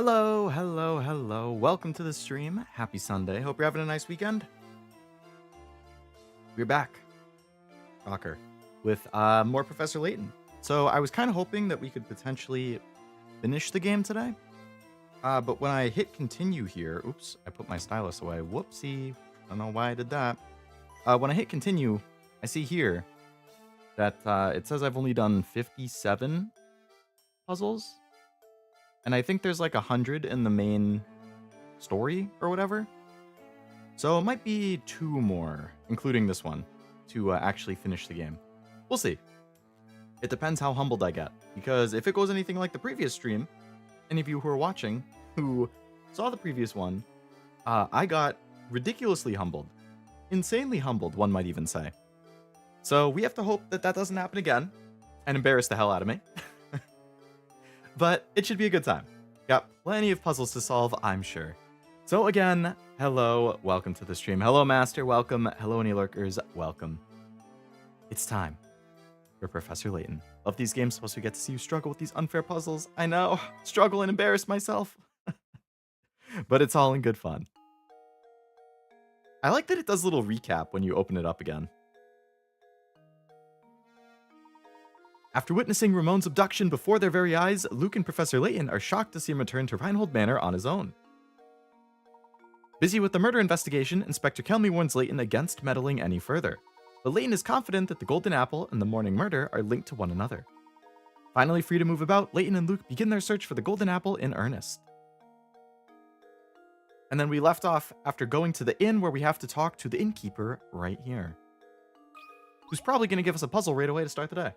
Hello, hello, hello. Welcome to the stream. Happy Sunday. Hope you're having a nice weekend. We're back, rocker, with more Professor Layton. So I was kind of hoping that we could potentially finish the game today. But when I hit continue here, oops, I put my stylus away. Whoopsie. I don't know why I did that. When I hit continue, I see here that it says I've only done 57 puzzles. And I think there's like 100 in the main story or whatever. So it might be 2 more, including this one, to actually finish the game. We'll see. It depends how humbled I get. Because if it goes anything like the previous stream, any of you who are watching, who saw the previous one, I got ridiculously humbled. Insanely humbled, one might even say. So we have to hope that that doesn't happen again, and embarrass the hell out of me. But it should be a good time. Got plenty of puzzles to solve, I'm sure. So again, hello, welcome to the stream. Hello, Master, welcome. Hello, any lurkers, welcome. It's time for Professor Layton. Love these games, supposed to get to see you struggle with these unfair puzzles. I know, struggle and embarrass myself. But it's all in good fun. I like that it does a little recap when you open it up again. After witnessing Ramon's abduction before their very eyes, Luke and Professor Layton are shocked to see him return to Reinhold Manor on his own. Busy with the murder investigation, Inspector Kelmy warns Layton against meddling any further. But Layton is confident that the Golden Apple and the morning murder are linked to one another. Finally free to move about, Layton and Luke begin their search for the Golden Apple in earnest. And then we left off after going to the inn where we have to talk to the innkeeper right here. Who's probably going to give us a puzzle right away to start the day.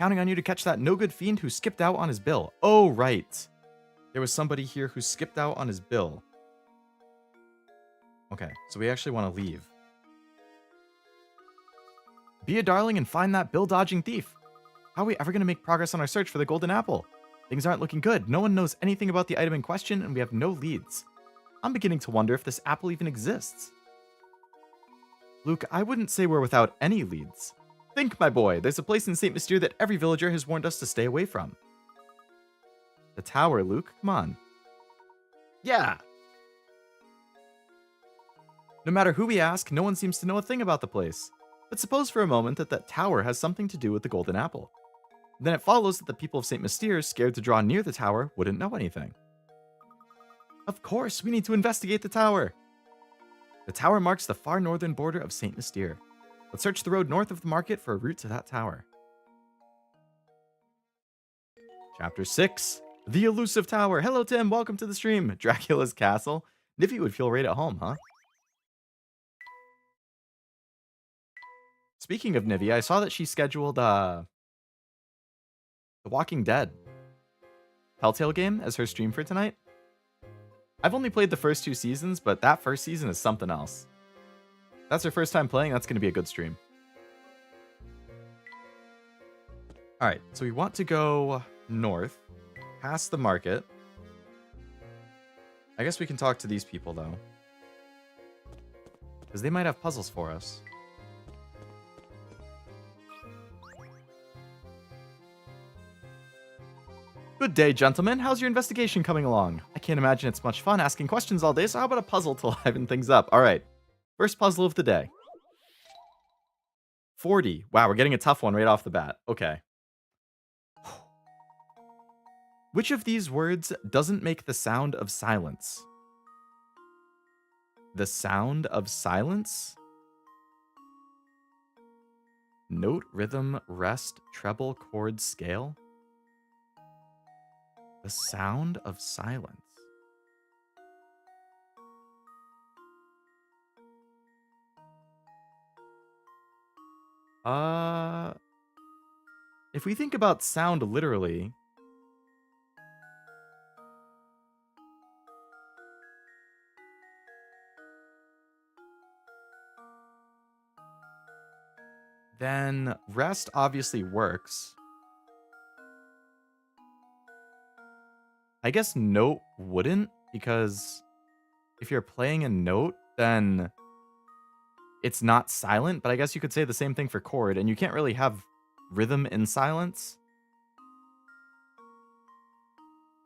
Counting on you to catch that no-good fiend who skipped out on his bill. Oh, right. There was somebody here who skipped out on his bill. Okay, so we actually want to leave. Be a darling and find that bill-dodging thief. How are we ever going to make progress on our search for the Golden Apple? Things aren't looking good. No one knows anything about the item in question, and we have no leads. I'm beginning to wonder if this apple even exists. Luke, I wouldn't say we're without any leads. Think, my boy, there's a place in St. Mystere that every villager has warned us to stay away from. The tower, Luke? Come on. Yeah! No matter who we ask, no one seems to know a thing about the place. But suppose for a moment that that tower has something to do with the Golden Apple. Then it follows that the people of St. Mystere, scared to draw near the tower, wouldn't know anything. Of course, we need to investigate the tower! The tower marks the far northern border of St. Mystere. Let's search the road north of the market for a route to that tower. Chapter 6. The Elusive Tower. Hello, Tim. Welcome to the stream. Dracula's Castle. Nivy would feel right at home, huh? Speaking of Nivy, I saw that she scheduled The Walking Dead Telltale game as her stream for tonight. I've only played the first 2 seasons, but that first season is something else. That's her first time playing, that's going to be a good stream. Alright, so we want to go north, past the market. I guess we can talk to these people, though. Because they might have puzzles for us. Good day, gentlemen. How's your investigation coming along? I can't imagine it's much fun asking questions all day, so how about a puzzle to liven things up? Alright. First puzzle of the day. 40. Wow, we're getting a tough one right off the bat. Okay. Which of these words doesn't make the sound of silence? The sound of silence? Note, rhythm, rest, treble, chord, scale? The sound of silence. If we think about sound literally, then rest obviously works. I guess note wouldn't, because if you're playing a note, then it's not silent, but I guess you could say the same thing for chord, and you can't really have rhythm in silence.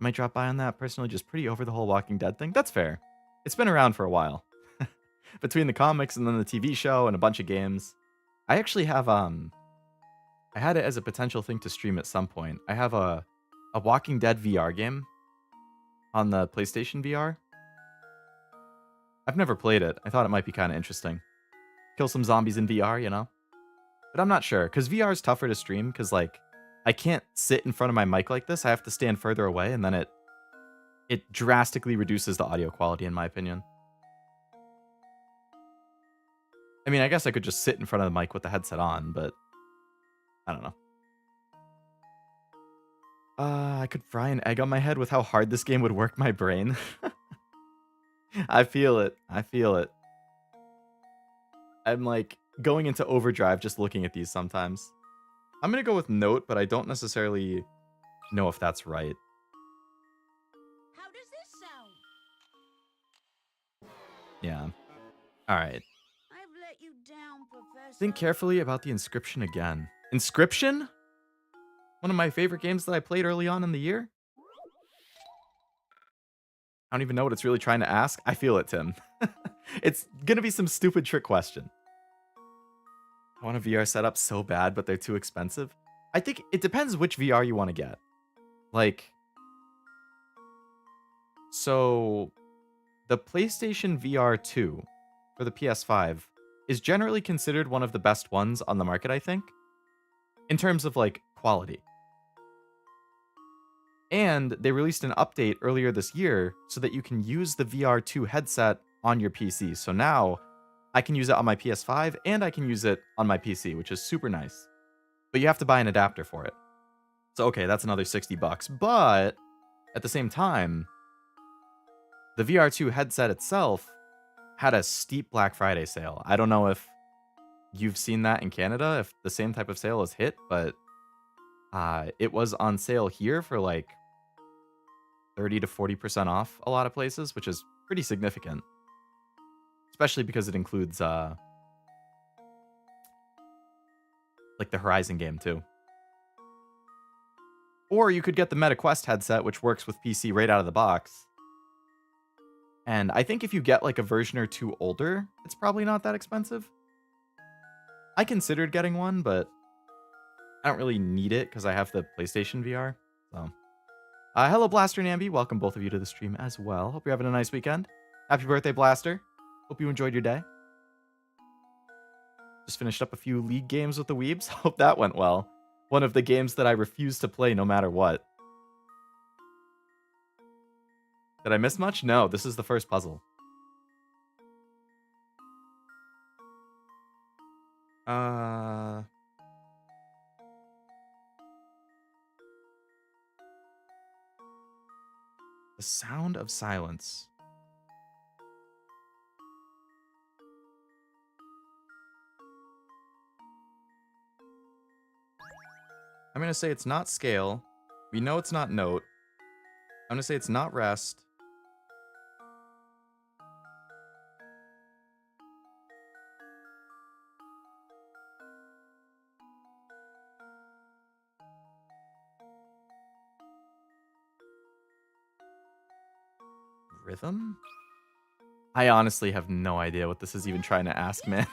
might drop by on that. Personally, just pretty over the whole Walking Dead thing. That's fair. It's been around for a while. Between the comics and then the TV show and a bunch of games. I actually have I had it as a potential thing to stream at some point. I have a Walking Dead VR game on the PlayStation VR. I've never played it. I thought it might be kind of interesting. Kill some zombies in VR, you know? But I'm not sure, because VR is tougher to stream, because, like, I can't sit in front of my mic like this. I have to stand further away, and then it drastically reduces the audio quality, in my opinion. I mean, I guess I could just sit in front of the mic with the headset on, but I don't know. I could fry an egg on my head with how hard this game would work my brain. I feel it. I feel it. I'm like going into overdrive just looking at these sometimes. I'm going to go with note, but I don't necessarily know if that's right. How does this sound? Yeah. All right. I've let you down, Professor. Think carefully about the inscription again. Inscription? One of my favorite games that I played early on in the year? I don't even know what it's really trying to ask. I feel it, Tim. It's going to be some stupid trick question. I want a VR setup so bad, but they're too expensive. I think it depends which VR you want to get. Like, so the PlayStation VR 2 for the PS5 is generally considered one of the best ones on the market, I think, in terms of like quality. And they released an update earlier this year so that you can use the VR2 headset on your PC. So now I can use it on my PS5 and I can use it on my PC, which is super nice. But you have to buy an adapter for it. So okay, that's another $60. But at the same time, the VR2 headset itself had a steep Black Friday sale. I don't know if you've seen that in Canada, if the same type of sale has hit, but it was on sale here for like 30 to 40% off a lot of places, which is pretty significant. Especially because it includes like the Horizon game too. Or you could get the Meta Quest headset, which works with PC right out of the box. And I think if you get like a version or two older, it's probably not that expensive. I considered getting one, but I don't really need it because I have the PlayStation VR. So, hello, Blaster and Ambi. Welcome both of you to the stream as well. Hope you're having a nice weekend. Happy birthday, Blaster. Hope you enjoyed your day. Just finished up a few League games with the Weebs. Hope that went well. One of the games that I refuse to play no matter what. Did I miss much? No, this is the first puzzle. The sound of silence. I'm going to say it's not scale. We know it's not note. I'm going to say it's not rest. Rhythm? I honestly have no idea what this is even trying to ask, man.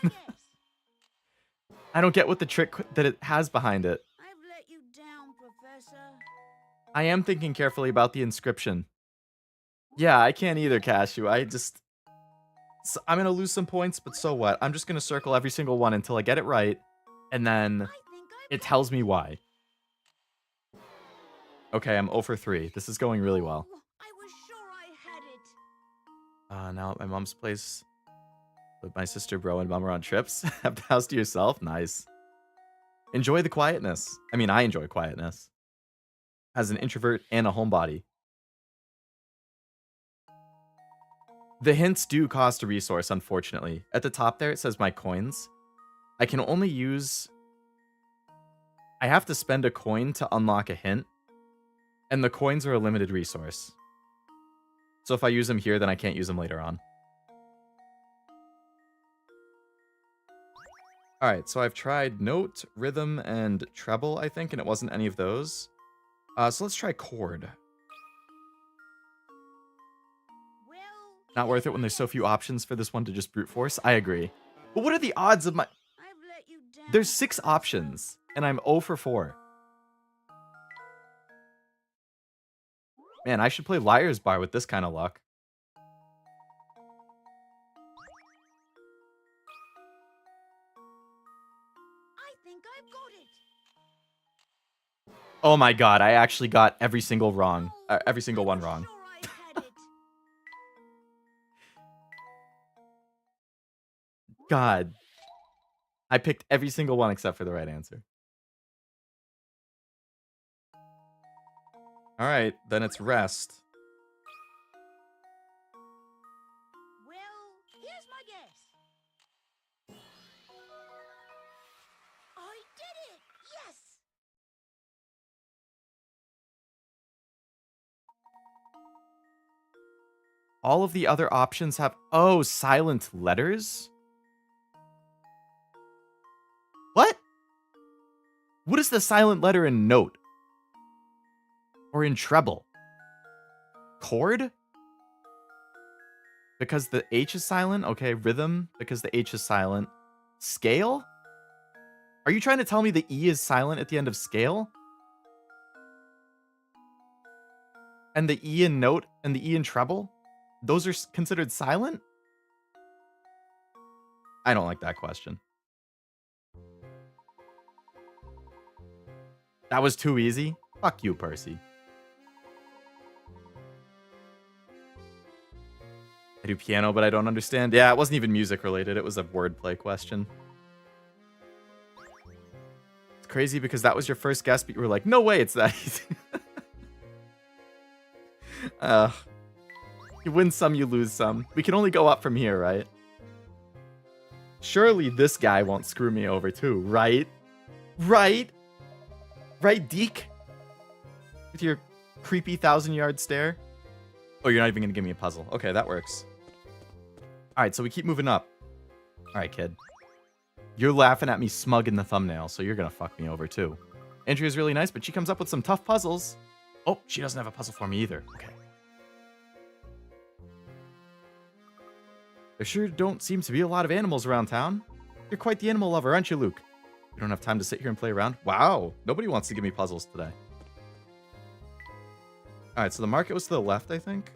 I don't get what the trick that it has behind it. I've let you down, Professor. I am thinking carefully about the inscription. Yeah, I can't either, Cashew. I'm going to lose some points, but so what? I'm just going to circle every single one until I get it right, and then it tells me why. Okay, I'm 0 for 3. This is going really well. I was sure I had it. Now at my mom's place with my sister, bro, and mom are on trips. Have the house to yourself. Nice. Enjoy the quietness. I mean, I enjoy quietness. As an introvert and a homebody. The hints do cost a resource, unfortunately. At the top there, it says my coins. I can only use... I have to spend a coin to unlock a hint. And the coins are a limited resource. So if I use them here, then I can't use them later on. Alright, so I've tried note, rhythm, and treble, I think, and it wasn't any of those. So let's try chord. Not worth it when there's so few options for this one to just brute force. I agree. But what are the odds of my... I've let you down. There's 6 options, and I'm 0 for 4. Man, I should play Liar's Bar with this kind of luck. I think I've got it. Oh my god, I actually got every single wrong. Every single one wrong. Sure I had it. God. I picked every single one except for the right answer. Alright, then it's rest. Well, here's my guess. I did it! Yes! All of the other options have... Oh, silent letters? What? What is the silent letter in note? Or in treble? Chord? Because the H is silent? Okay, rhythm, because the H is silent. Scale? Are you trying to tell me the E is silent at the end of scale? And the E in note and the E in treble? Those are considered silent? I don't like that question. That was too easy? Fuck you, Percy. I do piano, but I don't understand. Yeah, it wasn't even music related. It was a wordplay question. It's crazy because that was your first guess, but you were like, no way, it's that easy. You win some, you lose some. We can only go up from here, right? Surely this guy won't screw me over too, right? Right? Right, Deke? With your creepy 1,000-yard stare? Oh, you're not even going to give me a puzzle. Okay, that works. Alright, so we keep moving up. Alright, kid. You're laughing at me smug in the thumbnail, so you're going to fuck me over too. Andrea's really nice, but she comes up with some tough puzzles. Oh, she doesn't have a puzzle for me either. Okay. There sure don't seem to be a lot of animals around town. You're quite the animal lover, aren't you, Luke? You don't have time to sit here and play around? Wow, nobody wants to give me puzzles today. Alright, so the market was to the left, I think.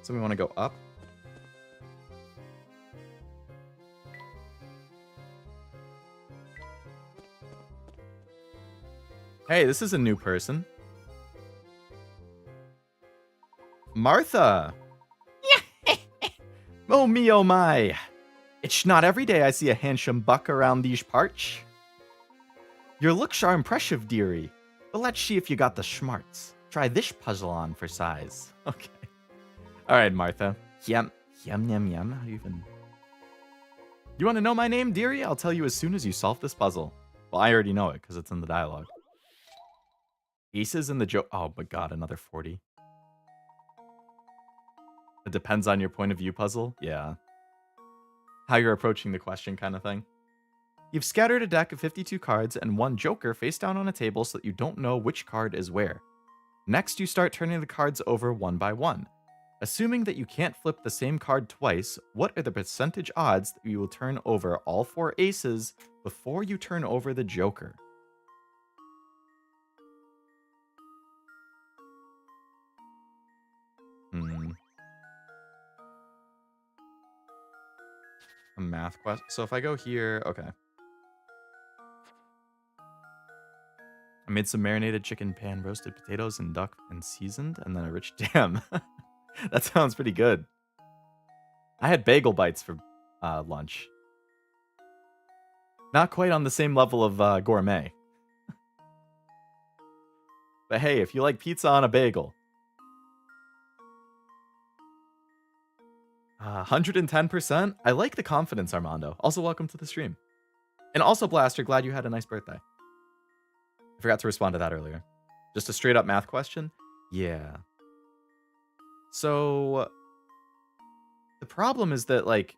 So we want to go up. Hey, this is a new person. Martha! Oh me, oh my. It's not every day I see a handsome buck around these parts. Your looks are impressive, dearie. But let's see if you got the smarts. Try this puzzle on for size. Okay. Alright, Martha. Yum, yum, yum, yum. How do you even... You want to know my name, dearie? I'll tell you as soon as you solve this puzzle. Well, I already know it, because it's in the dialogue. Aces in the joke... Oh, my god, another 40. It depends on your point of view puzzle. Yeah. How you're approaching the question kind of thing. You've scattered a deck of 52 cards and one joker face down on a table so that you don't know which card is where. Next, you start turning the cards over one by one. Assuming that you can't flip the same card twice, what are the percentage odds that you will turn over all 4 aces before you turn over the joker? A math question. So if I go here, okay. I made some marinated chicken, pan roasted potatoes, and duck and seasoned, and then a rich jam. That sounds pretty good. I had bagel bites for lunch. Not quite on the same level of gourmet. But hey, if you like pizza on a bagel. 110%? I like the confidence, Armando. Also, welcome to the stream. And also, Blaster, glad you had a nice birthday. I forgot to respond to that earlier. Just a straight up math question? Yeah. So, the problem is that, like,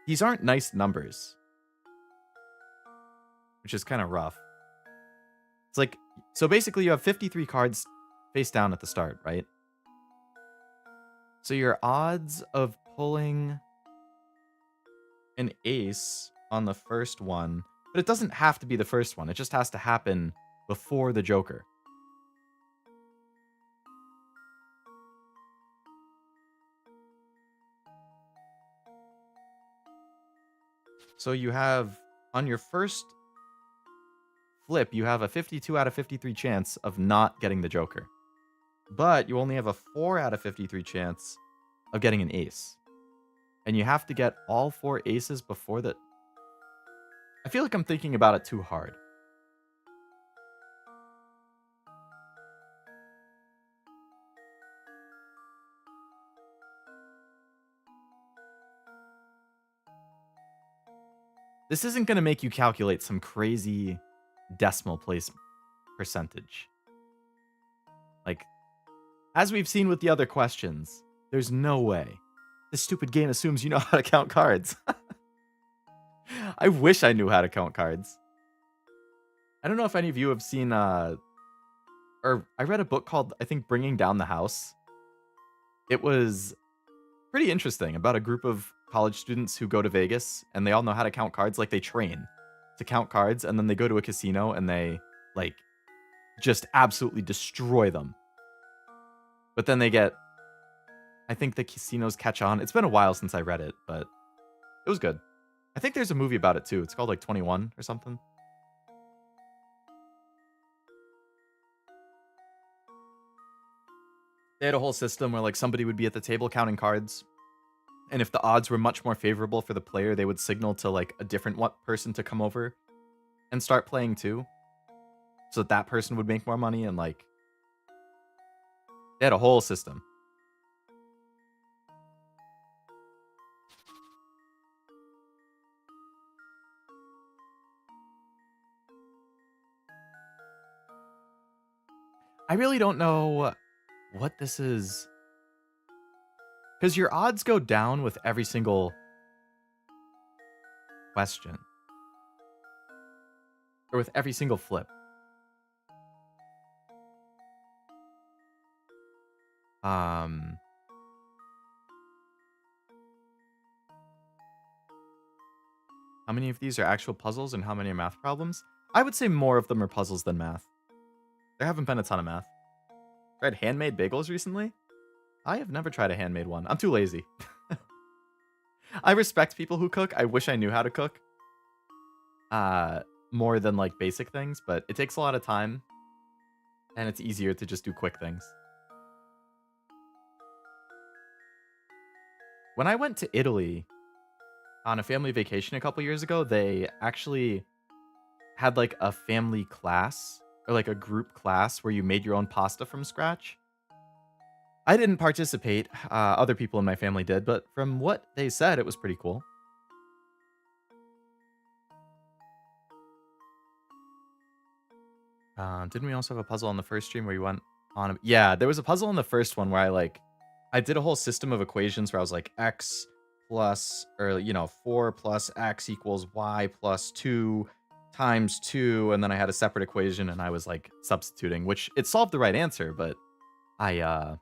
these aren't nice numbers. Which is kind of rough. It's like, so basically you have 53 cards face down at the start, right? So your odds of pulling an ace on the first one, but it doesn't have to be the first one. It just has to happen before the joker. So you have, on your first flip, you have a 52 out of 53 chance of not getting the joker. But you only have a 4 out of 53 chance of getting an ace. And you have to get all 4 aces before the... I feel like I'm thinking about it too hard. This isn't going to make you calculate some crazy decimal place percentage. Like, as we've seen with the other questions, there's no way. This stupid game assumes you know how to count cards. I wish I knew how to count cards. I don't know if any of you have seen, or I read a book called, I think, Bringing Down the House. It was pretty interesting about a group of college students who go to Vegas and they all know how to count cards. Like, they train to count cards and then they go to a casino and they, like, just absolutely destroy them. But then they get, I think the casinos catch on. It's been a while since I read it, but it was good. I think there's a movie about it too. It's called like 21 or something. They had a whole system where like somebody would be at the table counting cards. And if the odds were much more favorable for the player, they would signal to like a different person to come over and start playing too. So that person would make more money, and like they had a whole system. I really don't know what this is. Because your odds go down with every single question. Or with every single flip. How many of these are actual puzzles and how many are math problems? I would say more of them are puzzles than math. There haven't been a ton of math. Tried handmade bagels recently? I have never tried a handmade one. I'm too lazy. I respect people who cook. I wish I knew how to cook. More than like basic things, but it takes a lot of time. And it's easier to just do quick things. When I went to Italy on a family vacation a couple years ago, they actually had like a family class or like a group class where you made your own pasta from scratch. I didn't participate. Other people in my family did, but from what they said, it was pretty cool. Didn't we also have a puzzle on the first stream where you went on? Yeah, there was a puzzle on the first one where I did a whole system of equations where I was like x plus, or 4 plus x equals y plus 2 times 2, and then I had a separate equation and I was like substituting, which it solved the right answer, but I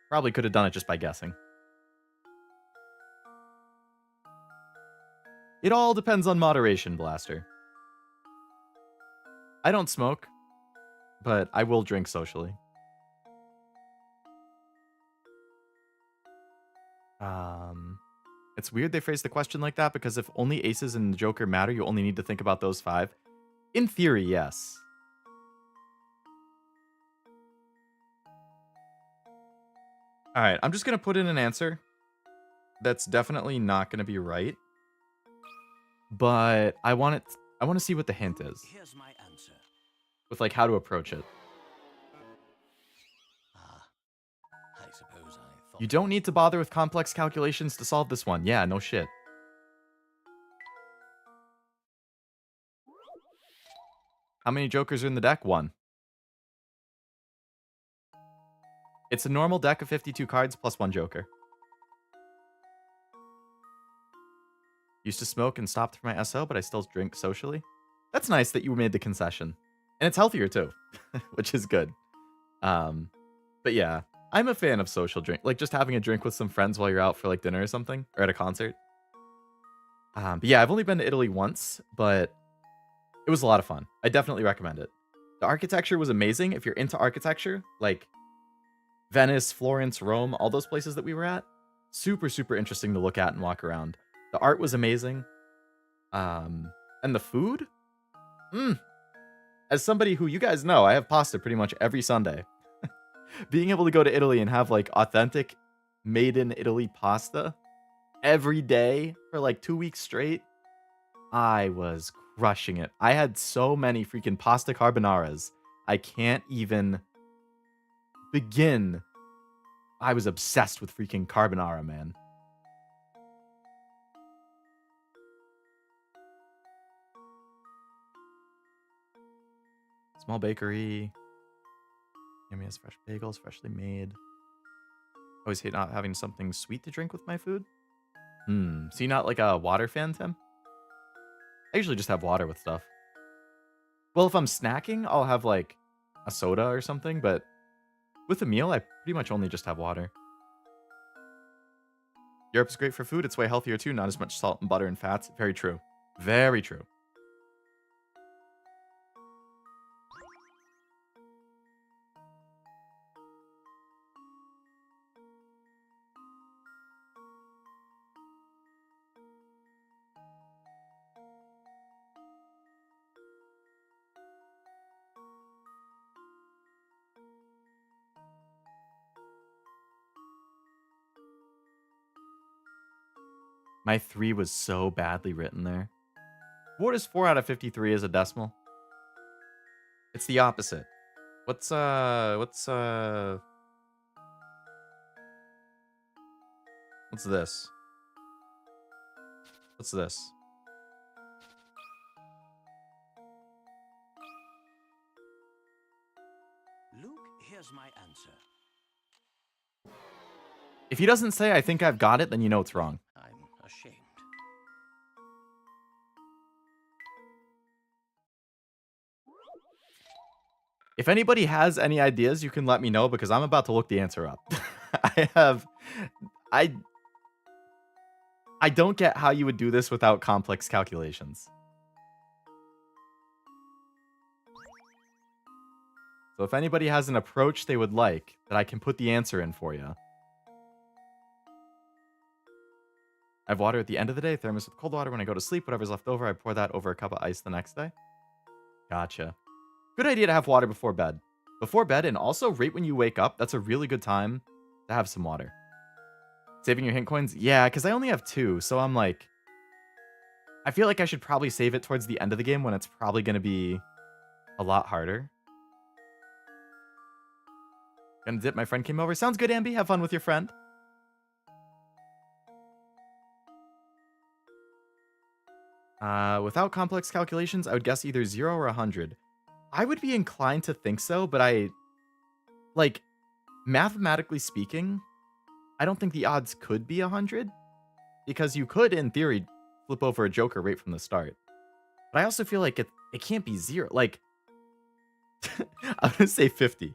probably could have done it just by guessing. It all depends on moderation, Blaster. I don't smoke, but I will drink socially. It's weird they phrased the question like that, because if only aces and the joker matter, you only need to think about those 5. In theory, yes. Alright, I'm just going to put in an answer that's definitely not going to be right. But I want to see what the hint is. Here's my answer. With like how to approach it. I suppose I thought... You don't need to bother with complex calculations to solve this one. Yeah, no shit. How many jokers are in the deck? 1. It's a normal deck of 52 cards plus 1 joker. Used to smoke and stopped for my SO, but I still drink socially. That's nice that you made the concession. And it's healthier too, which is good. But yeah, I'm a fan of social drink, like just having a drink with some friends while you're out for like dinner or something, or at a concert. But yeah, I've only been to Italy once, but it was a lot of fun. I definitely recommend it. The architecture was amazing. If you're into architecture, like Venice, Florence, Rome, all those places that we were at, super, super interesting to look at and walk around. The art was amazing. And the food? As somebody who you guys know, I have pasta pretty much every Sunday. Being able to go to Italy and have like authentic made in Italy pasta every day for like 2 weeks straight, I was crushing it. I had so many freaking pasta carbonaras. I can't even begin. I was obsessed with freaking carbonara, man. Small bakery. Yummy has fresh bagels, freshly made. Always hate not having something sweet to drink with my food. So you not like a water fan, Tim? I usually just have water with stuff. Well, if I'm snacking, I'll have like a soda or something, but with a meal, I pretty much only just have water. Europe's great for food. It's way healthier too. Not as much salt and butter and fats. Very true. Very true. My 3 was so badly written there. What is 4 out of 53 as a decimal? It's the opposite. What's this? What's this? Luke, here's my answer. If he doesn't say I think I've got it, then you know it's wrong. I'm ashamed. If anybody has any ideas, you can let me know because I'm about to look the answer up. I don't get how you would do this without complex calculations. So if anybody has an approach they would like that I can put the answer in for you. I have water at the end of the day, thermos with cold water when I go to sleep. Whatever's left over, I pour that over a cup of ice the next day. Gotcha. Good idea to have water before bed. Before bed and also right when you wake up, that's a really good time to have some water. Saving your hint coins? Yeah, because I only have 2, so I'm like... I feel like I should probably save it towards the end of the game when it's probably going to be a lot harder. Gonna dip, my friend came over. Sounds good, Ambi. Have fun with your friend. Without complex calculations, I would guess either 0 or 100. I would be inclined to think so, but like, mathematically speaking, I don't think the odds could be 100. Because you could, in theory, flip over a Joker right from the start. But I also feel like it can't be 0. Like, I'm gonna say 50.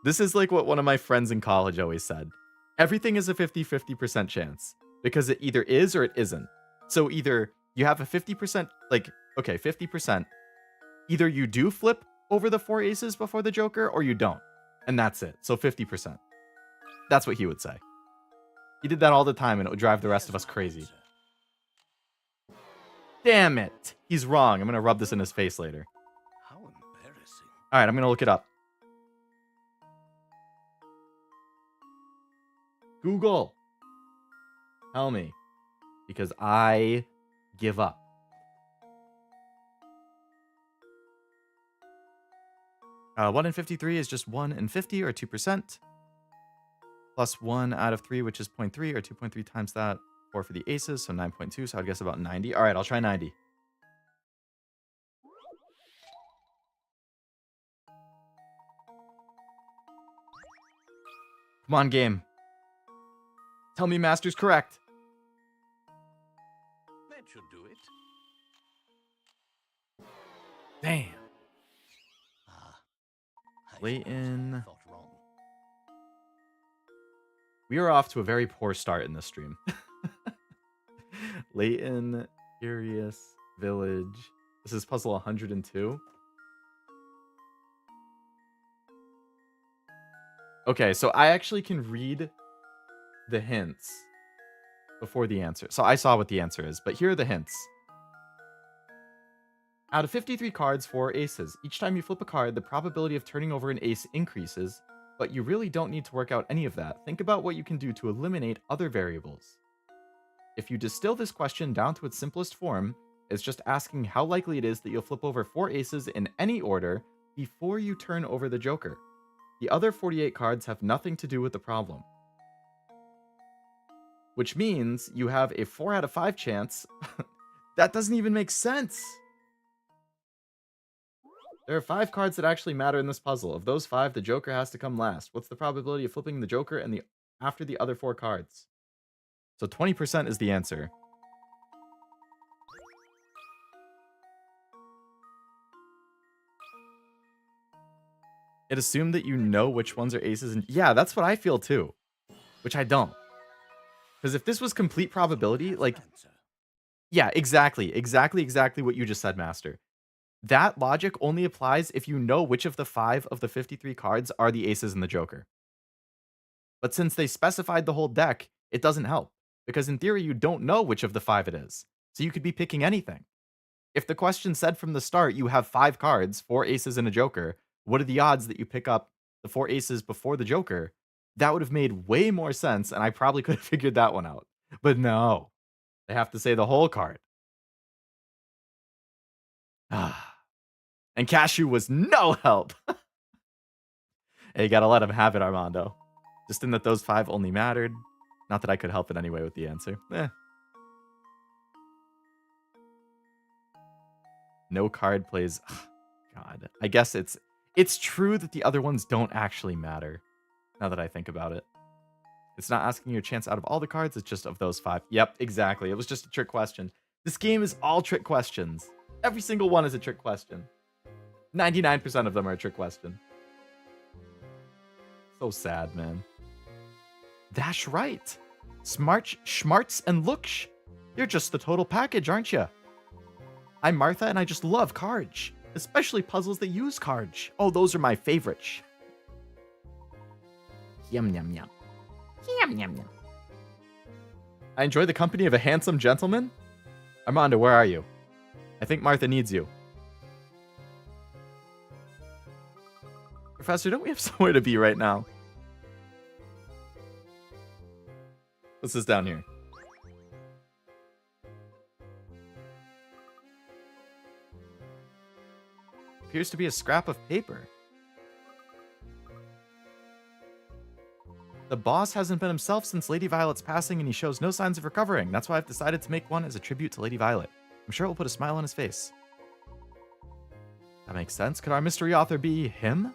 This is like what one of my friends in college always said. Everything is a 50-50% chance. Because it either is or it isn't. So either you have a 50%, like, okay, 50%. Either you do flip over the 4 aces before the Joker, or you don't. And that's it. So 50%. That's what he would say. He did that all the time, and it would drive the rest of us crazy. Damn it. He's wrong. I'm going to rub this in his face later. How embarrassing. All right, I'm going to look it up. Google. Tell me. Because I give up. 1 in 53 is just 1 in 50, or 2%. Plus 1 out of 3, which is 0.3, or 2.3 times that. 4 for the aces, so 9.2, so I'd guess about 90. All right, I'll try 90. Come on, game. Tell me Master's correct. That should do it. Damn. Ah, I Layton. thought wrong. We are off to a very poor start in this stream. Layton, Curious, Village. This is puzzle 102. Okay, so I actually can read the hints before the answer. So I saw what the answer is, but here are the hints. Out of 53 cards, 4 aces. Each time you flip a card, the probability of turning over an ace increases, but you really don't need to work out any of that. Think about what you can do to eliminate other variables. If you distill this question down to its simplest form, it's just asking how likely it is that you'll flip over 4 aces in any order before you turn over the joker. The other 48 cards have nothing to do with the problem. Which means you have a 4 out of 5 chance. That doesn't even make sense. There are 5 cards that actually matter in this puzzle. Of those 5, the joker has to come last. What's the probability of flipping the joker and after the other 4 cards? So 20% is the answer. It assumed that you know which ones are aces, and yeah, that's what I feel too. Which I don't. Because if this was complete probability, like, yeah, exactly what you just said, Master. That logic only applies if you know which of the 5 of the 53 cards are the aces and the joker. But since they specified the whole deck, it doesn't help. Because in theory, you don't know which of the 5 it is. So you could be picking anything. If the question said from the start you have 5 cards, 4 aces and a joker, what are the odds that you pick up the 4 aces before the joker? That would have made way more sense, and I probably could have figured that one out. But no. They have to say the whole card. And Cashew was no help. Hey, you gotta let him have it, Armando. Just in that those 5 only mattered. Not that I could help in any way with the answer. No card plays. God. I guess it's true that the other ones don't actually matter. Now that I think about it. It's not asking your chance out of all the cards, it's just of those 5. Yep, exactly. It was just a trick question. This game is all trick questions. Every single one is a trick question. 99% of them are a trick question. So sad, man. That's right. Schmarts and Looks. You're just the total package, aren't you? I'm Martha, and I just love cards. Especially puzzles that use cards. Oh, those are my favorites. Yum, yum, yum. Yum, yum, yum. I enjoy the company of a handsome gentleman. Armando, where are you? I think Martha needs you. Professor, don't we have somewhere to be right now? What's this down here? Appears to be a scrap of paper. The boss hasn't been himself since Lady Violet's passing, and he shows no signs of recovering. That's why I've decided to make one as a tribute to Lady Violet. I'm sure it will put a smile on his face. That makes sense. Could our mystery author be him?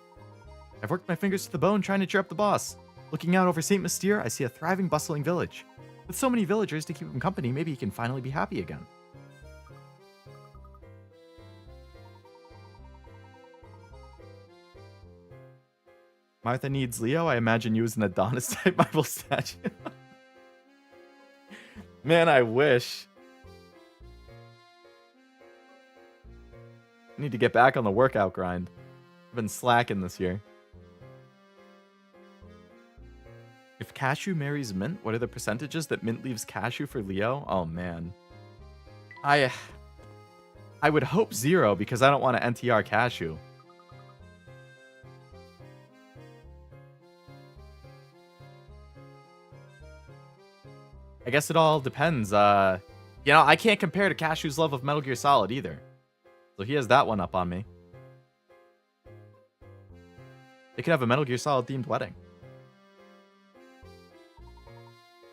I've worked my fingers to the bone trying to cheer up the boss. Looking out over St. Mystere, I see a thriving, bustling village. With so many villagers to keep him company, maybe he can finally be happy again. Martha needs Leo. I imagine you as an Adonis-type Bible statue. Man, I wish. I need to get back on the workout grind. I've been slacking this year. If Cashew marries Mint, what are the percentages that Mint leaves Cashew for Leo? Oh, man. I would hope 0 because I don't want to NTR Cashew. I guess it all depends. I can't compare to Cashew's love of Metal Gear Solid either. So he has that one up on me. They could have a Metal Gear Solid themed wedding.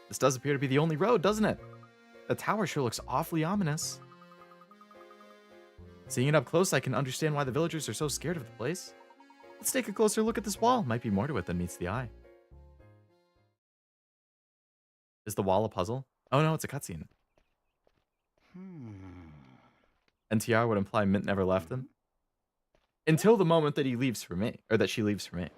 This does appear to be the only road, doesn't it? The tower sure looks awfully ominous. Seeing it up close, I can understand why the villagers are so scared of the place. Let's take a closer look at this wall. Might be more to it than meets the eye. Is the wall a puzzle? Oh no, it's a cutscene. NTR would imply Mint never left him. Until the moment that he leaves for me, or that she leaves for me.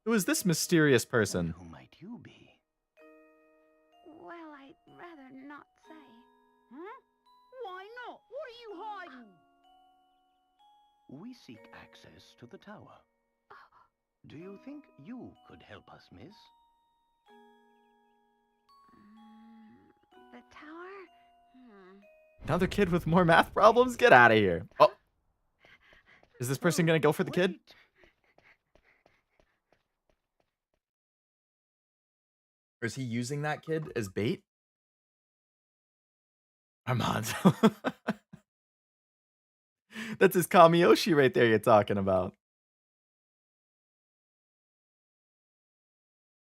Who is this mysterious And person? who might you be? Well, I'd rather not say. Huh? Why not? What are you hiding? We seek access to the tower. Do you think you could help us, miss? The tower? Another kid with more math problems? Get out of here. Oh. Is this person going to go for the kid? Wait. Or is he using that kid as bait? Armand. That's his Kamiyoshi right there you're talking about.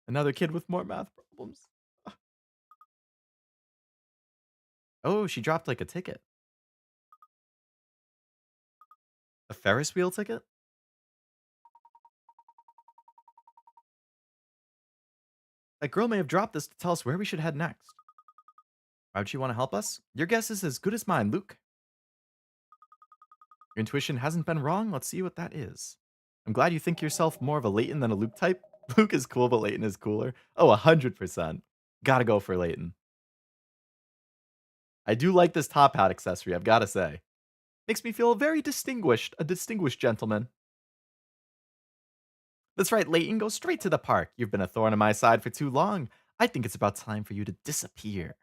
Another kid with more math problems. Oh, she dropped like a ticket. A Ferris wheel ticket? That girl may have dropped this to tell us where we should head next. Why would she want to help us? Your guess is as good as mine, Luke. Your intuition hasn't been wrong. Let's see what that is. I'm glad you think yourself more of a Layton than a Luke type. Luke is cool, but Layton is cooler. Oh, 100%. Gotta go for Layton. I do like this top hat accessory, I've gotta say. Makes me feel very distinguished, a distinguished gentleman. That's right, Layton, go straight to the park. You've been a thorn in my side for too long. I think it's about time for you to disappear.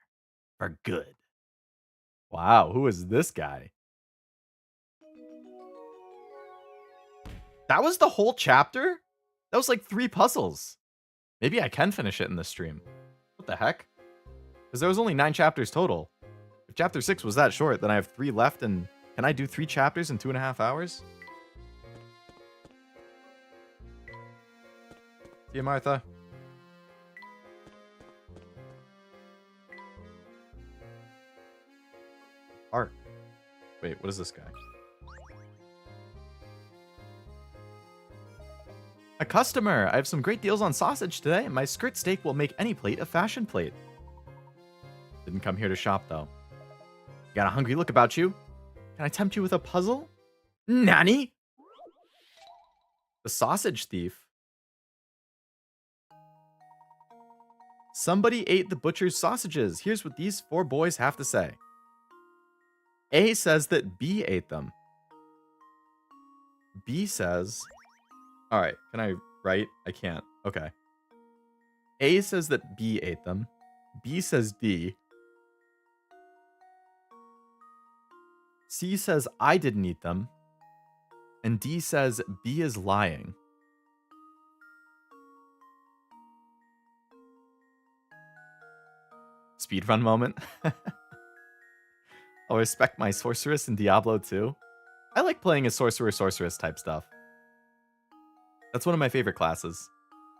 For good. Wow, who is this guy? That was the whole chapter? That was like 3 puzzles. Maybe I can finish it in this stream. What the heck? Because there was only 9 chapters total. If chapter 6 was that short, then I have 3 left, and can I do 3 chapters in 2.5 hours? See you, Martha. Art. Wait, what is this guy? A customer! I have some great deals on sausage today. My skirt steak will make any plate a fashion plate. Didn't come here to shop, though. You got a hungry look about you. Can I tempt you with a puzzle? Nanny? The sausage thief? Somebody ate the butcher's sausages. Here's what these 4 boys have to say. A says that B ate them. B says... Alright, can I write? I can't. Okay. A says that B ate them. B says D. C says I didn't eat them. And D says B is lying. Speedrun moment. I'll respect my sorceress in Diablo 2. I like playing as sorceress type stuff. That's one of my favorite classes.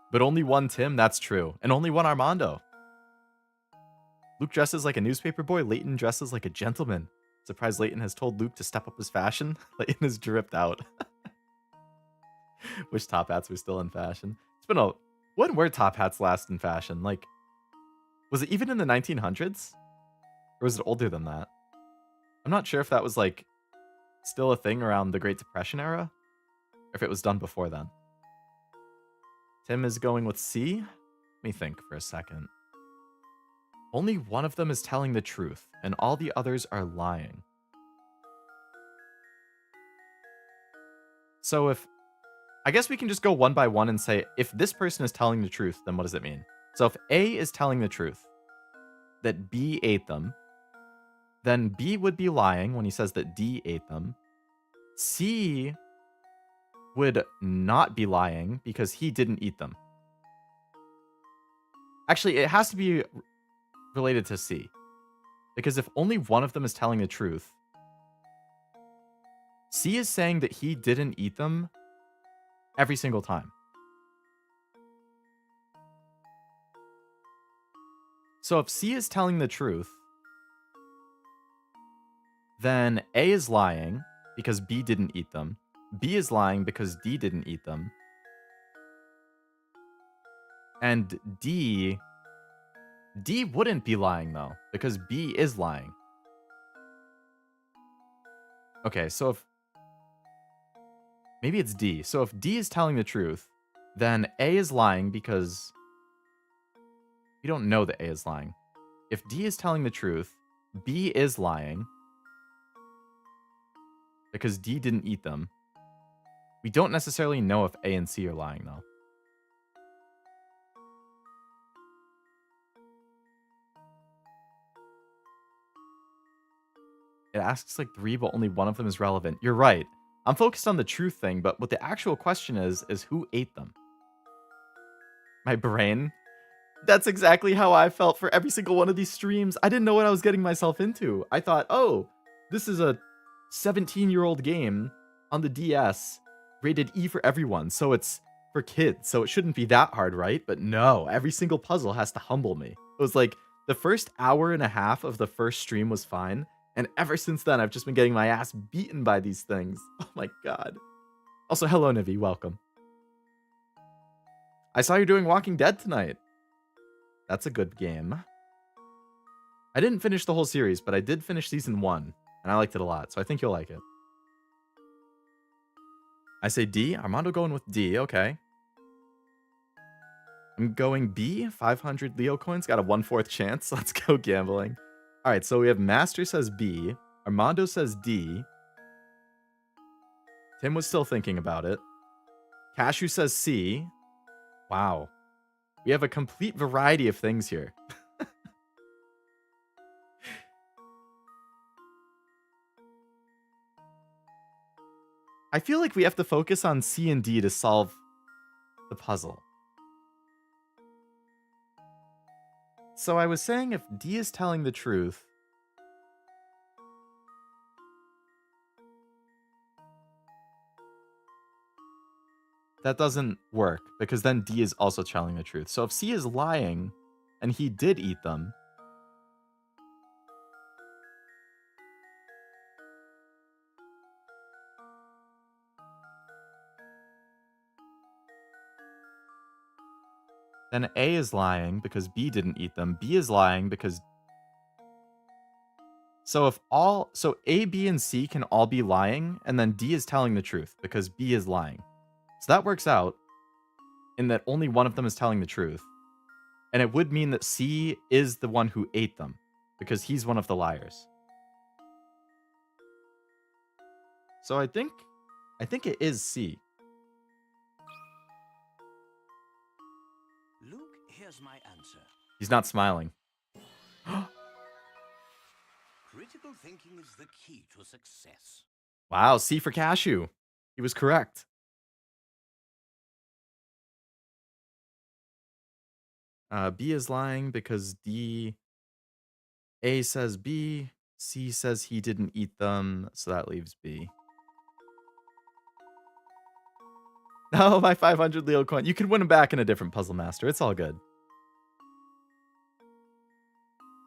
But only one Tim, that's true. And only one Armando. Luke dresses like a newspaper boy. Layton dresses like a gentleman. Surprised Layton has told Luke to step up his fashion. Layton is dripped out. Wish top hats were still in fashion. It's been a... When were top hats last in fashion? Like, was it even in the 1900s? Or was it older than that? I'm not sure if that was, like, still a thing around the Great Depression era. Or if it was done before then. Tim is going with C. Let me think for a second. Only one of them is telling the truth, and all the others are lying. So if... I guess we can just go one by one and say, if this person is telling the truth, then what does it mean? So if A is telling the truth, that B ate them, then B would be lying when he says that D ate them. C would not be lying because he didn't eat them. Actually, it has to be related to C. Because if only one of them is telling the truth, C is saying that he didn't eat them every single time. So if C is telling the truth, then A is lying because B didn't eat them. B is lying because D didn't eat them. And D wouldn't be lying though, because B is lying. Okay, so if... Maybe it's D. So if D is telling the truth, then A is lying because we don't know that A is lying. If D is telling the truth, B is lying because D didn't eat them. We don't necessarily know if A and C are lying, though. It asks like 3, but only one of them is relevant. You're right. I'm focused on the truth thing, but what the actual question is who ate them? My brain? That's exactly how I felt for every single one of these streams. I didn't know what I was getting myself into. I thought, oh, this is a 17-year-old game on the DS, rated E for everyone, so it's for kids, so it shouldn't be that hard, right? But no, every single puzzle has to humble me. It was like, the first hour and a half of the first stream was fine, and ever since then, I've just been getting my ass beaten by these things. Oh my god. Also, hello, Nivi, welcome. I saw you're doing Walking Dead tonight. That's a good game. I didn't finish the whole series, but I did finish season 1, and I liked it a lot, so I think you'll like it. I say D. Armando going with D. Okay. I'm going B. 500 Leo coins. Got a 1/4 chance. Let's go gambling. All right, so we have Master says B. Armando says D. Tim was still thinking about it. Cashew says C. Wow. We have a complete variety of things here. I feel like we have to focus on C and D to solve the puzzle. So I was saying if D is telling the truth, that doesn't work because then D is also telling the truth. So if C is lying and he did eat them, then A is lying because B didn't eat them. B is lying because... So A, B, and C can all be lying, and then D is telling the truth because B is lying. So that works out in that only one of them is telling the truth. And it would mean that C is the one who ate them because he's one of the liars. So I think it is C. Luke, here's my answer. He's not smiling. Critical thinking is the key to success. Wow, C for Cashew. He was correct. B is lying because D... A says B. C says he didn't eat them, so that leaves B. Oh, my 500 Leo coin. You can win them back in a different Puzzle Master. It's all good.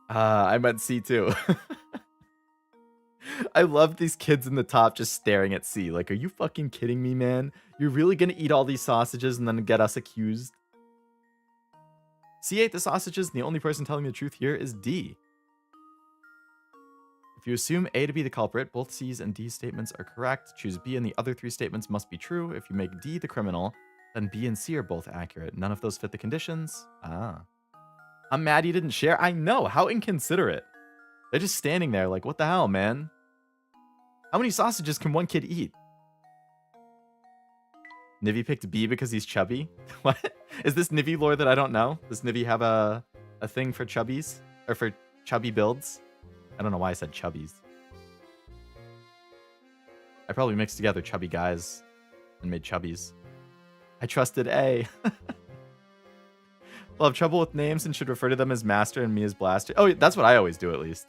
I meant C too. I love these kids in the top just staring at C. Like, are you fucking kidding me, man? You're really gonna eat all these sausages and then get us accused? C ate the sausages, and the only person telling the truth here is D. If you assume A to be the culprit, both C's and D's statements are correct. Choose B and the other 3 statements must be true. If you make D the criminal, then B and C are both accurate. None of those fit the conditions. Ah. I'm mad you didn't share. I know. How inconsiderate. They're just standing there like, what the hell, man? How many sausages can one kid eat? Nivi picked B because he's chubby? What? Is this Nivi lore that I don't know? Does Nivi have a thing for chubbies? Or for chubby builds? I don't know why I said chubbies. I probably mixed together chubby guys and made chubbies. I trusted A. Well, I have trouble with names and should refer to them as Master and me as Blaster. Oh, that's what I always do, at least.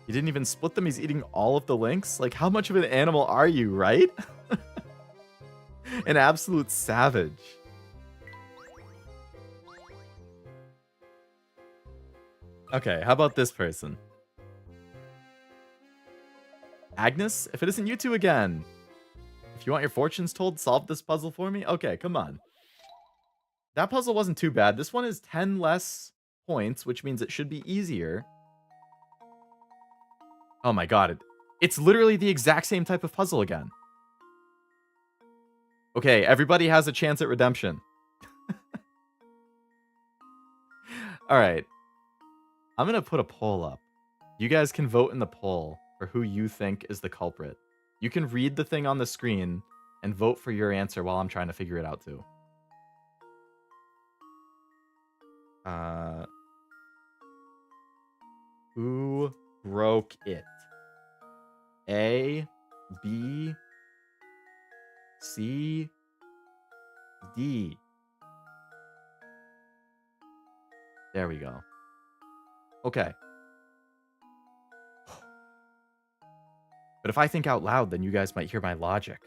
He didn't even split them. He's eating all of the links. Like, how much of an animal are you, right? An absolute savage. Okay, how about this person? Agnes, if it isn't you two again. If you want your fortunes told, solve this puzzle for me? Okay, come on. That puzzle wasn't too bad. This one is 10 less points, which means it should be easier. Oh my god. It's literally the exact same type of puzzle again. Okay, everybody has a chance at redemption. Alright. I'm going to put a poll up. You guys can vote in the poll for who you think is the culprit. You can read the thing on the screen and vote for your answer while I'm trying to figure it out too. Who broke it? A, B, C, D. There we go. Okay. But if I think out loud, then you guys might hear my logic.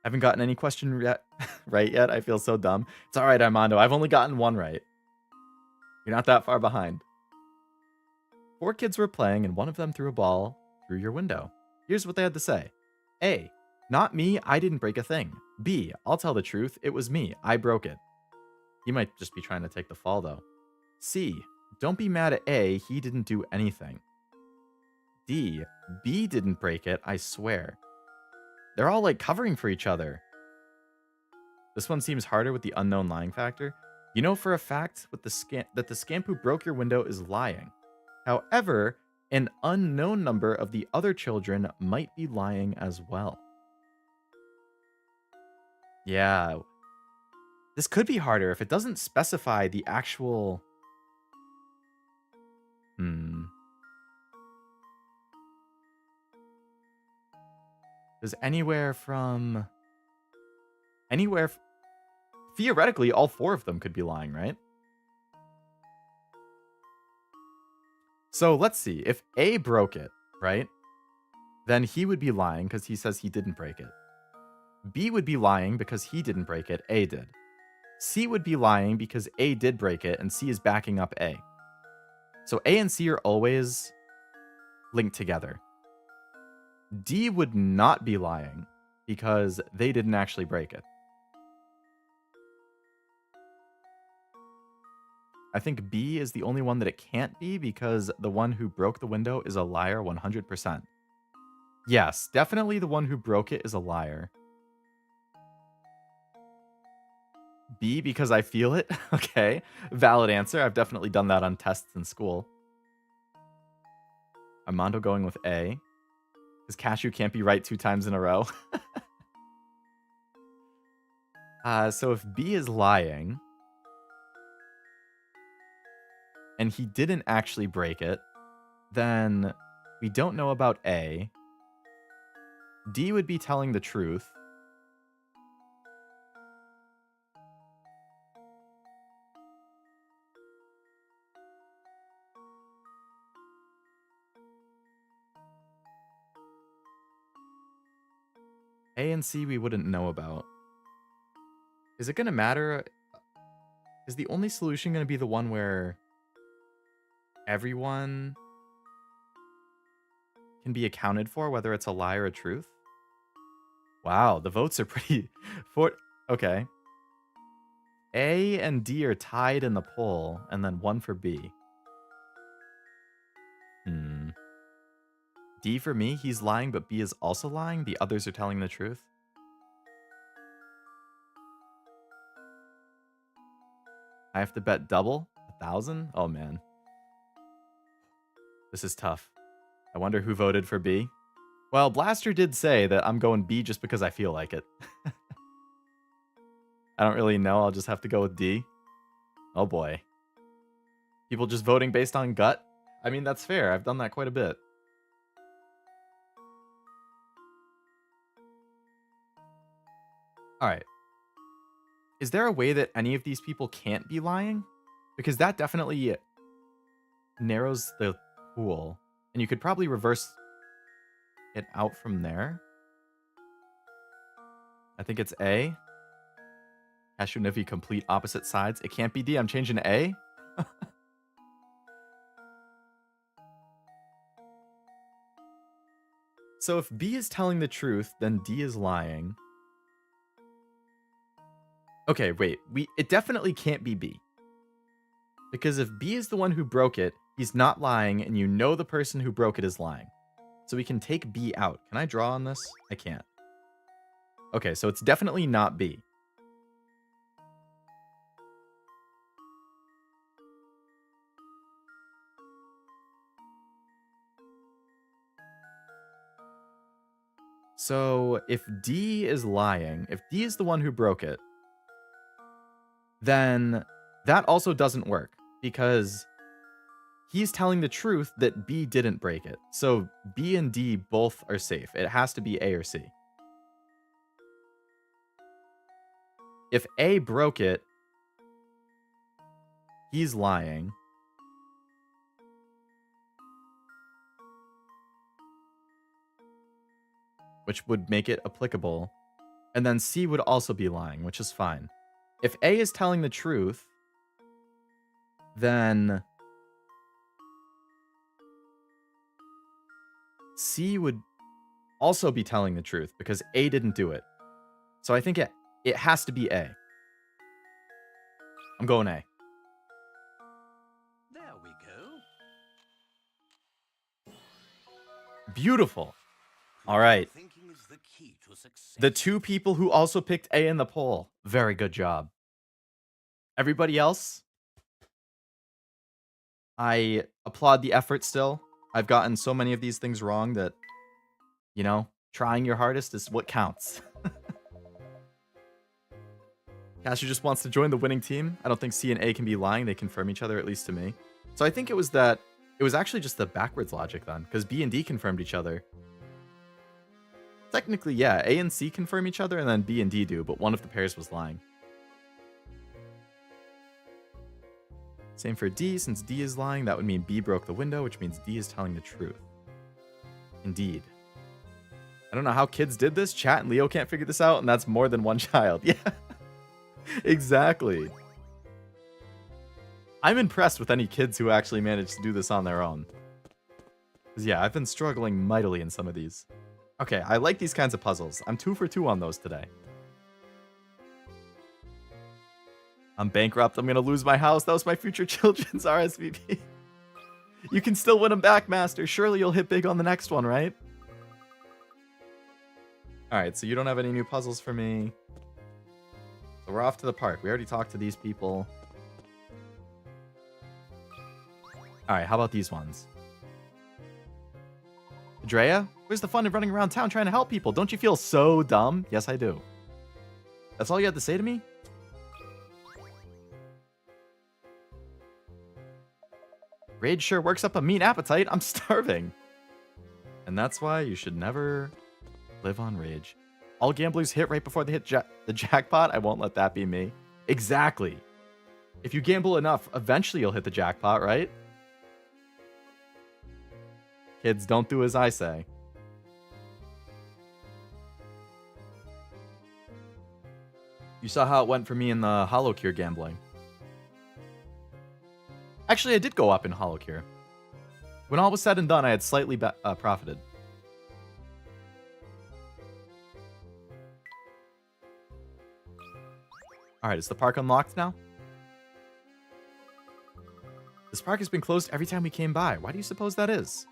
I haven't gotten any question right yet. I feel so dumb. It's all right, Armando. I've only gotten one right. You're not that far behind. 4 kids were playing, and one of them threw a ball through your window. Here's what they had to say. A, not me. I didn't break a thing. B, I'll tell the truth. It was me. I broke it. He might just be trying to take the fall, though. C, don't be mad at A. He didn't do anything. D, B didn't break it. I swear. They're all like covering for each other. This one seems harder with the unknown lying factor. You know for a fact with that the scamp who broke your window is lying. However, an unknown number of the other children might be lying as well. Yeah. This could be harder if it doesn't specify the actual... There's anywhere from... Theoretically, all 4 of them could be lying, right? So let's see. If A broke it, right? Then he would be lying because he says he didn't break it. B would be lying because he didn't break it. A did. C would be lying because A did break it and C is backing up A. So A and C are always linked together. D would not be lying because they didn't actually break it. I think B is the only one that it can't be because the one who broke the window is a liar 100%. Yes, definitely the one who broke it is a liar. B because I feel it. Okay, valid answer. I've definitely done that on tests in school. Armando going with A. Because Cashew can't be right 2 times in a row. So if B is lying... and he didn't actually break it, then we don't know about A. D would be telling the truth. A and C we wouldn't know about. Is it going to matter? Is the only solution going to be the one where everyone can be accounted for, whether it's a lie or a truth? Wow, the votes are pretty... Okay. A and D are tied in the poll, and then 1 for B. D for me, he's lying, but B is also lying. The others are telling the truth. I have to bet double? 1,000? Oh, man. This is tough. I wonder who voted for B. Well, Blaster did say that I'm going B just because I feel like it. I don't really know. I'll just have to go with D. Oh, boy. People just voting based on gut? I mean, that's fair. I've done that quite a bit. All right. Is there a way that any of these people can't be lying? Because that definitely narrows the pool. And you could probably reverse it out from there. I think it's A. Cashew Niffy complete opposite sides. It can't be D. I'm changing to A. So if B is telling the truth, then D is lying. Okay, wait. It definitely can't be B. Because if B is the one who broke it, he's not lying, and you know the person who broke it is lying. So we can take B out. Can I draw on this? I can't. Okay, so it's definitely not B. So if D is lying, if D is the one who broke it, then that also doesn't work because he's telling the truth that B didn't break it. So B and D both are safe. It has to be A or C. If A broke it, he's lying. Which would make it applicable. And then C would also be lying, which is fine. If A is telling the truth, then C would also be telling the truth because A didn't do it. So I think it has to be A. I'm going A. There we go. Beautiful. All right. Thinking is the key to success. The two people who also picked A in the poll. Very good job. Everybody else, I applaud the effort still. I've gotten so many of these things wrong that, you know, trying your hardest is what counts. Cashew just wants to join the winning team. I don't think C and A can be lying. They confirm each other, at least to me. So I think it was actually just the backwards logic then, because B and D confirmed each other. Technically, yeah, A and C confirm each other, and then B and D do, but one of the pairs was lying. Same for D. Since D is lying, that would mean B broke the window, which means D is telling the truth. Indeed. I don't know how kids did this. Chat and Leo can't figure this out, and that's more than one child. Yeah, exactly. I'm impressed with any kids who actually managed to do this on their own. Because, yeah, I've been struggling mightily in some of these. Okay, I like these kinds of puzzles. I'm 2 for 2 on those today. I'm bankrupt. I'm going to lose my house. That was my future children's RSVP. You can still win them back, Master. Surely you'll hit big on the next one, right? Alright, so you don't have any new puzzles for me. So we're off to the park. We already talked to these people. Alright, how about these ones? Drea, where's the fun of running around town trying to help people? Don't you feel so dumb? Yes, I do. That's all you had to say to me? Rage sure works up a mean appetite. I'm starving. And that's why you should never live on rage. All gamblers hit right before they hit the jackpot. I won't let that be me. Exactly. If you gamble enough, eventually you'll hit the jackpot, right? Kids, don't do as I say. You saw how it went for me in the Hollow Cure gambling. Actually, I did go up in Hollow Cure. When all was said and done, I had slightly profited. Alright, is the park unlocked now? This park has been closed every time we came by. Why do you suppose that is?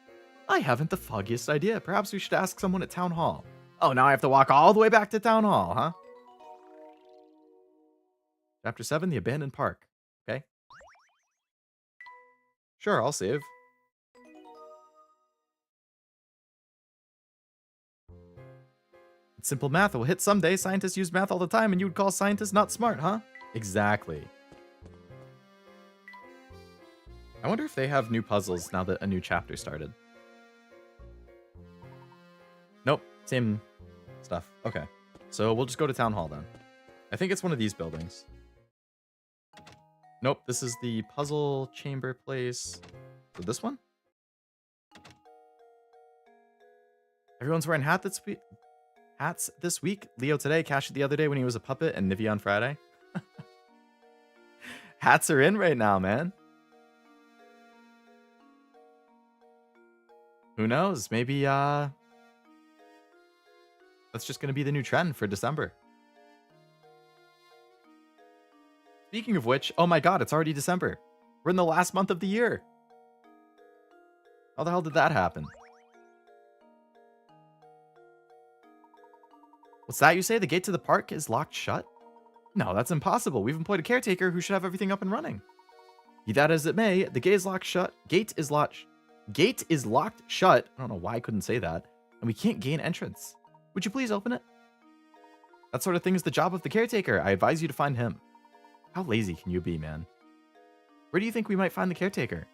I haven't the foggiest idea. Perhaps we should ask someone at Town Hall. Oh, now I have to walk all the way back to Town Hall, huh? Chapter 7, The Abandoned Park. Okay. Sure, I'll save. It's simple math. It will hit someday. Scientists use math all the time, and you would call scientists not smart, huh? Exactly. I wonder if they have new puzzles now that a new chapter started. Nope, same stuff. Okay, so we'll just go to Town Hall then. I think it's one of these buildings. Nope, this is the puzzle chamber place. So this one? Everyone's wearing hats this week. Leo today, Cash the other day when he was a puppet, and Nivy on Friday. Hats are in right now, man. Who knows? Maybe, that's just going to be the new trend for December. Speaking of which, oh my god, it's already December. We're in the last month of the year. How the hell did that happen? What's that you say? The gate to the park is locked shut? No, that's impossible. We've employed a caretaker who should have everything up and running. Be that as it may, the gate is locked shut. Gate is locked shut. I don't know why I couldn't say that. And we can't gain entrance. Would you please open it? That sort of thing is the job of the caretaker. I advise you to find him. How lazy can you be, man? Where do you think we might find the caretaker?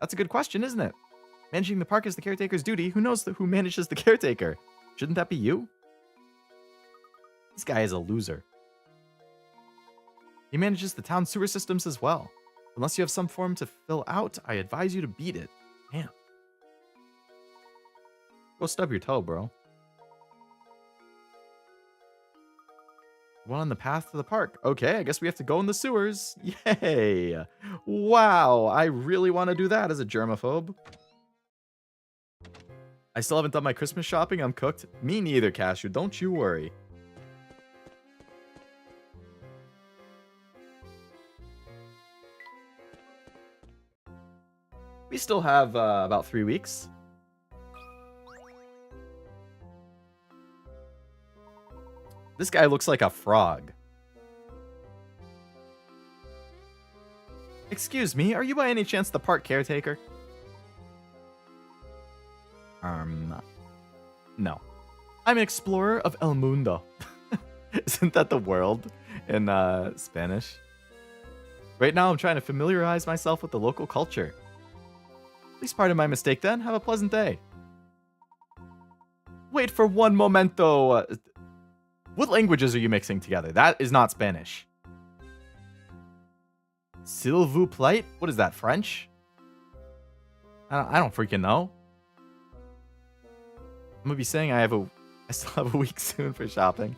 That's a good question, isn't it? Managing the park is the caretaker's duty. Who knows who manages the caretaker? Shouldn't that be you? This guy is a loser. He manages the town sewer systems as well. Unless you have some form to fill out, I advise you to beat it. Damn. Go stub your toe, bro. One on the path to the park. Okay, I guess we have to go in the sewers. Yay! Wow, I really want to do that as a germaphobe. I still haven't done my Christmas shopping. I'm cooked. Me neither, Cashew. Don't you worry. We still have about 3 weeks. This guy looks like a frog. Excuse me, are you by any chance the park caretaker? No. I'm an explorer of El Mundo. Isn't that the world in Spanish? Right now I'm trying to familiarize myself with the local culture. Please pardon my mistake then. Have a pleasant day. Wait for one momento. What languages are you mixing together? That is not Spanish. S'il vous plaît? What is that, French? I don't freaking know. I'm gonna be saying I still have a week soon for shopping.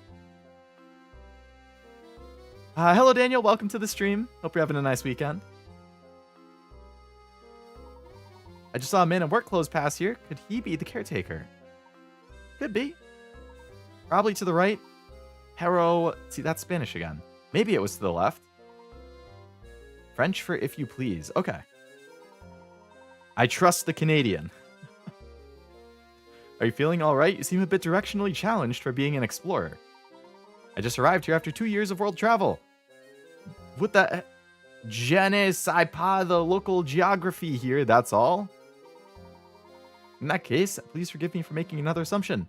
Hello, Daniel. Welcome to the stream. Hope you're having a nice weekend. I just saw a man in work clothes pass here. Could he be the caretaker? Could be. Probably to the right. Hero. See, that's Spanish again. Maybe it was to the left. French for if you please. Okay. I trust the Canadian. Are you feeling all right? You seem a bit directionally challenged for being an explorer. I just arrived here after 2 years of world travel. What the... Je ne sais pas the local geography here, that's all. In that case, please forgive me for making another assumption.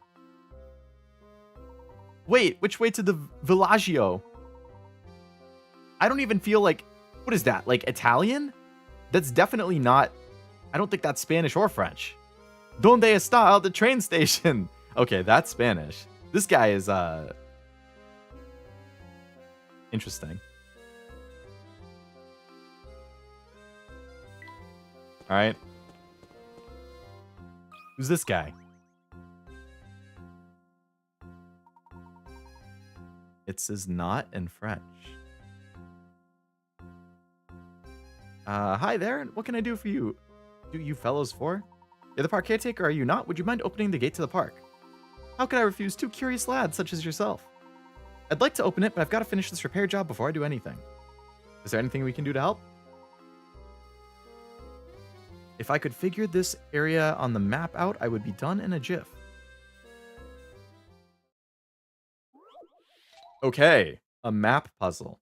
Wait, which way to the villaggio? I don't even feel like... What is that, like Italian? That's definitely not... I don't think that's Spanish or French. Donde está the train station? Okay, that's Spanish. This guy is, interesting. Alright. Who's this guy? It says not in French. Hi there. What can I do for you? Do you fellows for? You're the park caretaker, are you not? Would you mind opening the gate to the park? How could I refuse two curious lads such as yourself? I'd like to open it, but I've got to finish this repair job before I do anything. Is there anything we can do to help? If I could figure this area on the map out, I would be done in a jiff. Okay, a map puzzle.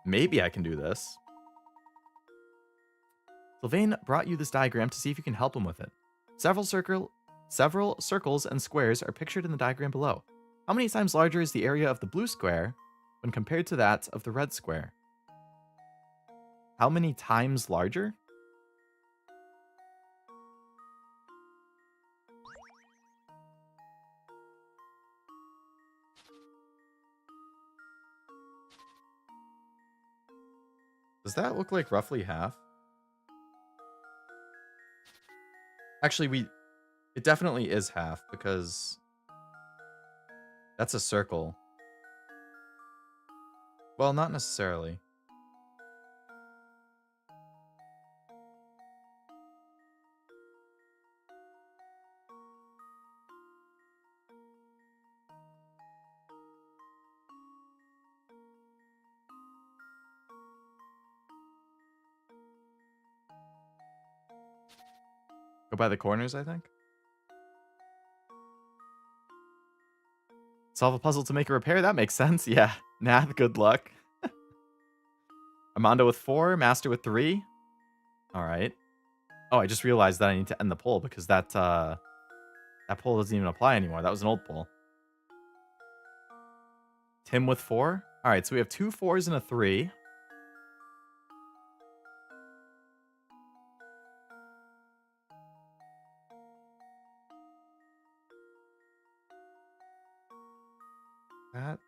Maybe I can do this. Sylvain brought you this diagram to see if you can help him with it. Several circles and squares are pictured in the diagram below. How many times larger is the area of the blue square when compared to that of the red square? How many times larger? Does that look like roughly half? Actually, it definitely is half because that's a circle. Well, not necessarily. Go by the corners, I think. Solve a puzzle to make a repair? That makes sense. Yeah. Nath, good luck. Armando with 4. Master with 3. All right. Oh, I just realized that I need to end the poll because that poll doesn't even apply anymore. That was an old poll. Tim with 4. All right, so we have 2 4s and a 3. That.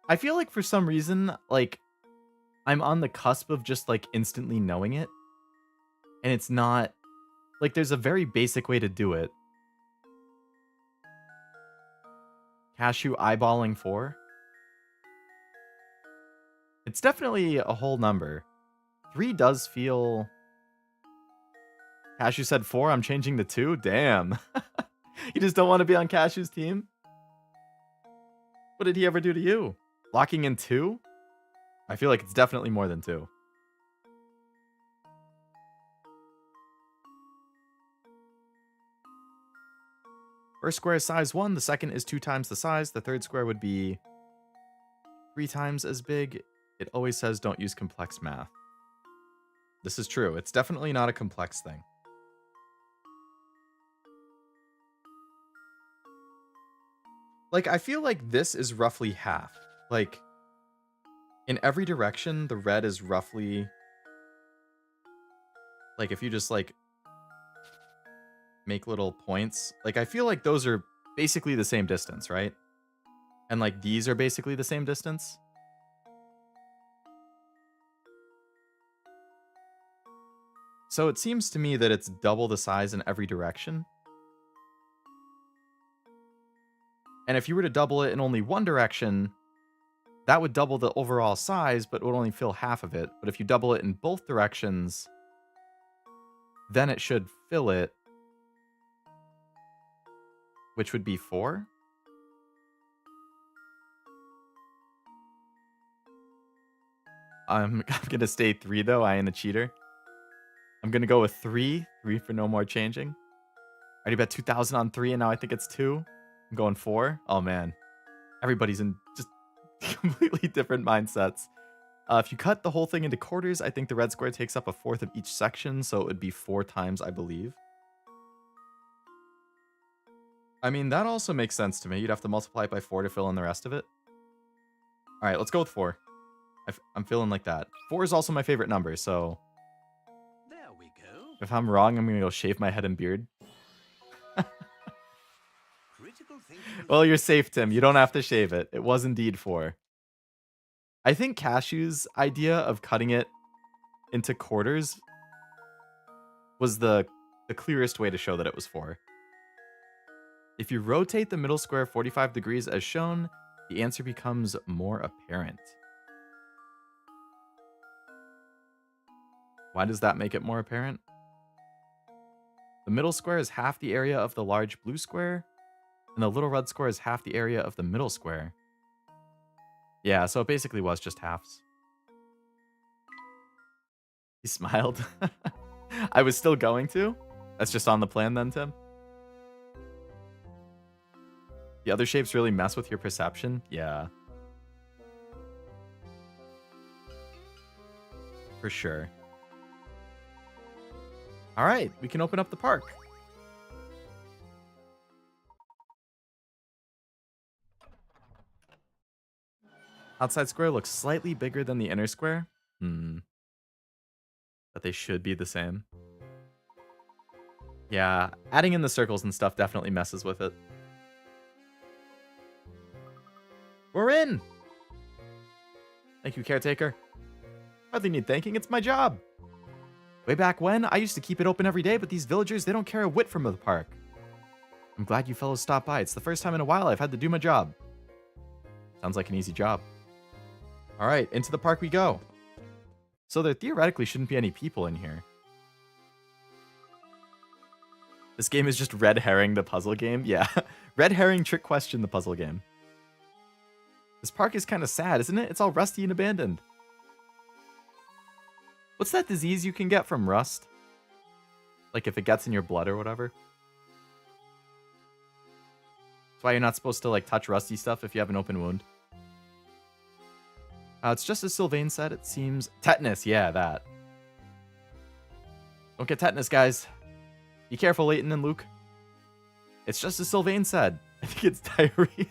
I feel like for some reason, like, I'm on the cusp of just, like, instantly knowing it. And it's not... Like, there's a very basic way to do it. Cashew eyeballing 4. It's definitely a whole number. 3 does feel... Cashew said 4, I'm changing to 2? Damn. You just don't want to be on Cashew's team? What did he ever do to you? Locking in 2? I feel like it's definitely more than 2. First square is size 1, the second is 2 times the size, the third square would be 3 times as big. It always says don't use complex math. This is true. It's definitely not a complex thing. Like, I feel like this is roughly half. Like, in every direction, the red is roughly... Like, if you just, like, make little points. Like, I feel like those are basically the same distance, right? And, like, these are basically the same distance. So it seems to me that it's double the size in every direction. And if you were to double it in only one direction, that would double the overall size, but it would only fill half of it. But if you double it in both directions, then it should fill it, which would be 4. I'm going to stay 3, though. I am a cheater. I'm going to go with 3. 3 for no more changing. I already bet 2,000 on 3, and now I think it's 2. I'm going 4. Oh, man. Everybody's in just completely different mindsets. If you cut the whole thing into quarters, I think the red square takes up 1/4 of each section, so it would be 4 times, I believe. I mean, that also makes sense to me. You'd have to multiply it by 4 to fill in the rest of it. All right, let's go with 4. I'm feeling like that. 4 is also my favorite number, so... There we go. If I'm wrong, I'm going to go shave my head and beard. Critical thinking is Well, you're safe, Tim. You don't have to shave it. It was indeed 4. I think Cashew's idea of cutting it into quarters was the clearest way to show that it was 4. If you rotate the middle square 45 degrees as shown, the answer becomes more apparent. Why does that make it more apparent? The middle square is half the area of the large blue square, and the little red square is half the area of the middle square. Yeah, so it basically was just halves. He smiled. I was still going to. That's just on the plan then, Tim. The other shapes really mess with your perception? Yeah. For sure. All right, we can open up the park. Outside square looks slightly bigger than the inner square. But they should be the same. Yeah, adding in the circles and stuff definitely messes with it. We're in! Thank you, caretaker. Hardly need thanking, it's my job. Way back when, I used to keep it open every day, but these villagers, they don't care a whit from the park. I'm glad you fellows stopped by. It's the first time in a while I've had to do my job. Sounds like an easy job. All right, into the park we go. So there theoretically shouldn't be any people in here. This game is just red herring the puzzle game. Yeah. Red herring trick question the puzzle game. This park is kind of sad, isn't it? It's all rusty and abandoned. What's that disease you can get from rust? Like if it gets in your blood or whatever. That's why you're not supposed to like touch rusty stuff if you have an open wound. It's just as Sylvain said, it seems. Tetanus, yeah, that. Don't get tetanus, guys. Be careful, Layton and Luke. It's just as Sylvain said. I think it's diarrhea.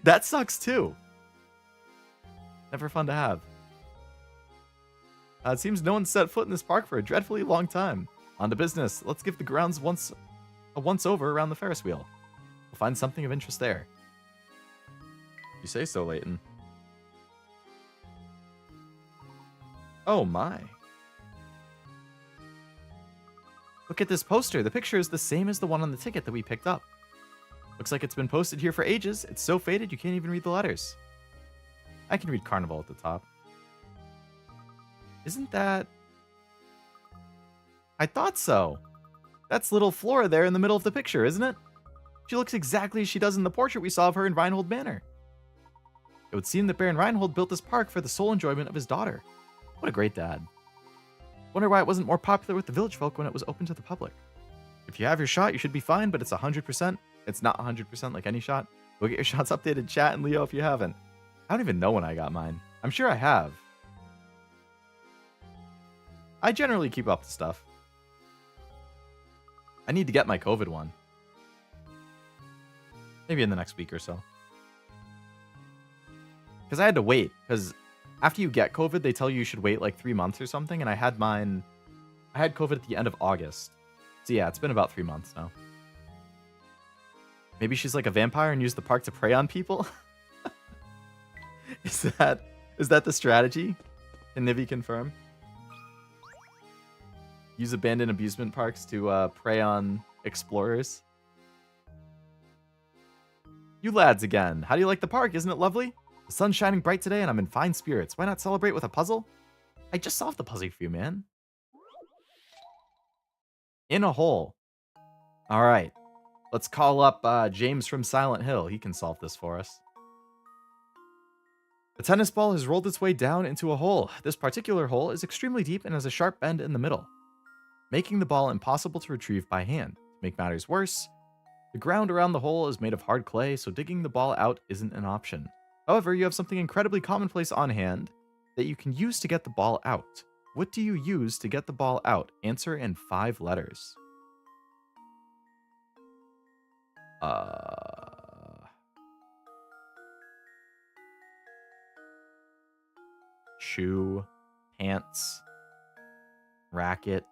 That sucks too. Never fun to have. It seems no one set foot in this park for a dreadfully long time. On to business. Let's give the grounds a once over around the Ferris wheel. We'll find something of interest there. You say so, Layton. Oh my. Look at this poster. The picture is the same as the one on the ticket that we picked up. Looks like it's been posted here for ages. It's so faded you can't even read the letters. I can read Carnival at the top. Isn't that... I thought so. That's little Flora there in the middle of the picture, isn't it? She looks exactly as she does in the portrait we saw of her in Reinhold Manor. It would seem that Baron Reinhold built this park for the sole enjoyment of his daughter. What a great dad. Wonder why it wasn't more popular with the village folk when it was open to the public. If you have your shot, you should be fine, but it's 100%. It's not 100% like any shot. Go get your shots updated, chat, and Leo if you haven't. I don't even know when I got mine. I'm sure I have. I generally keep up to stuff. I need to get my COVID one. Maybe in the next week or so. Because I had to wait. Because after you get COVID, they tell you should wait like 3 months or something. And I had mine... I had COVID at the end of August. So yeah, it's been about 3 months now. Maybe she's like a vampire and used the park to prey on people? Is that the strategy? Can Nivi confirm? Use abandoned amusement parks to prey on explorers? You lads again. How do you like the park? Isn't it lovely? The sun's shining bright today and I'm in fine spirits. Why not celebrate with a puzzle? I just solved the puzzle for you, man. In a hole. All right. Let's call up James from Silent Hill. He can solve this for us. The tennis ball has rolled its way down into a hole. This particular hole is extremely deep and has a sharp bend in the middle, making the ball impossible to retrieve by hand. To make matters worse, the ground around the hole is made of hard clay, so digging the ball out isn't an option. However, you have something incredibly commonplace on hand that you can use to get the ball out. What do you use to get the ball out? Answer in 5 letters. Shoe, pants, racket,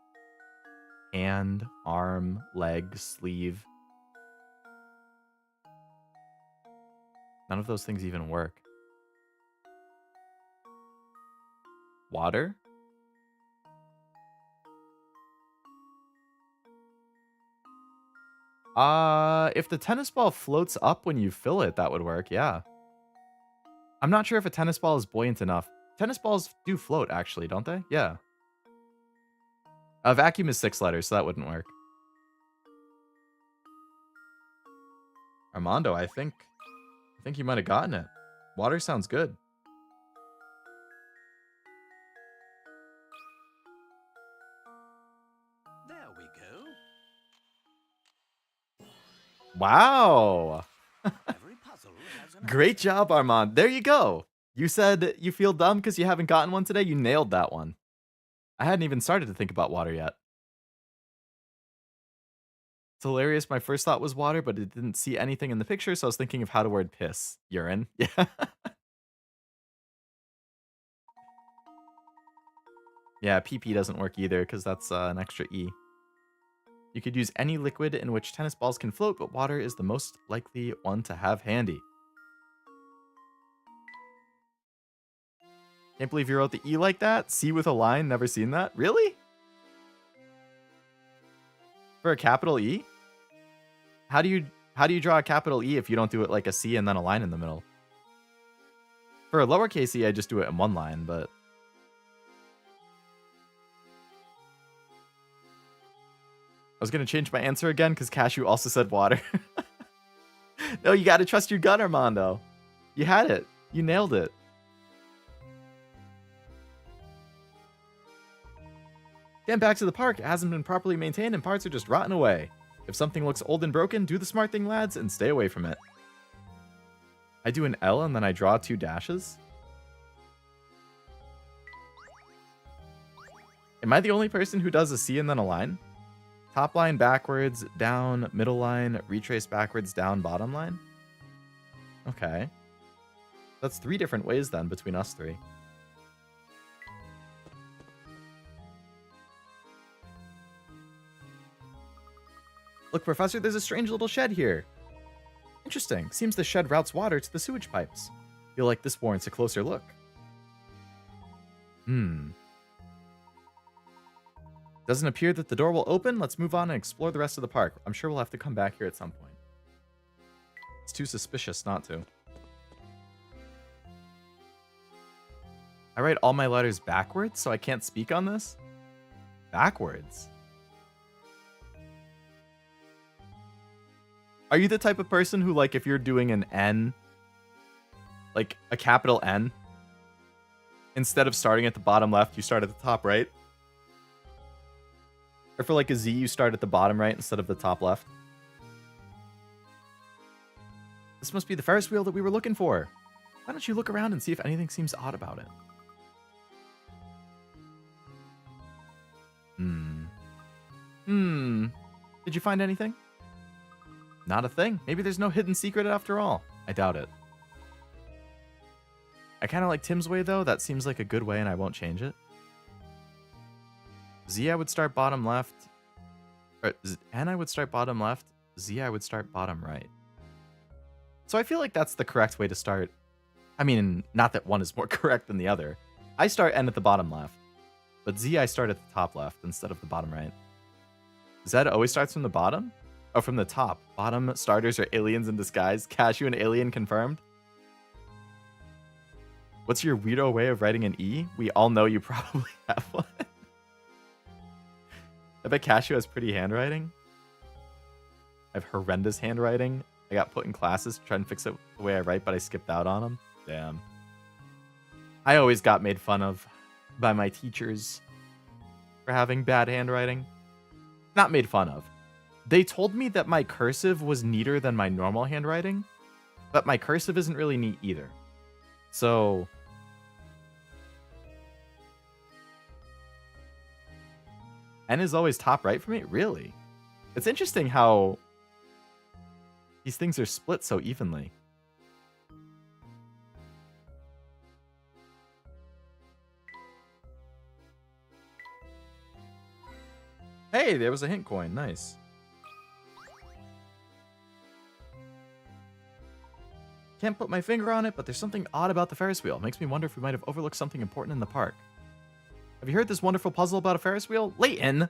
hand, arm, leg, sleeve. None of those things even work. Water? If the tennis ball floats up when you fill it, that would work, yeah. I'm not sure if a tennis ball is buoyant enough. Tennis balls do float, actually, don't they? Yeah. A vacuum is 6 letters, so that wouldn't work. Armando, I think you might have gotten it. Water sounds good. There we go. Wow. Every puzzle has an Great job, Armand. There you go. You said you feel dumb because you haven't gotten one today. You nailed that one. I hadn't even started to think about water yet. It's hilarious. My first thought was water, but it didn't see anything in the picture, so I was thinking of how to word piss. Urine. Yeah. Yeah, PP doesn't work either because that's an extra E. You could use any liquid in which tennis balls can float, but water is the most likely one to have handy. Can't believe you wrote the E like that. C with a line, never seen that. Really? For a capital E? How do you draw a capital E if you don't do it like a C and then a line in the middle? For a lowercase e, I just do it in one line, but... was going to change my answer again because Cashew also said water. No, you got to trust your gut, Armando. You had it. You nailed it. Getting back to the park, it hasn't been properly maintained and parts are just rotting away. If something looks old and broken, do the smart thing, lads, and stay away from it. I do an L and then I draw 2 dashes. Am I the only person who does a C and then a line? Top line backwards, down, middle line, retrace backwards, down, bottom line? Okay. That's 3 different ways then between us 3. Look, Professor, there's a strange little shed here. Interesting. Seems the shed routes water to the sewage pipes. Feel like this warrants a closer look. Doesn't appear that the door will open. Let's move on and explore the rest of the park. I'm sure we'll have to come back here at some point. It's too suspicious not to. I write all my letters backwards, so I can't speak on this? Backwards? Are you the type of person who, like, if you're doing an N, like a capital N, instead of starting at the bottom left, you start at the top right? Or for like a Z, you start at the bottom right instead of the top left? This must be the Ferris wheel that we were looking for. Why don't you look around and see if anything seems odd about it? Did you find anything? Not a thing. Maybe there's no hidden secret after all. I doubt it. I kind of like Tim's way, though. That seems like a good way, and I won't change it. Z, I would start bottom left. N, I would start bottom left. Z, I would start bottom right. So I feel like that's the correct way to start. I mean, not that one is more correct than the other. I start N at the bottom left. But Z, I start at the top left instead of the bottom right. Z always starts from the bottom? Oh, from the top. Bottom starters are aliens in disguise. Cashew and alien confirmed. What's your weirdo way of writing an E? We all know you probably have one. I bet Cashew has pretty handwriting. I have horrendous handwriting. I got put in classes to try and fix it the way I write, but I skipped out on them. Damn. I always got made fun of by my teachers for having bad handwriting. Not made fun of. They told me that my cursive was neater than my normal handwriting, but my cursive isn't really neat either. So N is always top right for me? Really? It's interesting how these things are split so evenly. Hey, there was a hint coin. Nice. Can't put my finger on it, but there's something odd about the Ferris wheel. Makes me wonder if we might have overlooked something important in the park. Have you heard this wonderful puzzle about a Ferris wheel? Layton!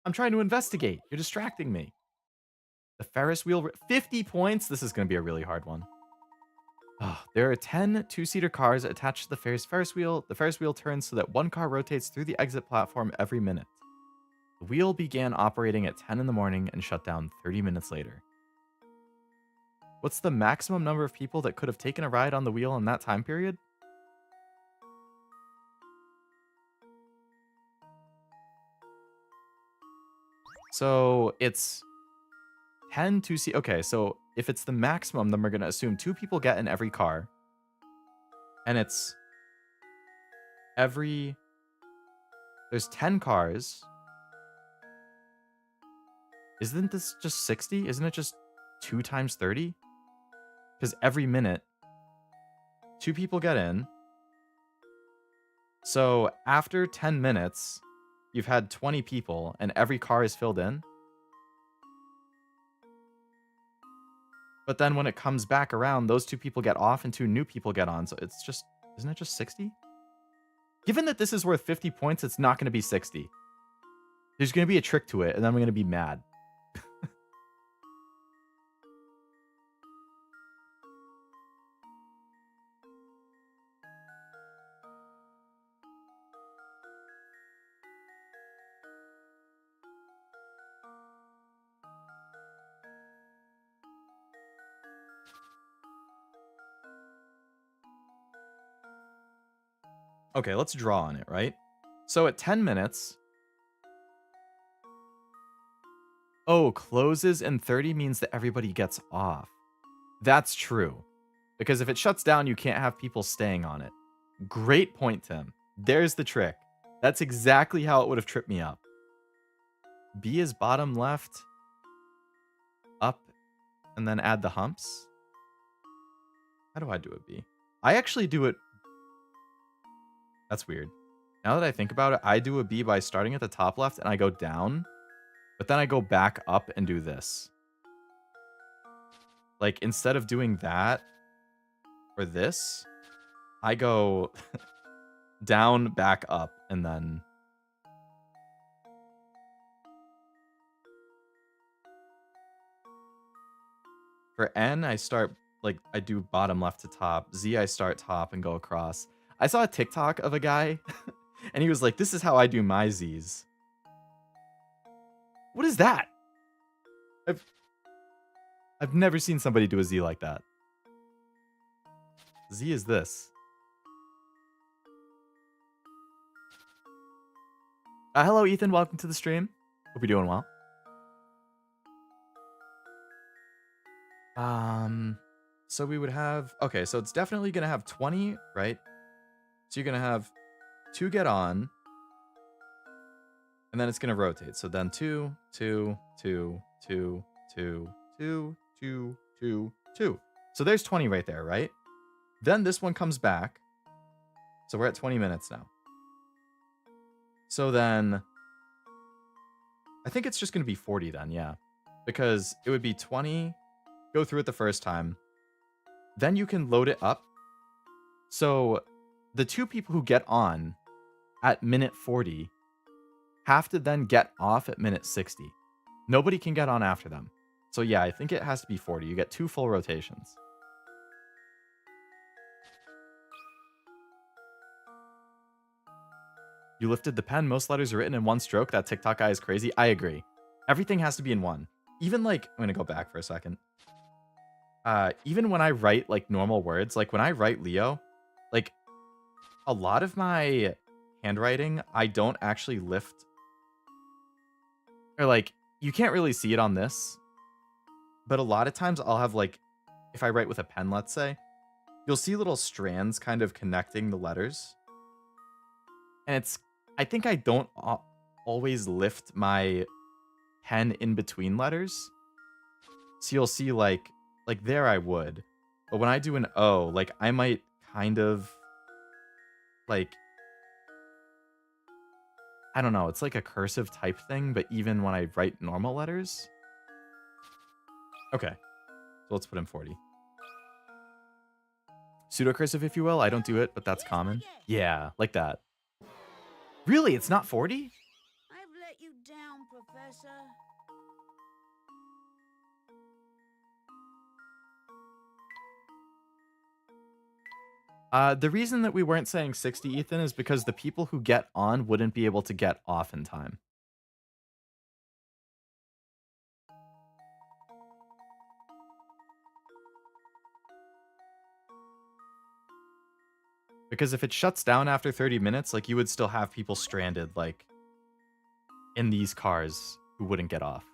I'm trying to investigate. You're distracting me. The Ferris wheel... 50 points? This is going to be a really hard one. Oh, there are 10 two-seater cars attached to the Ferris wheel. The Ferris wheel turns so that one car rotates through the exit platform every minute. The wheel began operating at 10 in the morning and shut down 30 minutes later. What's the maximum number of people that could have taken a ride on the wheel in that time period? So it's 10 two-seat. Okay, so if it's the maximum, then we're going to assume 2 people get in every car. And it's every... There's 10 cars. Isn't this just 60? Isn't it just 2 times 30? Because every minute, 2 people get in. So after 10 minutes, you've had 20 people, and every car is filled in. But then when it comes back around, those 2 people get off and 2 new people get on. So it's just, isn't it just 60? Given that this is worth 50 points, it's not going to be 60. There's going to be a trick to it, and then I'm going to be mad. Okay, let's draw on it, right? So at 10 minutes... Oh, closes in 30 means that everybody gets off. That's true. Because if it shuts down, you can't have people staying on it. Great point, Tim. There's the trick. That's exactly how it would have tripped me up. B is bottom left. Up. And then add the humps. How do I do a B? I actually do it... That's weird. Now that I think about it, I do a B by starting at the top left and I go down. But then I go back up and do this. Like, instead of doing that or this, I go down, back up, and then... For N, I start, like, I do bottom left to top. Z, I start top and go across. I saw a TikTok of a guy, and he was like, this is how I do my Zs. What is that? I've never seen somebody do a Z like that. Z is this. Hello, Ethan. Welcome to the stream. Hope you're doing well. So we would have... Okay, so it's definitely going to have 20, right? So you're going to have 2 get on. And then it's going to rotate. So then 2, 2, 2, 2, 2, 2, 2, 2, 2. So there's 20 right there, right? Then this one comes back. So we're at 20 minutes now. So then... I think it's just going to be 40 then, yeah. Because it would be 20, go through it the first time. Then you can load it up. So the 2 people who get on at minute 40 have to then get off at minute 60. Nobody can get on after them. So yeah, I think it has to be 40. You get 2 full rotations. You lifted the pen. Most letters are written in 1 stroke. That TikTok guy is crazy. I agree. Everything has to be in 1. Even like, I'm going to go back for a second. Even when I write like normal words, like when I write Leo, like a lot of my handwriting, I don't actually lift. Or like, you can't really see it on this. But a lot of times I'll have like, if I write with a pen, let's say, you'll see little strands kind of connecting the letters. And it's, I think I don't always lift my pen in between letters. So you'll see like there I would. But when I do an O, like I might kind of like, I don't know, it's like a cursive type thing, but even when I write normal letters. Okay, so let's put in 40. Pseudo-cursive, if you will. I don't do it, but that's common. Yeah, like that. Really? It's not 40? I've let you down, Professor. The reason that we weren't saying 60, Ethan, is because the people who get on wouldn't be able to get off in time. Because if it shuts down after 30 minutes, like, you would still have people stranded, like, in these cars who wouldn't get off.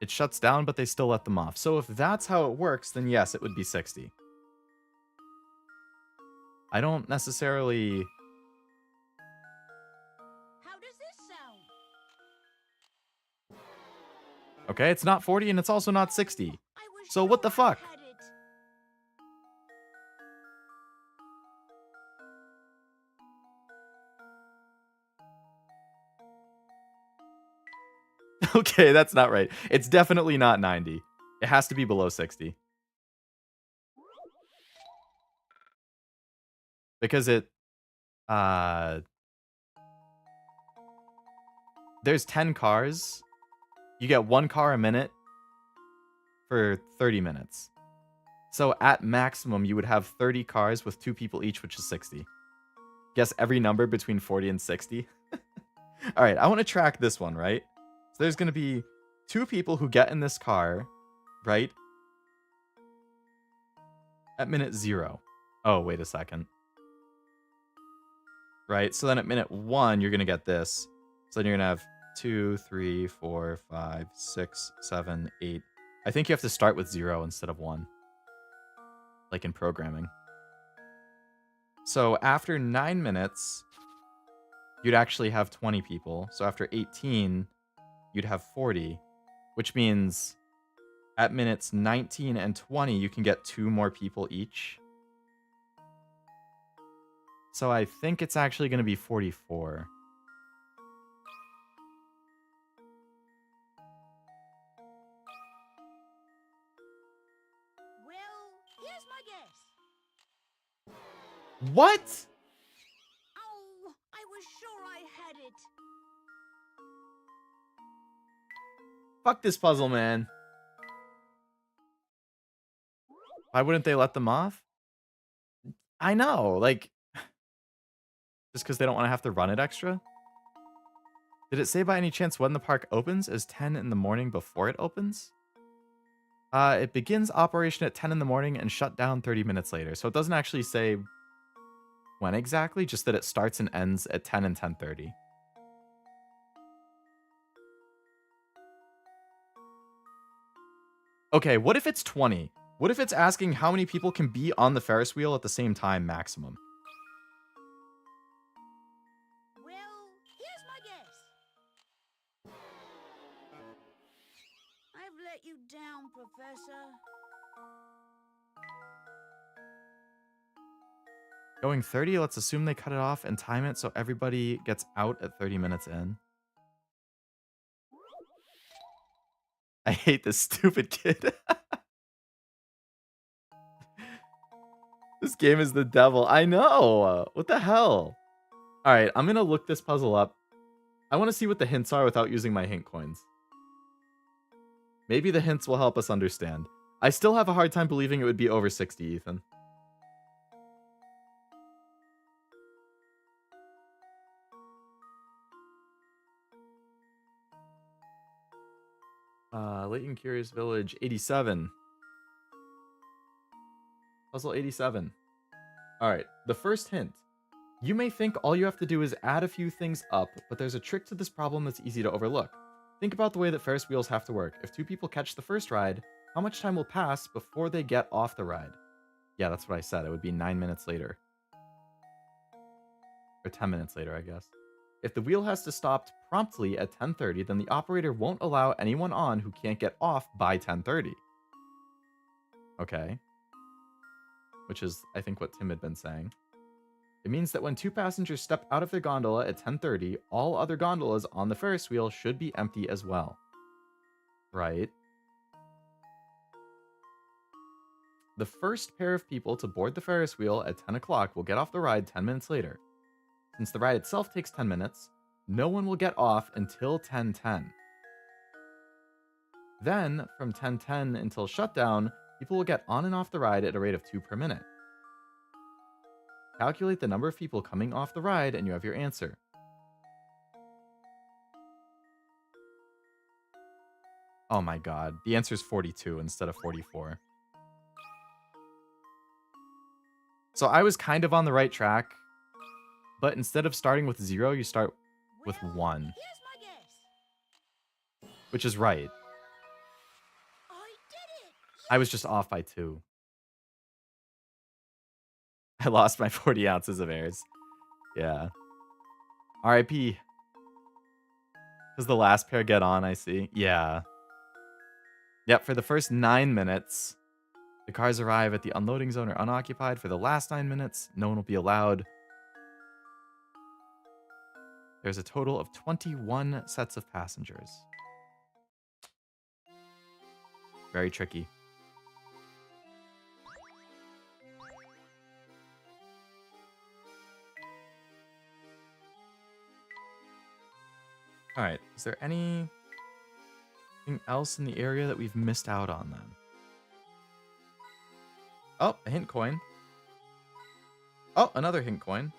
It shuts down, but they still let them off. So if that's how it works, then yes, it would be 60. I don't necessarily... How does this sound? Okay, it's not 40 and it's also not 60. I was So what the sure I fuck? had it. Okay, that's not right. It's definitely not 90. It has to be below 60. Because it... There's 10 cars. You get 1 car a minute for 30 minutes. So at maximum, you would have 30 cars with 2 people each, which is 60. Guess every number between 40 and 60. All right, I want to track this one, right? So there's going to be 2 people who get in this car, right? At minute 0. Oh, wait a second. Right? So then at minute 1, you're going to get this. So then you're going to have 2, 3, 4, 5, 6, 7, 8. I think you have to start with 0 instead of 1. Like in programming. So after 9 minutes, you'd actually have 20 people. So after 18, you'd have 40. Which means at minutes 19 and 20, you can get 2 more people each. So I think it's actually going to be 44. Well, here's my guess. What? Oh, I was sure I had it. Fuck this puzzle, man. Why wouldn't they let them off? I know, like... Just because they don't want to have to run it extra? Did it say by any chance when the park opens? Is 10 in the morning before it opens? It begins operation at 10 in the morning and shut down 30 minutes later. So it doesn't actually say when exactly, just that it starts and ends at 10 and 10:30. Okay, what if it's 20? What if it's asking how many people can be on the Ferris wheel at the same time maximum? Well, here's my guess. I've let you down, Professor. Going 30, let's assume they cut it off and time it so everybody gets out at 30 minutes in. I hate this stupid kid. This game is the devil. I know. What the hell? All right, I'm going to look this puzzle up. I want to see what the hints are without using my hint coins. Maybe the hints will help us understand. I still have a hard time believing it would be over 60, Ethan. Layton Curious Village, 87. Puzzle 87. Alright, the first hint. You may think all you have to do is add a few things up, but there's a trick to this problem that's easy to overlook. Think about the way that Ferris wheels have to work. If 2 people catch the first ride, how much time will pass before they get off the ride? Yeah, that's what I said. It would be 9 minutes later. Or 10 minutes later, I guess. If the wheel has to stop promptly at 10:30, then the operator won't allow anyone on who can't get off by 10:30. Okay. Which is, I think, what Tim had been saying. It means that when 2 passengers step out of their gondola at 10:30, all other gondolas on the Ferris wheel should be empty as well. Right. The first pair of people to board the Ferris wheel at 10 o'clock will get off the ride 10 minutes later. Since the ride itself takes 10 minutes, no one will get off until 10:10. Then, from 10:10 until shutdown, people will get on and off the ride at a rate of 2 per minute. Calculate the number of people coming off the ride and you have your answer. Oh my god, the answer is 42 instead of 44. So I was kind of on the right track, but instead of starting with 0, you start with 1. Here's my guess. Which is right. I did it. I was just off by 2. I lost my 40 ounces of airs. Yeah. RIP. Does the last pair get on, I see? Yeah. Yep, for the first 9 minutes, the cars arrive at the unloading zone or unoccupied. For the last 9 minutes, no one will be allowed. There's a total of 21 sets of passengers. Very tricky. All right, is there anything else in the area that we've missed out on then? Oh, a hint coin. Oh, another hint coin.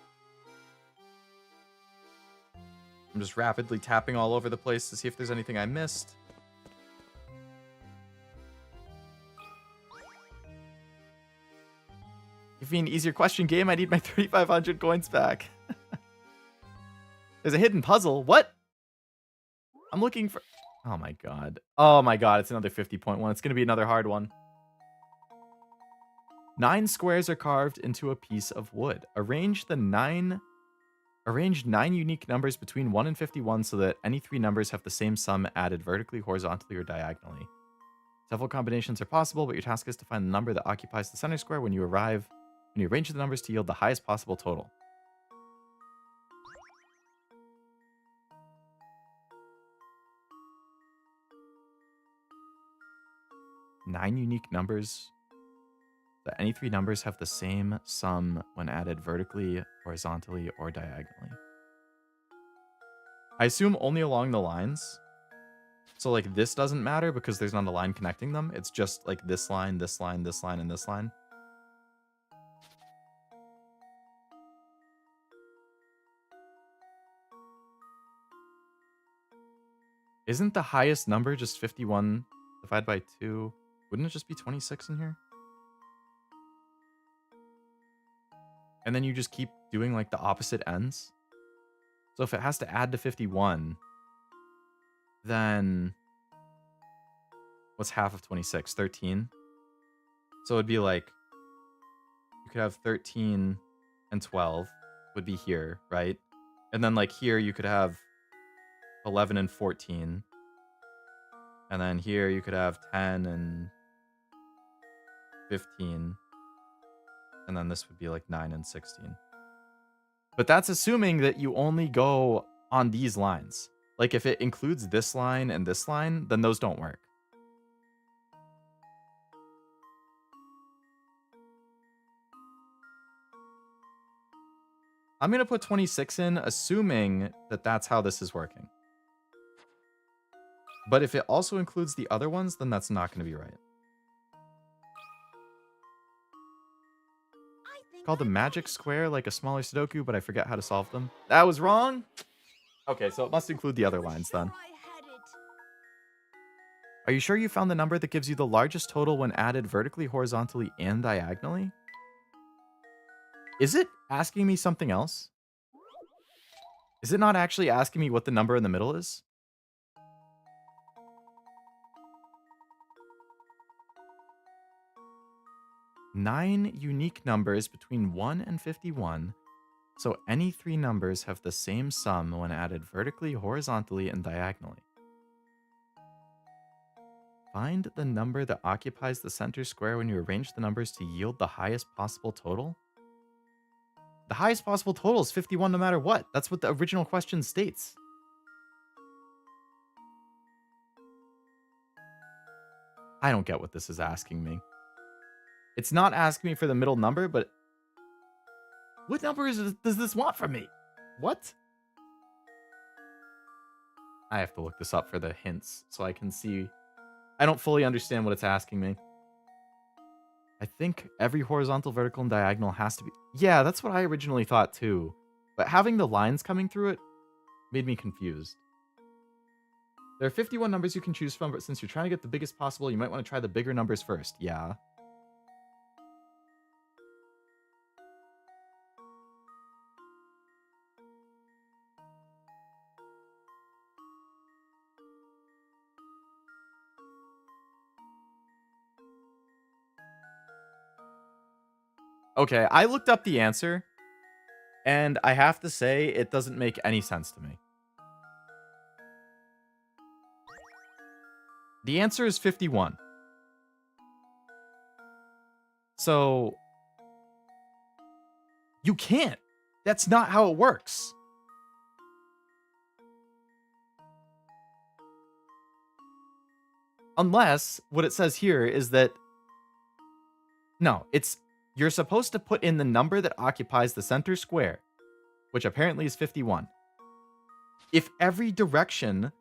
I'm just rapidly tapping all over the place to see if there's anything I missed. Give me an easier question, game. I need my 3,500 coins back. There's a hidden puzzle. What? I'm looking for... Oh my god. Oh my god, it's another 50.1. It's going to be another hard one. 9 squares are carved into a piece of wood. Arrange 9 unique numbers between 1 and 51 so that any 3 numbers have the same sum added vertically, horizontally, or diagonally. Several combinations are possible, but your task is to find the number that occupies the center square when you arrange the numbers to yield the highest possible total. Nine unique numbers. That any 3 numbers have the same sum when added vertically, horizontally, or diagonally. I assume only along the lines. So like this doesn't matter because there's not a line connecting them. It's just like this line, this line, this line, and this line. Isn't the highest number just 51 divided by 2? Wouldn't it just be 26 in here? And then you just keep doing like the opposite ends. So if it has to add to 51, then what's half of 26? 13. So it'd be like, you could have 13 and 12 would be here, right? And then like here you could have 11 and 14. And then here you could have 10 and 15. And then this would be like 9 and 16. But that's assuming that you only go on these lines. Like if it includes this line and this line, then those don't work. I'm going to put 26 in, assuming that that's how this is working. But if it also includes the other ones, then that's not going to be right. Called the magic square, like a smaller Sudoku, but I forget how to solve them. That was wrong? Okay, so it must include the other lines then. Are you sure you found the number that gives you the largest total when added vertically, horizontally, and diagonally? Is it asking me something else? Is it not actually asking me what the number in the middle is? Nine unique numbers between 1 and 51, so any 3 numbers have the same sum when added vertically, horizontally, and diagonally. Find the number that occupies the center square when you arrange the numbers to yield the highest possible total. The highest possible total is 51 no matter what. That's what the original question states. I don't get what this is asking me. It's not asking me for the middle number, but what number does this want from me? What? I have to look this up for the hints so I can see. I don't fully understand what it's asking me. I think every horizontal, vertical, and diagonal has to be... Yeah, that's what I originally thought too. But having the lines coming through it made me confused. There are 51 numbers you can choose from, but since you're trying to get the biggest possible, you might want to try the bigger numbers first. Yeah. Okay, I looked up the answer, and I have to say, it doesn't make any sense to me. The answer is 51. So, you can't. That's not how it works. Unless, what it says here is that... No, it's... You're supposed to put in the number that occupies the center square, which apparently is 51. If every direction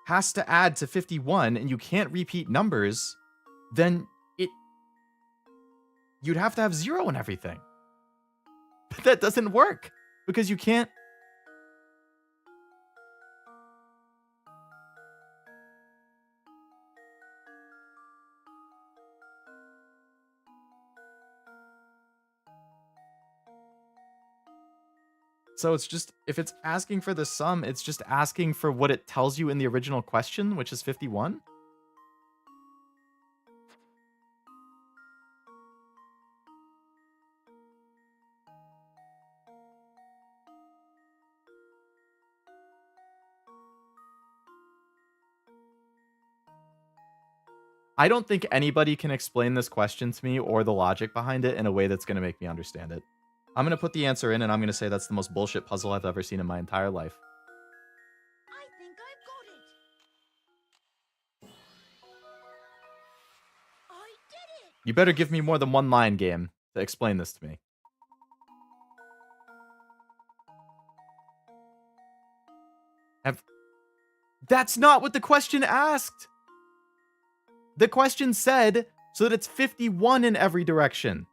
has to add to 51 and you can't repeat numbers, then you'd have to have 0 in everything. But that doesn't work because you can't. So it's just, if it's asking for the sum, it's just asking for what it tells you in the original question, which is 51? I don't think anybody can explain this question to me or the logic behind it in a way that's going to make me understand it. I'm going to put the answer in, and I'm going to say that's the most bullshit puzzle I've ever seen in my entire life. I think I've got it. I did it. You better give me more than one line, game, to explain this to me. That's not what the question asked! The question said so that it's 51 in every direction.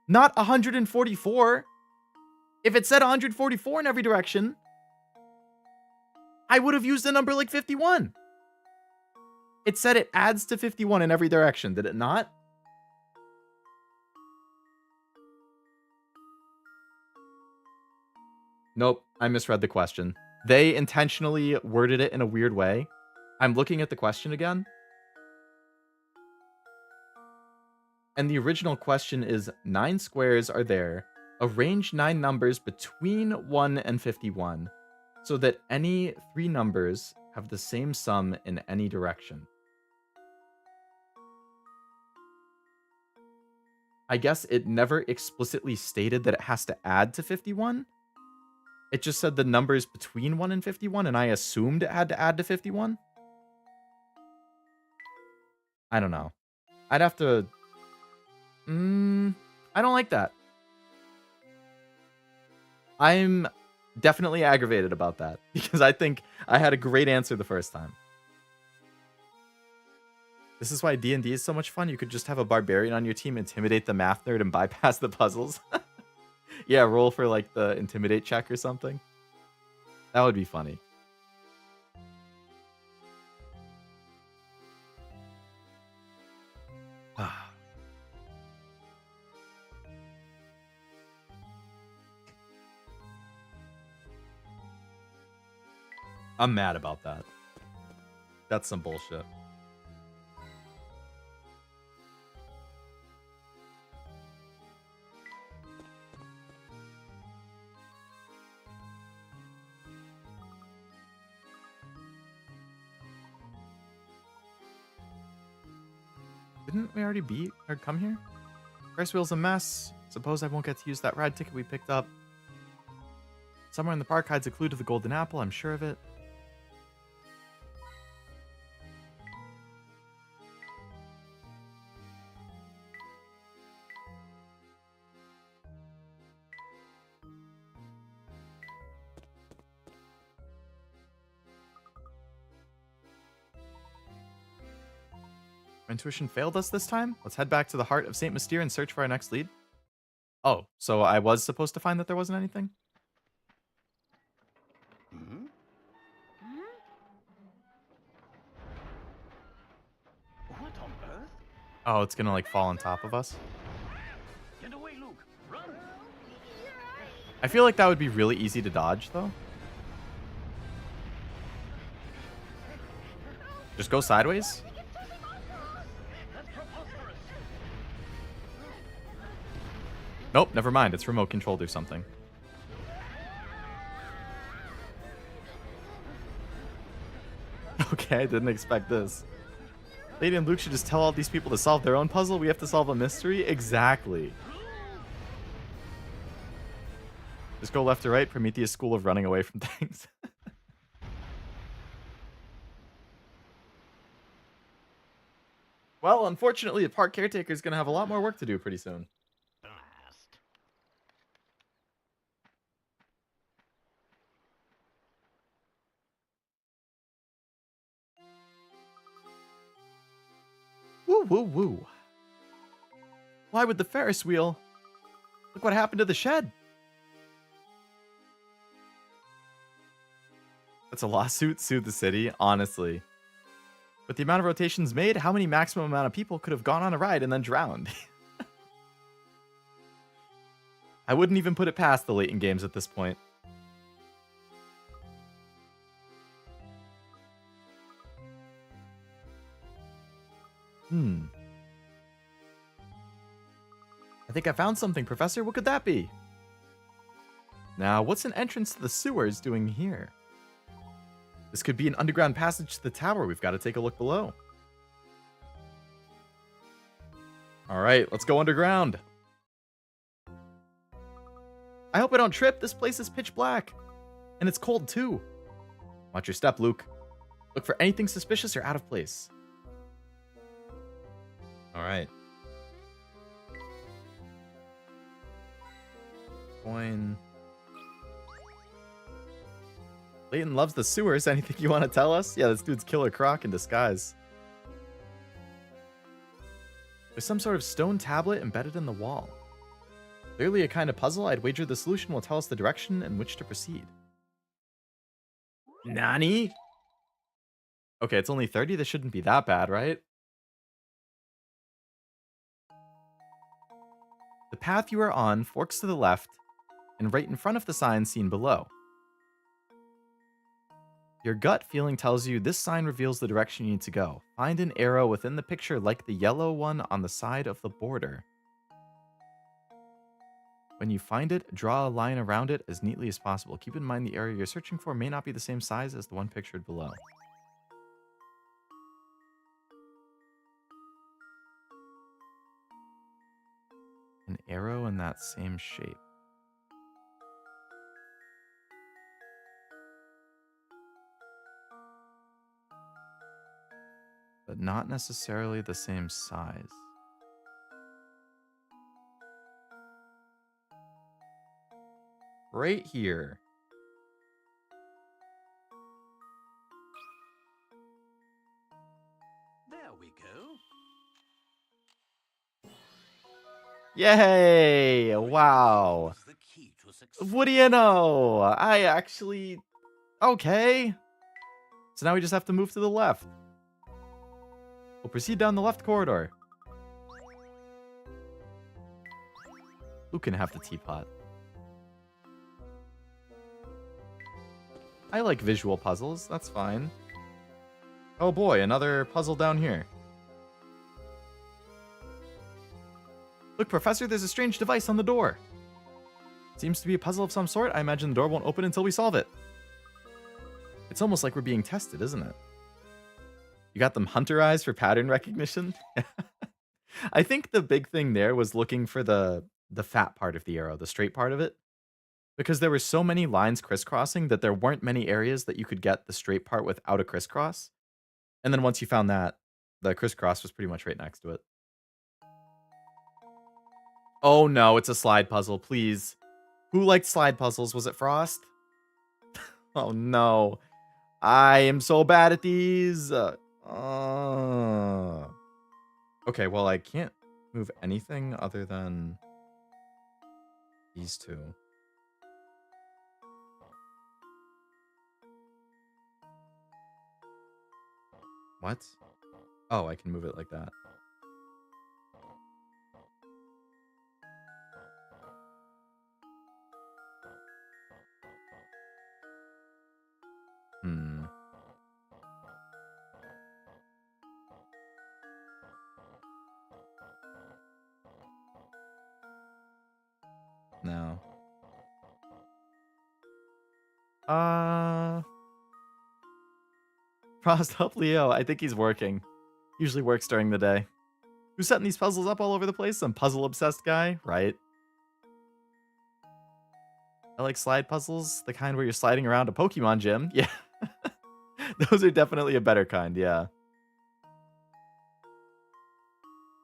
Not 144. If it said 144 in every direction, I would have used a number like 51. It said it adds to 51 in every direction, did it not? Nope, I misread the question. They intentionally worded it in a weird way. I'm looking at the question again. And the original question is 9 squares are there. Arrange 9 numbers between 1 and 51 so that any 3 numbers have the same sum in any direction. I guess it never explicitly stated that it has to add to 51. It just said the numbers between 1 and 51, and I assumed it had to add to 51. I don't know. I'd have to... I don't like that. I'm definitely aggravated about that because I think I had a great answer the first time. This is why D&D is so much fun. You could just have a barbarian on your team, intimidate the math nerd, and bypass the puzzles. Yeah, roll for like the intimidate check or something. That would be funny. I'm mad about that. That's some bullshit. Didn't we already beat or come here? Ferris wheel's a mess. Suppose I won't get to use that ride ticket we picked up. Somewhere in the park hides a clue to the golden apple, I'm sure of it. My intuition failed us this time? Let's head back to the heart of St. Mystere and search for our next lead. Oh, so I was supposed to find that there wasn't anything? Hmm? What on earth? Oh, it's gonna like fall on top of us? Get away, Luke! Run! I feel like that would be really easy to dodge, though. Just go sideways? Nope, never mind. It's remote controlled or something. Okay, I didn't expect this. Layton and Luke should just tell all these people to solve their own puzzle. We have to solve a mystery? Exactly. Just go left or right. Prometheus' school of running away from things. Well, unfortunately, the park caretaker is going to have a lot more work to do pretty soon. Blast. Woo, woo, woo. Why would the Ferris wheel? Look what happened to the shed. That's a lawsuit, sued the city, honestly. With the amount of rotations made, how many maximum amount of people could have gone on a ride and then drowned? I wouldn't even put it past the Layton games at this point. I think I found something, Professor. What could that be? Now, what's an entrance to the sewers doing here? This could be an underground passage to the tower. We've got to take a look below. All right, let's go underground. I hope I don't trip. This place is pitch black. And it's cold, too. Watch your step, Luke. Look for anything suspicious or out of place. All right. Coin. Layton loves the sewers. Anything you want to tell us? Yeah, this dude's Killer Croc in disguise. There's some sort of stone tablet embedded in the wall. Clearly a kind of puzzle. I'd wager the solution will tell us the direction in which to proceed. Nani? Okay, it's only 30. This shouldn't be that bad, right? The path you are on forks to the left and right in front of the sign seen below. Your gut feeling tells you this sign reveals the direction you need to go. Find an arrow within the picture like the yellow one on the side of the border. When you find it, draw a line around it as neatly as possible. Keep in mind the area you're searching for may not be the same size as the one pictured below. An arrow in that same shape. But not necessarily the same size. Right here. There we go. Yay! Wow. Is the key to success. What do you know? I actually... Okay. So now we just have to move to the left. We'll proceed down the left corridor. Who can have the teapot? I like visual puzzles. That's fine. Oh boy, another puzzle down here. Look, Professor, there's a strange device on the door. Seems to be a puzzle of some sort. I imagine the door won't open until we solve it. It's almost like we're being tested, isn't it? You got them hunter eyes for pattern recognition? I think the big thing there was looking for the fat part of the arrow, the straight part of it. Because there were so many lines crisscrossing that there weren't many areas that you could get the straight part without a crisscross. And then once you found that, the crisscross was pretty much right next to it. Oh no, it's a slide puzzle, please. Who liked slide puzzles? Was it Frost? Oh no. I am so bad at these. Okay, well, I can't move anything other than these two. What? Oh, I can move it like that. No. Frost up Leo. I think he's working. Usually works during the day. Who's setting these puzzles up all over the place? Some puzzle-obsessed guy, right? I like slide puzzles, the kind where you're sliding around a Pokemon gym. Yeah. Those are definitely a better kind, yeah.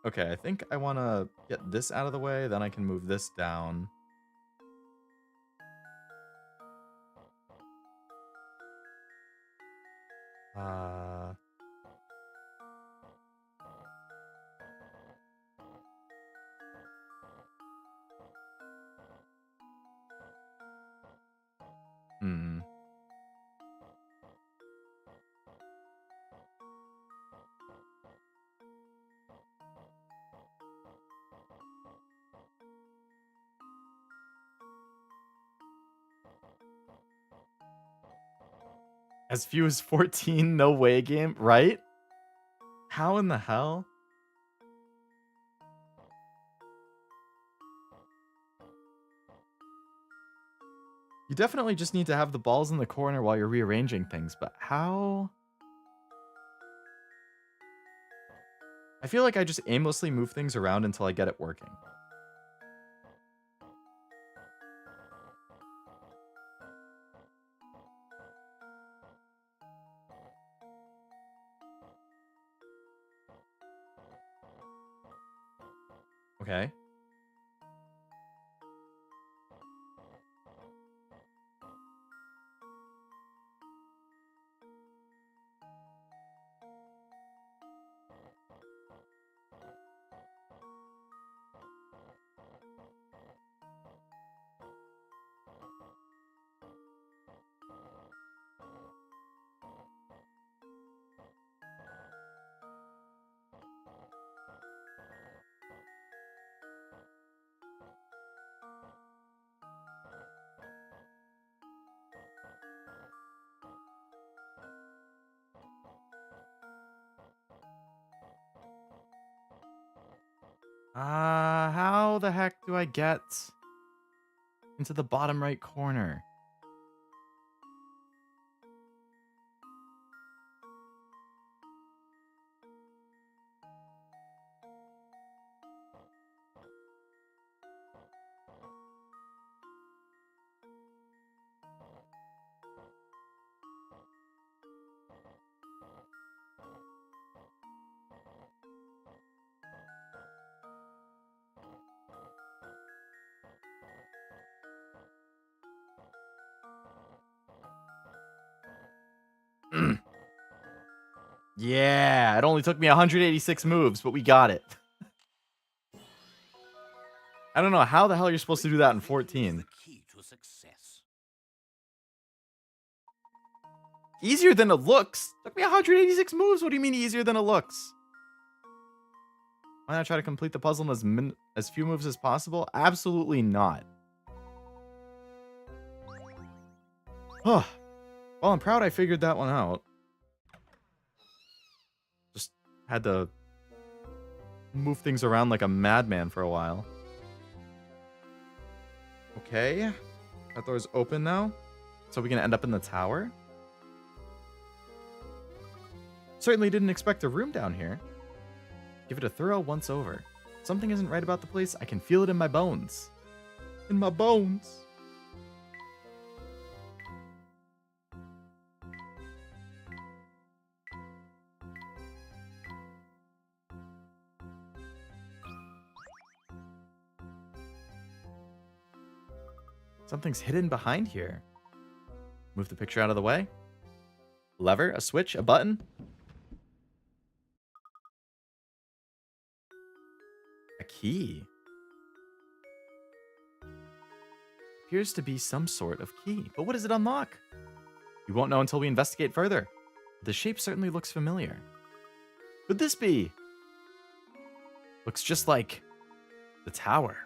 Okay, I think I want to get this out of the way, then I can move this down. As few as 14, no way game, right? How in the hell? You definitely just need to have the balls in the corner while you're rearranging things, but how? I feel like I just aimlessly move things around until I get it working. Okay. How the heck do I get into the bottom right corner? Yeah, it only took me 186 moves, but we got it. I don't know how the hell you're supposed to do that in 14. The key to success. Easier than it looks. Took me 186 moves. What do you mean easier than it looks? Why not try to complete the puzzle in as few moves as possible? Absolutely not. Oh, well, I'm proud I figured that one out. Just had to move things around like a madman for a while. Okay, that door's open now. So we can end up in the tower? Certainly didn't expect a room down here. Give it a thorough once over. Something isn't right about the place. I can feel it in my bones. In my bones. Something's hidden behind here. Move the picture out of the way. Lever, a switch, a button. A key. Appears to be some sort of key. But what does it unlock? We won't know until we investigate further. The shape certainly looks familiar. Could this be? Looks just like the tower.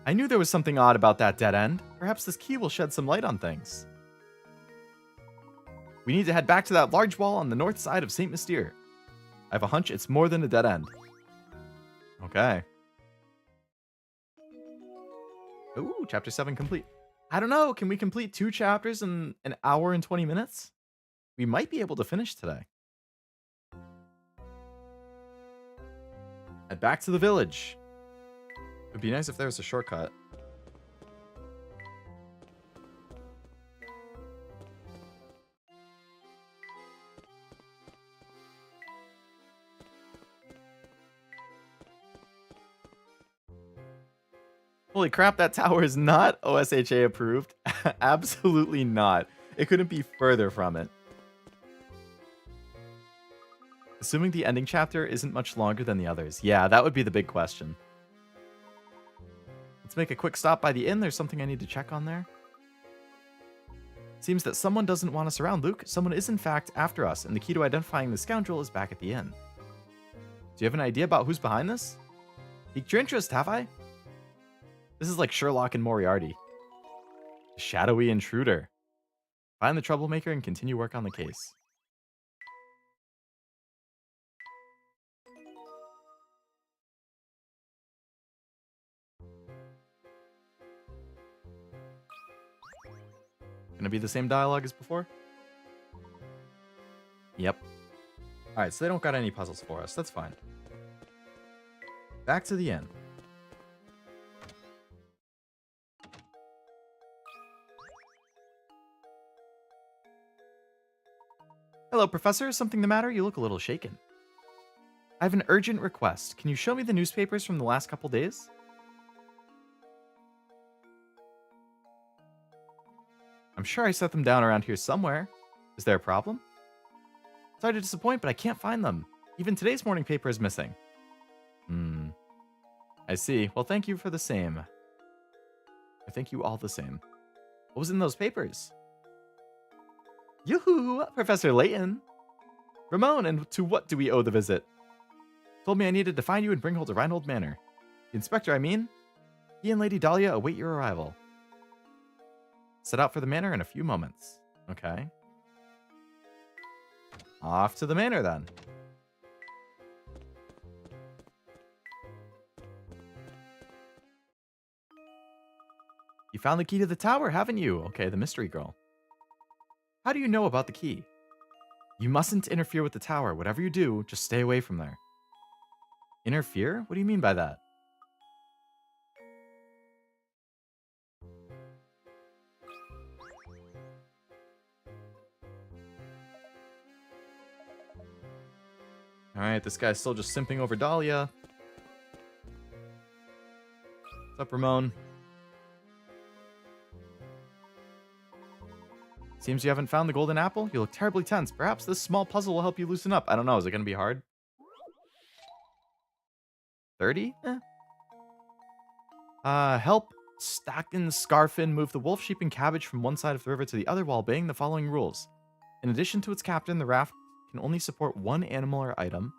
I knew there was something odd about that dead end. Perhaps this key will shed some light on things. We need to head back to that large wall on the north side of St. Mystere. I have a hunch it's more than a dead end. Okay. Ooh, chapter 7 complete. I don't know, can we complete 2 chapters in an hour and 20 minutes? We might be able to finish today. Head back to the village. It'd be nice if there was a shortcut. Holy crap, that tower is not OSHA approved. Absolutely not. It couldn't be further from it. Assuming the ending chapter isn't much longer than the others. Yeah, that would be the big question. Let's make a quick stop by the inn. There's something I need to check on there. Seems that someone doesn't want us around, Luke. Someone is in fact after us, and the key to identifying the scoundrel is back at the inn. Do you have an idea about who's behind this? Piqued your interest, have I? This is like Sherlock and Moriarty. Shadowy intruder. Find the troublemaker and continue work on the case. Gonna be the same dialogue as before? Yep. Alright, so they don't got any puzzles for us. That's fine. Back to the inn. Hello, Professor. Is something the matter? You look a little shaken. I have an urgent request. Can you show me the newspapers from the last couple days? I'm sure I set them down around here somewhere. Is there a problem? Sorry to disappoint, but I can't find them. Even today's morning paper is missing. I see. Well, thank you for the same. I thank you all the same. What was in those papers? Yoo-hoo! Professor Layton! Ramon, and to what do we owe the visit? Told me I needed to find you and bring hold to Reinhold Manor. The inspector, I mean. He and Lady Dahlia await your arrival. Set out for the manor in a few moments. Okay. Off to the manor, then. You found the key to the tower, haven't you? Okay, the mystery girl. How do you know about the key? You mustn't interfere with the tower. Whatever you do, just stay away from there. Interfere? What do you mean by that? Alright, this guy's still just simping over Dahlia. What's up, Ramon? Seems you haven't found the golden apple. You look terribly tense. Perhaps this small puzzle will help you loosen up. I don't know. Is it going to be hard? 30? Help Stacken Scarfin move the wolf, sheep, and cabbage from one side of the river to the other while obeying the following rules. In addition to its captain, the raft can only support one animal or item.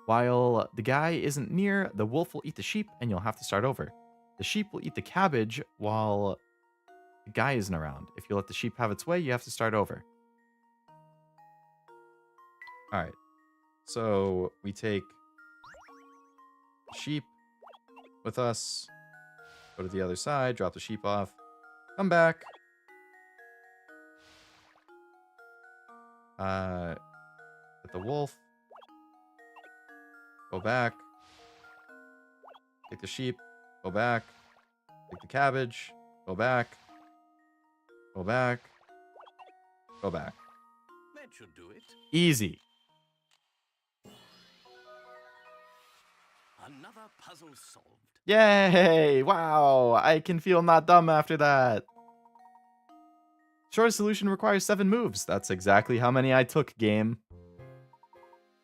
While the guy isn't near, the wolf will eat the sheep, and you'll have to start over. The sheep will eat the cabbage while the guy isn't around. If you let the sheep have its way, you have to start over. Alright. So we take sheep with us, go to the other side, drop the sheep off, come back. Get the wolf. Go back. Take the sheep. Go back. Take the cabbage. Go back. Go back. Go back. That should do it. Easy. Another puzzle solved. Yay! Wow! I can feel not dumb after that. Shortest solution requires 7 moves. That's exactly how many I took, game.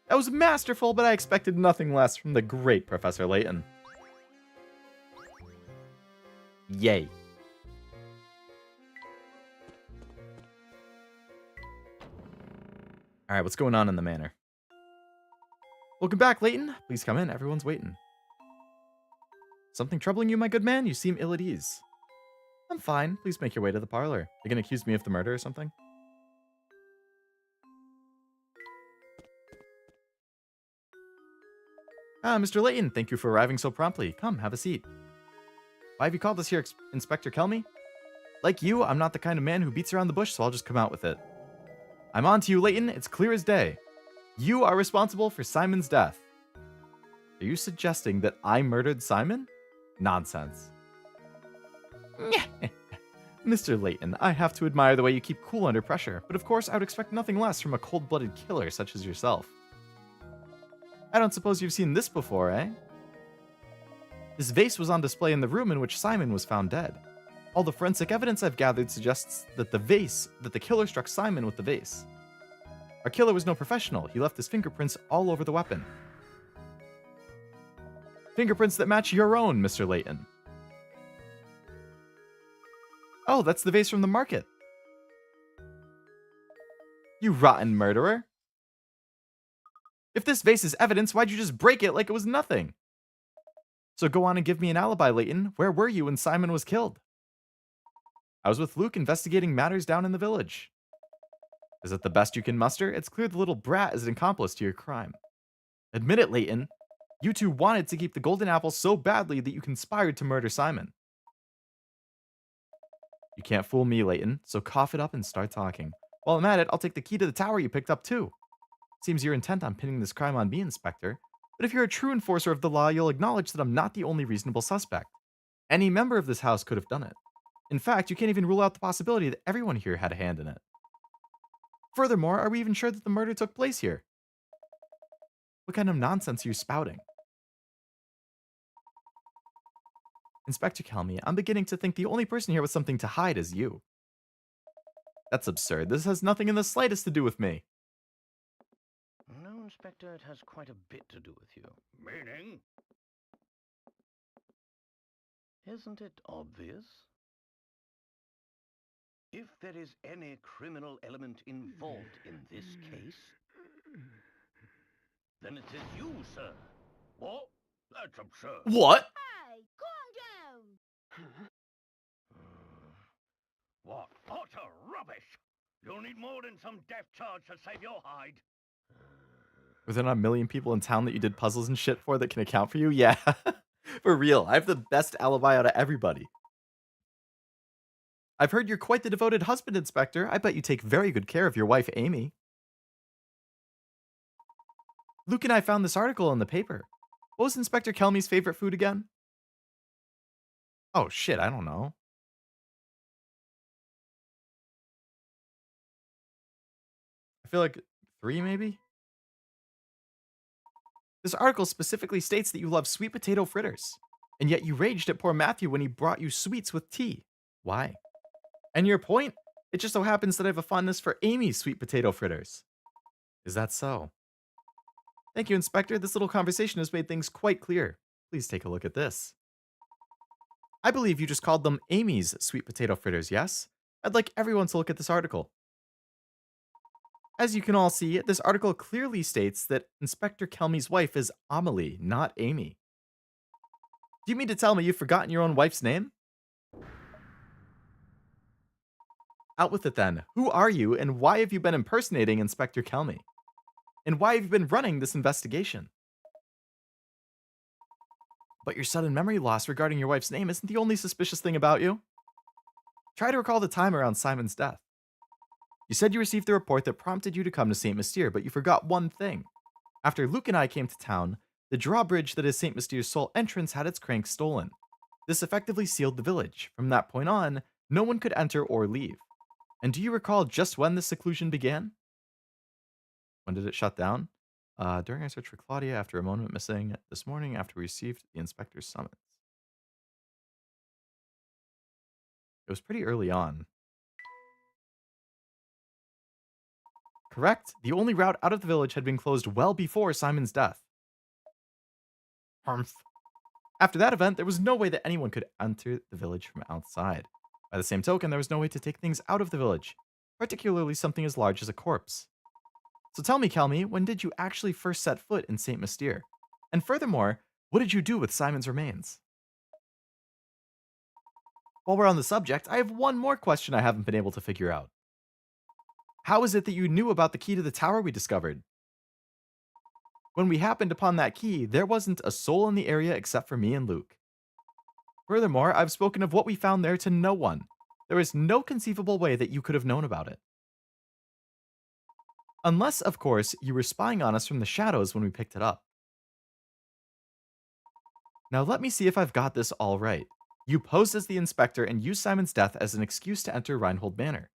That was masterful, but I expected nothing less from the great Professor Layton. Yay. Alright, what's going on in the manor? Welcome back, Layton. Please come in. Everyone's waiting. Something troubling you, my good man? You seem ill at ease. I'm fine. Please make your way to the parlor. You're gonna accuse me of the murder or something? Ah, Mr. Layton, thank you for arriving so promptly. Come, have a seat. Why have you called us here, Inspector Kelmy? Like you, I'm not the kind of man who beats around the bush, so I'll just come out with it. I'm on to you, Layton. It's clear as day. You are responsible for Simon's death. Are you suggesting that I murdered Simon? Nonsense. Mr. Layton, I have to admire the way you keep cool under pressure, but of course I would expect nothing less from a cold-blooded killer such as yourself. I don't suppose you've seen this before, eh? This vase was on display in the room in which Simon was found dead. All the forensic evidence I've gathered suggests that the killer struck Simon with the vase. Our killer was no professional. He left his fingerprints all over the weapon. Fingerprints that match your own, Mr. Layton. Oh, that's the vase from the market. You rotten murderer. If this vase is evidence, why'd you just break it like it was nothing? So go on and give me an alibi, Layton. Where were you when Simon was killed? I was with Luke investigating matters down in the village. Is it the best you can muster? It's clear the little brat is an accomplice to your crime. Admit it, Layton. You two wanted to keep the golden apple so badly that you conspired to murder Simon. You can't fool me, Layton, so cough it up and start talking. While I'm at it, I'll take the key to the tower you picked up too. Seems you're intent on pinning this crime on me, Inspector. But if you're a true enforcer of the law, you'll acknowledge that I'm not the only reasonable suspect. Any member of this house could have done it. In fact, you can't even rule out the possibility that everyone here had a hand in it. Furthermore, are we even sure that the murder took place here? What kind of nonsense are you spouting? Inspector Kelmy, I'm beginning to think the only person here with something to hide is you. That's absurd. This has nothing in the slightest to do with me. No, Inspector, it has quite a bit to do with you. Meaning? Isn't it obvious? If there is any criminal element involved in this case, then it is you, sir. What? That's absurd. What? Hey, calm down! What utter rubbish! You'll need more than some death charge to save your hide. Were there not a million people in town that you did puzzles and shit for that can account for you? Yeah. For real. I have the best alibi out of everybody. I've heard you're quite the devoted husband, Inspector. I bet you take very good care of your wife, Amy. Luke and I found this article in the paper. What was Inspector Kelmy's favorite food again? Oh shit, I don't know. I feel like 3 maybe? This article specifically states that you love sweet potato fritters, and yet you raged at poor Matthew when he brought you sweets with tea. Why? And your point? It just so happens that I have a fondness for Amy's sweet potato fritters. Is that so? Thank you, Inspector. This little conversation has made things quite clear. Please take a look at this. I believe you just called them Amy's sweet potato fritters, yes? I'd like everyone to look at this article. As you can all see, this article clearly states that Inspector Kelmy's wife is Amelie, not Amy. Do you mean to tell me you've forgotten your own wife's name? Out with it then. Who are you, and why have you been impersonating Inspector Kelmy? And why have you been running this investigation? But your sudden memory loss regarding your wife's name isn't the only suspicious thing about you. Try to recall the time around Simon's death. You said you received the report that prompted you to come to St. Mystere, but you forgot one thing. After Luke and I came to town, the drawbridge that is St. Mystere's sole entrance had its crank stolen. This effectively sealed the village. From that point on, no one could enter or leave. And do you recall just when this seclusion began? When did it shut down? During our search for Claudia after a moment missing this morning after we received the inspector's summons. It was pretty early on. Correct. The only route out of the village had been closed well before Simon's death. Humph. After that event, there was no way that anyone could enter the village from outside. By the same token, there was no way to take things out of the village, particularly something as large as a corpse. So tell me, Kelmy, when did you actually first set foot in St. Mystere? And furthermore, what did you do with Simon's remains? While we're on the subject, I have one more question I haven't been able to figure out. How is it that you knew about the key to the tower we discovered? When we happened upon that key, there wasn't a soul in the area except for me and Luke. Furthermore, I've spoken of what we found there to no one. There is no conceivable way that you could have known about it. Unless, of course, you were spying on us from the shadows when we picked it up. Now let me see if I've got this all right. You posed as the inspector and used Simon's death as an excuse to enter Reinhold Manor.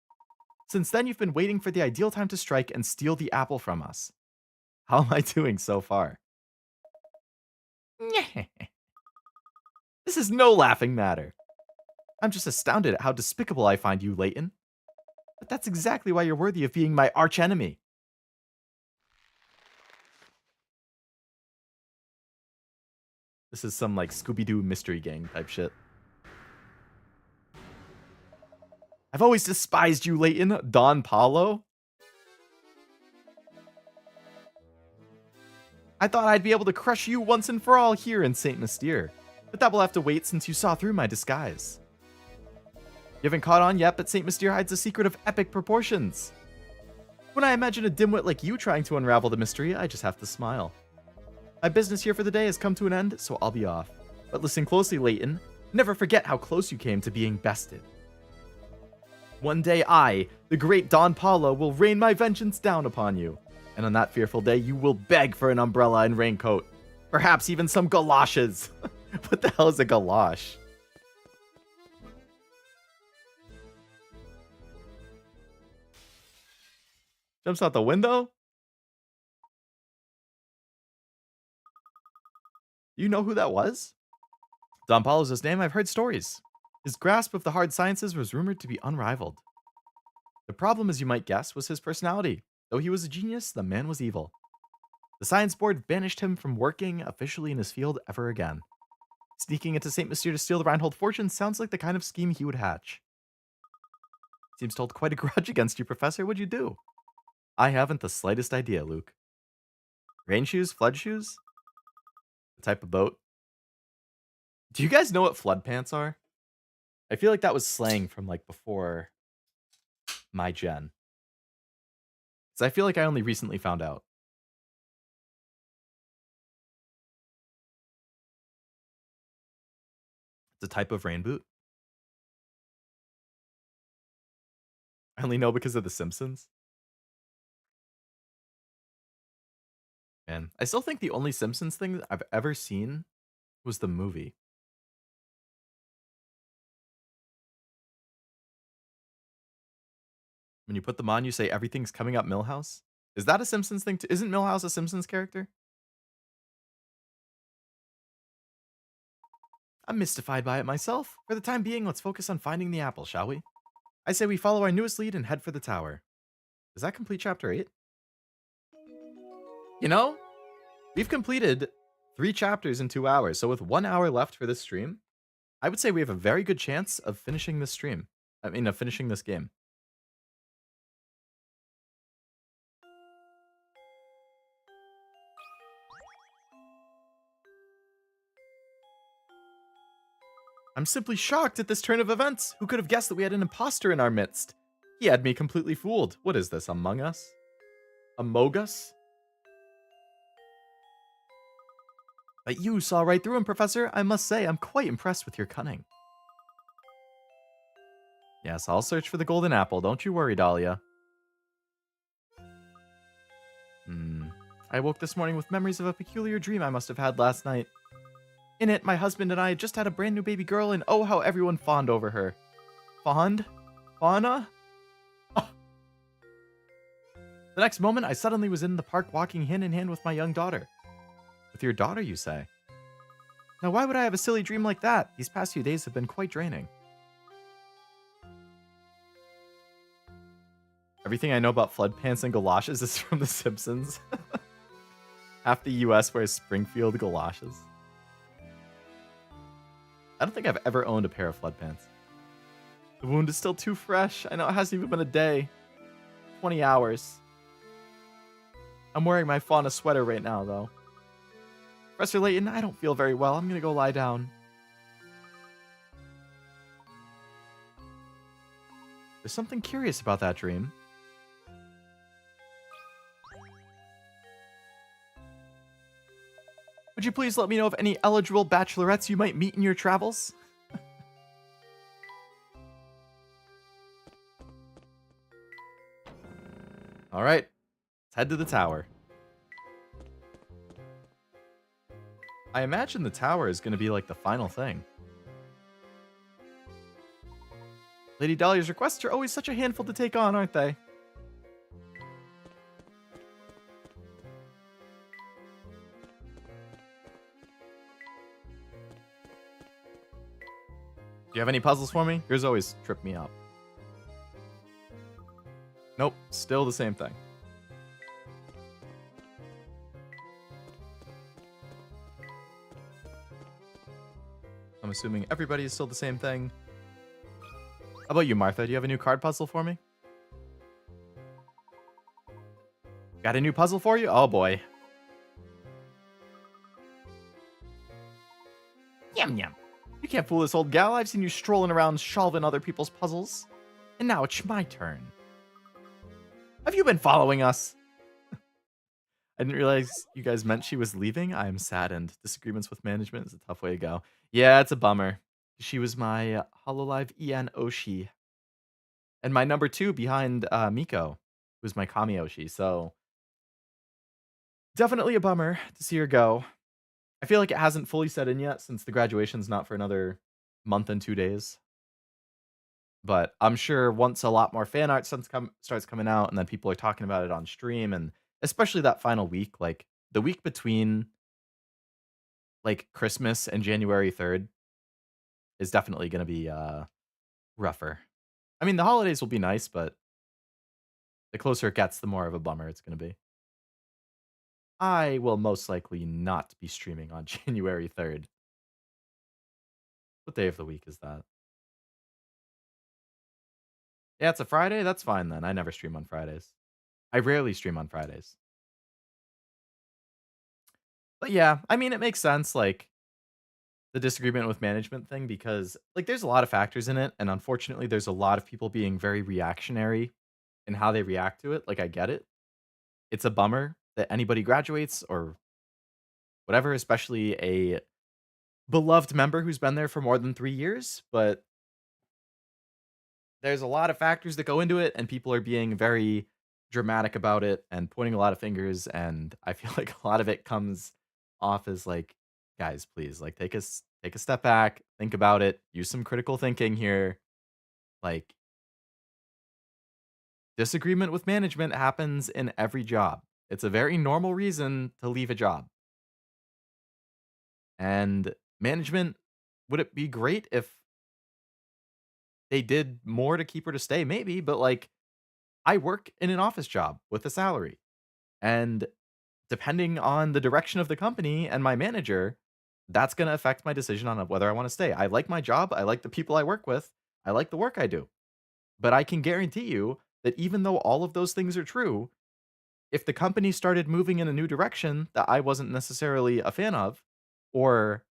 Since then, you've been waiting for the ideal time to strike and steal the apple from us. How am I doing so far? This is no laughing matter. I'm just astounded at how despicable I find you, Layton. But that's exactly why you're worthy of being my archenemy. This is some like Scooby-Doo mystery gang type shit. I've always despised you, Layton. Don Paulo. I thought I'd be able to crush you once and for all here in St. Mystere, but that will have to wait since you saw through my disguise. You haven't caught on yet, but St. Mystere hides a secret of epic proportions. When I imagine a dimwit like you trying to unravel the mystery, I just have to smile. My business here for the day has come to an end, so I'll be off. But listen closely, Layton. Never forget how close you came to being bested. One day I, the great Don Paulo, will rain my vengeance down upon you. And on that fearful day, you will beg for an umbrella and raincoat. Perhaps even some galoshes. What the hell is a galosh? Jumps out the window? You know who that was? Don Paulo's his name. I've heard stories. His grasp of the hard sciences was rumored to be unrivaled. The problem, as you might guess, was his personality. Though he was a genius, the man was evil. The science board banished him from working officially in his field ever again. Sneaking into St. Mystere to steal the Reinhold fortune sounds like the kind of scheme he would hatch. Seems to hold quite a grudge against you, Professor. What'd you do? I haven't the slightest idea, Luke. Rain shoes? Flood shoes? The type of boat? Do you guys know what flood pants are? I feel like that was slang from like before my gen. So I feel like I only recently found out. It's a type of rain boot. I only know because of The Simpsons. Man, I still think the only Simpsons thing that I've ever seen was the movie. When you put them on, you say everything's coming up Millhouse. Is that a Simpsons thing too? Isn't Millhouse a Simpsons character? I'm mystified by it myself. For the time being, let's focus on finding the apple, shall we? I say we follow our newest lead and head for the tower. Does that complete chapter 8? You know, we've completed 3 chapters in 2 hours, so with 1 hour left for this stream, I would say we have a very good chance of finishing this stream. Of finishing this game. I'm simply shocked at this turn of events. Who could have guessed that we had an imposter in our midst? He had me completely fooled. What is this, Among Us? Among Us? But you saw right through him, Professor. I must say, I'm quite impressed with your cunning. Yes, I'll search for the golden apple. Don't you worry, Dahlia. I woke this morning with memories of a peculiar dream I must have had last night. In it, my husband and I had just had a brand new baby girl, and oh, how everyone fawned over her. Fawned? Fauna? Oh. The next moment, I suddenly was in the park walking hand in hand with my young daughter. With your daughter, you say? Now, why would I have a silly dream like that? These past few days have been quite draining. Everything I know about flood pants and galoshes is from The Simpsons. Half the US wears Springfield galoshes. I don't think I've ever owned a pair of flood pants. The wound is still too fresh. I know it hasn't even been a day. 20 hours. I'm wearing my fauna sweater right now, though. Professor Layton, I don't feel very well. I'm gonna go lie down. There's something curious about that dream. Would you please let me know of any eligible bachelorettes you might meet in your travels? Alright, let's head to the tower. I imagine the tower is going to be like the final thing. Lady Dahlia's requests are always such a handful to take on, aren't they? Do you have any puzzles for me? Yours always trip me up. Nope, still the same thing. I'm assuming everybody is still the same thing. How about you, Martha? Do you have a new card puzzle for me? Got a new puzzle for you? Oh boy. Yum yum. You can't fool this old gal. I've seen you strolling around solving other people's puzzles. And now it's my turn. Have you been following us? I didn't realize you guys meant she was leaving. I am saddened. Disagreements with management is a tough way to go. Yeah, it's a bummer. She was my Hololive EN Oshi. And my number 2 behind Miko, who's my Kami Oshi. So definitely a bummer to see her go. I feel like it hasn't fully set in yet since the graduation's not for another month and 2 days. But I'm sure once a lot more fan art starts coming out and then people are talking about it on stream, and especially that final week, like the week between like Christmas and January 3rd is definitely going to be rougher. I mean, the holidays will be nice, but the closer it gets, the more of a bummer it's going to be. I will most likely not be streaming on January 3rd. What day of the week is that? Yeah, it's a Friday? That's fine then. I never stream on Fridays. I rarely stream on Fridays. But yeah, I mean, it makes sense, like, the disagreement with management thing, because, like, there's a lot of factors in it, and unfortunately, there's a lot of people being very reactionary in how they react to it. Like, I get it. It's a bummer that anybody graduates or whatever, especially a beloved member who's been there for more than 3 years, but there's a lot of factors that go into it, and people are being very dramatic about it and pointing a lot of fingers, and I feel like a lot of it comes off as like, guys, please, like, take a step back, think about it, use some critical thinking here. Like, disagreement with management happens in every job. It's a very normal reason to leave a job. And management, would it be great if they did more to keep her to stay? Maybe, but like, I work in an office job with a salary. And depending on the direction of the company and my manager, that's going to affect my decision on whether I want to stay. I like my job. I like the people I work with. I like the work I do. But I can guarantee you that even though all of those things are true, if the company started moving in a new direction that I wasn't necessarily a fan of, or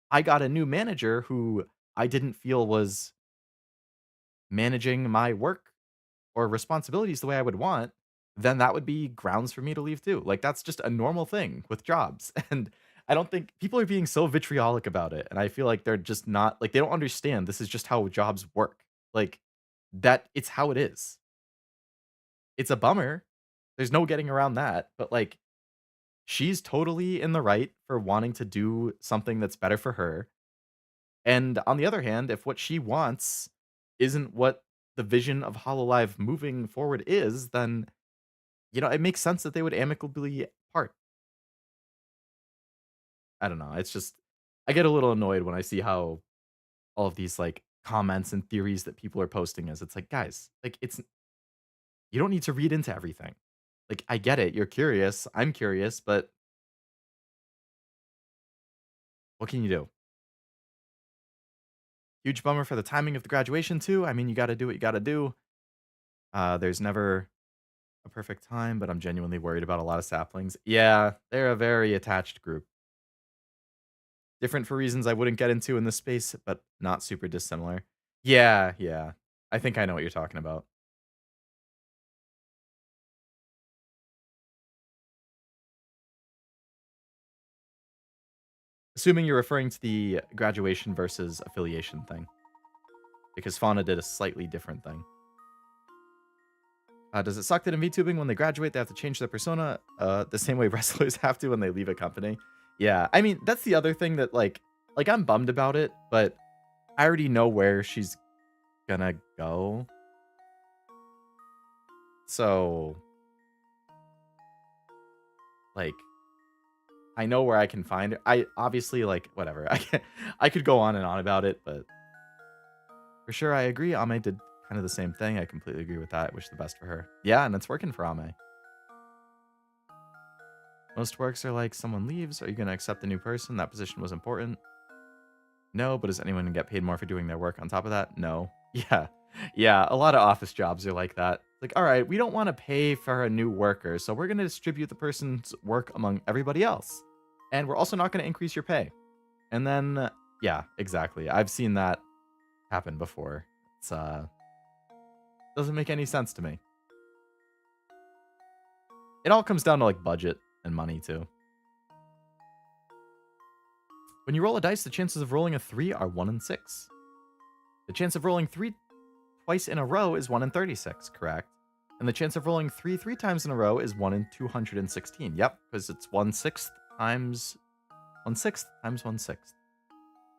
I got a new manager who I didn't feel was managing my work or responsibilities the way I would want, then that would be grounds for me to leave too. Like, that's just a normal thing with jobs. And I don't think people are being so vitriolic about it. And I feel like they're just not, like, they don't understand this is just how jobs work. Like, that it's how it is. It's a bummer. There's no getting around that. But like, she's totally in the right for wanting to do something that's better for her. And on the other hand, if what she wants isn't what the vision of Hololive moving forward is, then, you know, it makes sense that they would amicably part. I don't know. It's just, I get a little annoyed when I see how all of these like comments and theories that people are posting is. It's like, guys, like, it's, you don't need to read into everything. Like, I get it. You're curious. I'm curious, but what can you do? Huge bummer for the timing of the graduation too. I mean, you got to do what you got to do. There's never a perfect time, but I'm genuinely worried about a lot of saplings. Yeah, they're a very attached group. Different for reasons I wouldn't get into in this space, but not super dissimilar. Yeah, yeah. I think I know what you're talking about. Assuming you're referring to the graduation versus affiliation thing, because Fauna did a slightly different thing. Does it suck that in VTubing, when they graduate, they have to change their persona the same way wrestlers have to when they leave a company? Yeah, I mean, that's the other thing that, like I'm bummed about it, but I already know where she's gonna go. So, like, I know where I can find it. I obviously, like, whatever. I could go on and on about it, but for sure, I agree. Ame did kind of the same thing. I completely agree with that. I wish the best for her. Yeah, and it's working for Ame. Most works are like, someone leaves. Are you going to accept the new person? That position was important. No, but does anyone get paid more for doing their work on top of that? No. Yeah. Yeah, a lot of office jobs are like that. Like, all right, we don't want to pay for a new worker, so we're going to distribute the person's work among everybody else. And we're also not going to increase your pay. And then Yeah, exactly. I've seen that happen before. It's doesn't make any sense to me. It all comes down to like budget and money too. When you roll a dice, the chances of rolling a 3 are 1 in 6. The chance of rolling 3 twice in a row is 1 in 36, correct? And the chance of rolling 3 times in a row is 1 in 216. Yep, because it's 1/6 times 1/6 times 1/6.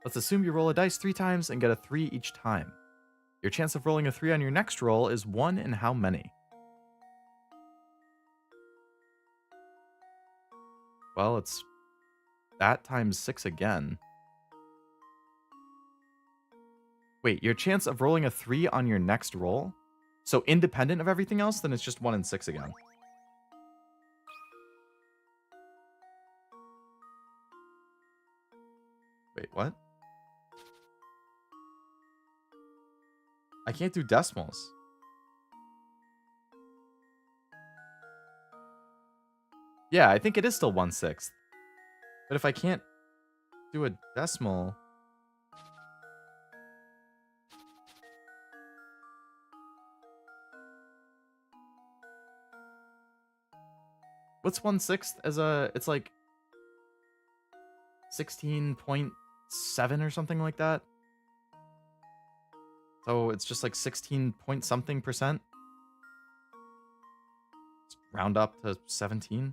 Let's assume you roll a dice 3 times and get a 3 each time. Your chance of rolling a 3 on your next roll is 1 in how many? Well, it's that times 6 again. Wait, your chance of rolling a 3 on your next roll? So independent of everything else, then it's just 1 in 6 again. Wait, what? I can't do decimals. Yeah, I think it is still 1/6. But if I can't do a decimal... What's 1/6 as a... It's like 16.7 or something like that. So it's just like 16 point something percent. Let's round up to 17.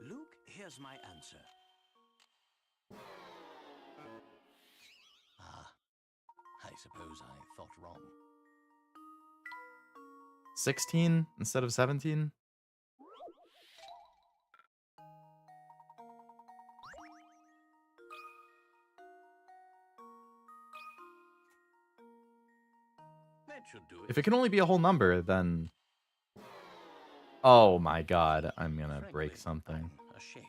Luke, here's my answer. Ah, I suppose I thought wrong. 16 instead of 17. That should do it. If it can only be a whole number, then... Oh my god, I'm gonna Frankly, break something. I'm ashamed.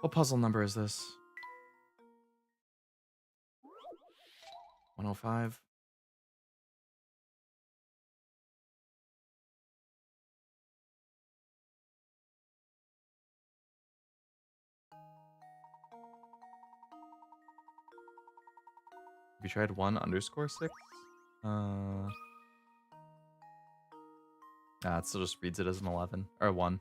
What puzzle number is this? 105. Have you tried 1_6? Nah, it still just reads it as an 11. Or 1.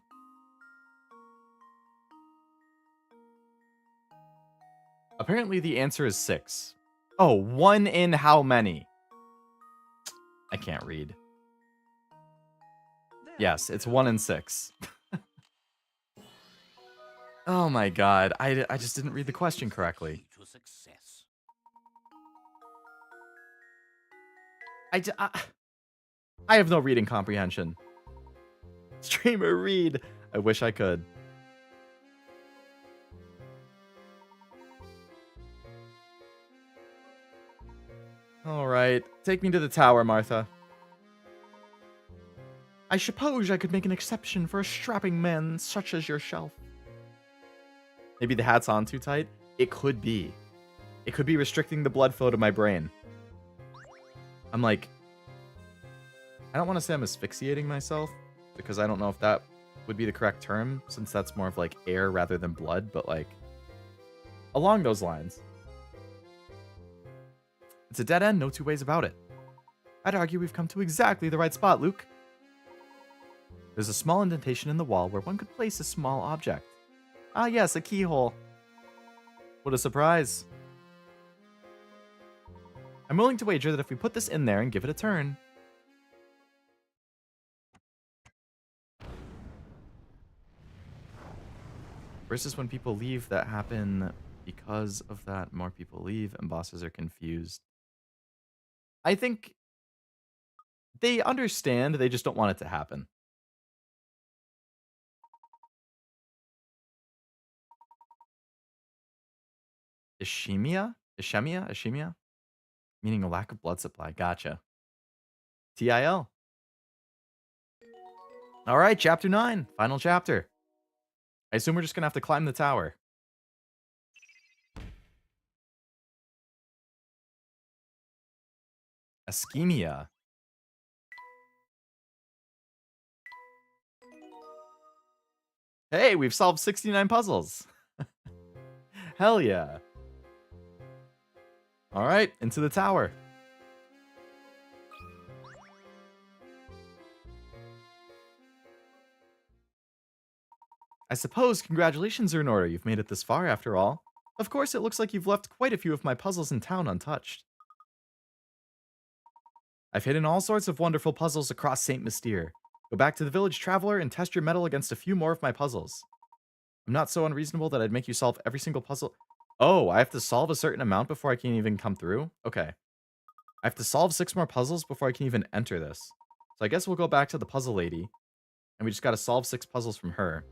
Apparently the answer is 6. Oh, 1 in how many? I can't read. There Yes, we it's go. 1 in 6. Oh my god, I just didn't read the question correctly. Key to success. I have no reading comprehension. Streamer, read. I wish I could. All right, take me to the tower, Martha. I suppose I could make an exception for a strapping man such as yourself. Maybe the hat's on too tight? It could be. It could be restricting the blood flow to my brain. I'm like... I don't want to say I'm asphyxiating myself, because I don't know if that would be the correct term, since that's more of like air rather than blood, but like... along those lines. It's a dead end, no two ways about it. I'd argue we've come to exactly the right spot, Luke. There's a small indentation in the wall where one could place a small object. Ah yes, a keyhole. What a surprise. I'm willing to wager that if we put this in there and give it a turn... Versus when people leave, that happen because of that. More people leave and bosses are confused. I think they understand, they just don't want it to happen. Ischemia? Ischemia? Ischemia? Meaning a lack of blood supply. Gotcha. TIL. Alright, chapter 9. Final chapter. I assume we're just gonna have to climb the tower. Ischemia. Hey, we've solved 69 puzzles. Hell yeah. All right, into the tower. I suppose congratulations are in order. You've made it this far after all. Of course, it looks like you've left quite a few of my puzzles in town untouched. I've hidden all sorts of wonderful puzzles across St. Mystere. Go back to the village traveler and test your mettle against a few more of my puzzles. I'm not so unreasonable that I'd make you solve every single puzzle. Oh, I have to solve a certain amount before I can even come through? Okay. I have to solve 6 more puzzles before I can even enter this. So I guess we'll go back to the puzzle lady. And we just gotta solve 6 puzzles from her.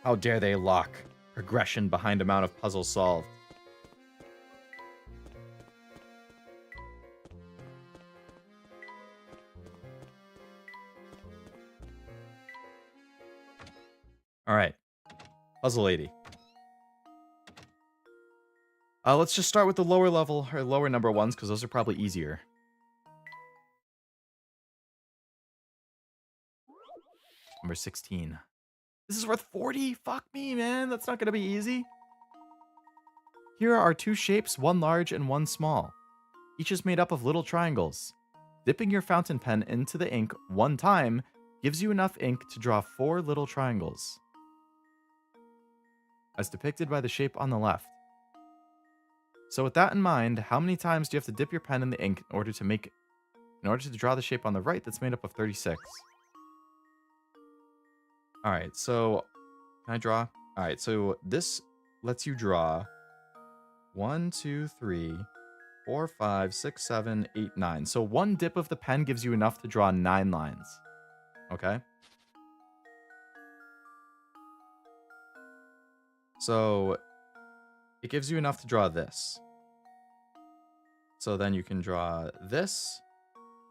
How dare they lock progression behind amount of puzzles solved. Alright. Puzzle lady. Let's just start with the lower level, or lower number ones, because those are probably easier. Number 16. This is worth 40? Fuck me, man. That's not going to be easy. Here are 2 shapes, one large and one small. Each is made up of little triangles. Dipping your fountain pen into the ink one time gives you enough ink to draw 4 little triangles, as depicted by the shape on the left. So with that in mind, how many times do you have to dip your pen in the ink in order to draw the shape on the right that's made up of 36? Alright, so can I draw? Alright, so this lets you draw 1, 2, 3, 4, 5, 6, 7, 8, 9. So one dip of the pen gives you enough to draw 9 lines. Okay? So it gives you enough to draw this. So then you can draw this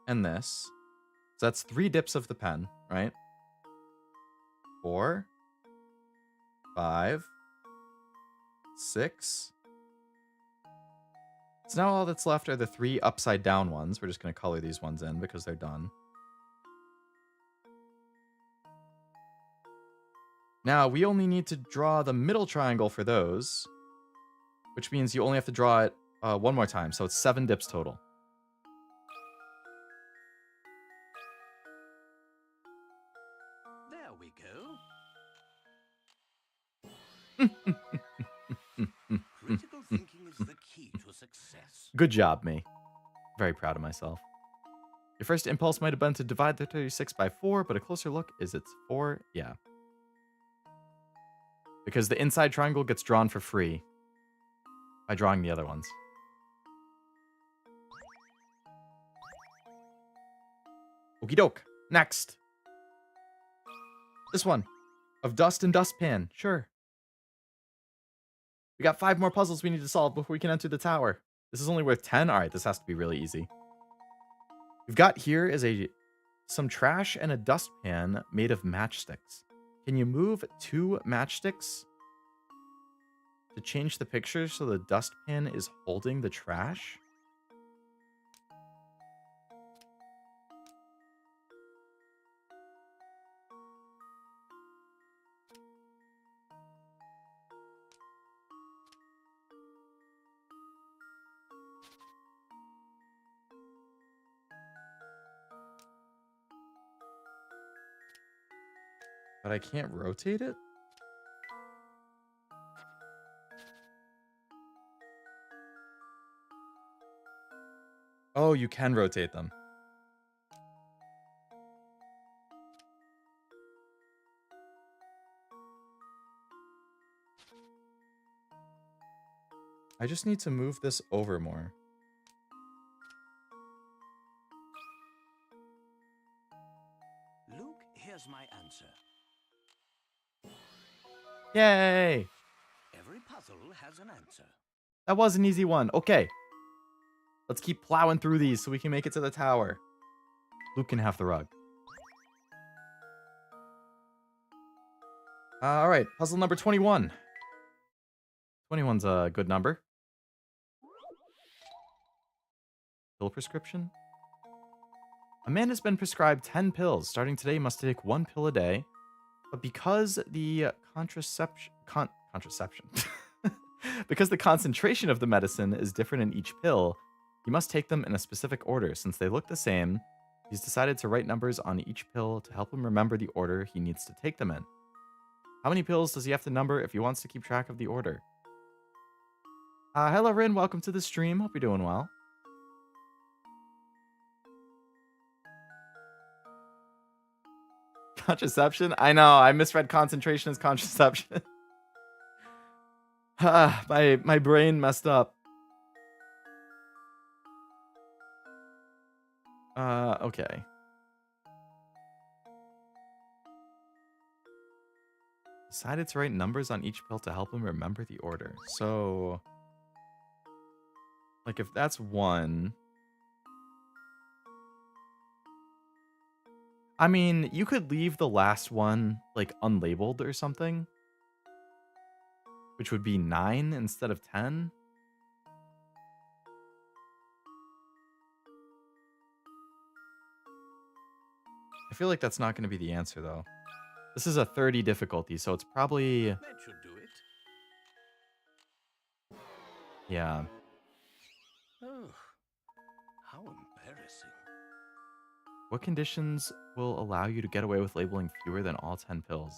and this. So that's 3 dips of the pen, right? 4, 5, 6. So now all that's left are the 3 upside down ones. We're just going to color these ones in because they're done. Now we only need to draw the middle triangle for those, which means you only have to draw it one more time. So it's 7 dips total. There we go. Critical thinking is the key to success. Good job, me. Very proud of myself. Your first impulse might have been to divide the 36 by 4, but a closer look is it's 4. Yeah. Because the inside triangle gets drawn for free by drawing the other ones. Okie doke. Next. This one. Of dust and dustpan. Sure. We got 5 more puzzles we need to solve before we can enter the tower. This is only worth 10? Alright, this has to be really easy. We've got here is some trash and a dustpan made of matchsticks. Can you move 2 matchsticks to change the picture so the dustpan is holding the trash? But I can't rotate it? Oh, you can rotate them. I just need to move this over more. Luke, here's my answer. Yay! Every puzzle has an answer. That was an easy one. Okay. Let's keep plowing through these so we can make it to the tower. Luke can have the rug. Alright, puzzle number 21. 21's a good number. Pill prescription? A man has been prescribed 10 pills. Starting today, he must take 1 pill a day. But because the contraception, because the concentration of the medicine is different in each pill, he must take them in a specific order. Since they look the same, he's decided to write numbers on each pill to help him remember the order he needs to take them in. How many pills does he have to number if he wants to keep track of the order? Hello, Rin. Welcome to the stream. Hope you're doing well. Contraception? I know. I misread concentration as contraception. my brain messed up. Okay. Decided to write numbers on each pill to help him remember the order. So, like, if that's 1... I mean, you could leave the last one, like, unlabeled or something. Which would be 9 instead of 10. I feel like that's not going to be the answer, though. This is a 30 difficulty, so it's probably... That should do it. Yeah. Oh, how embarrassing. What conditions will allow you to get away with labeling fewer than all 10 pills?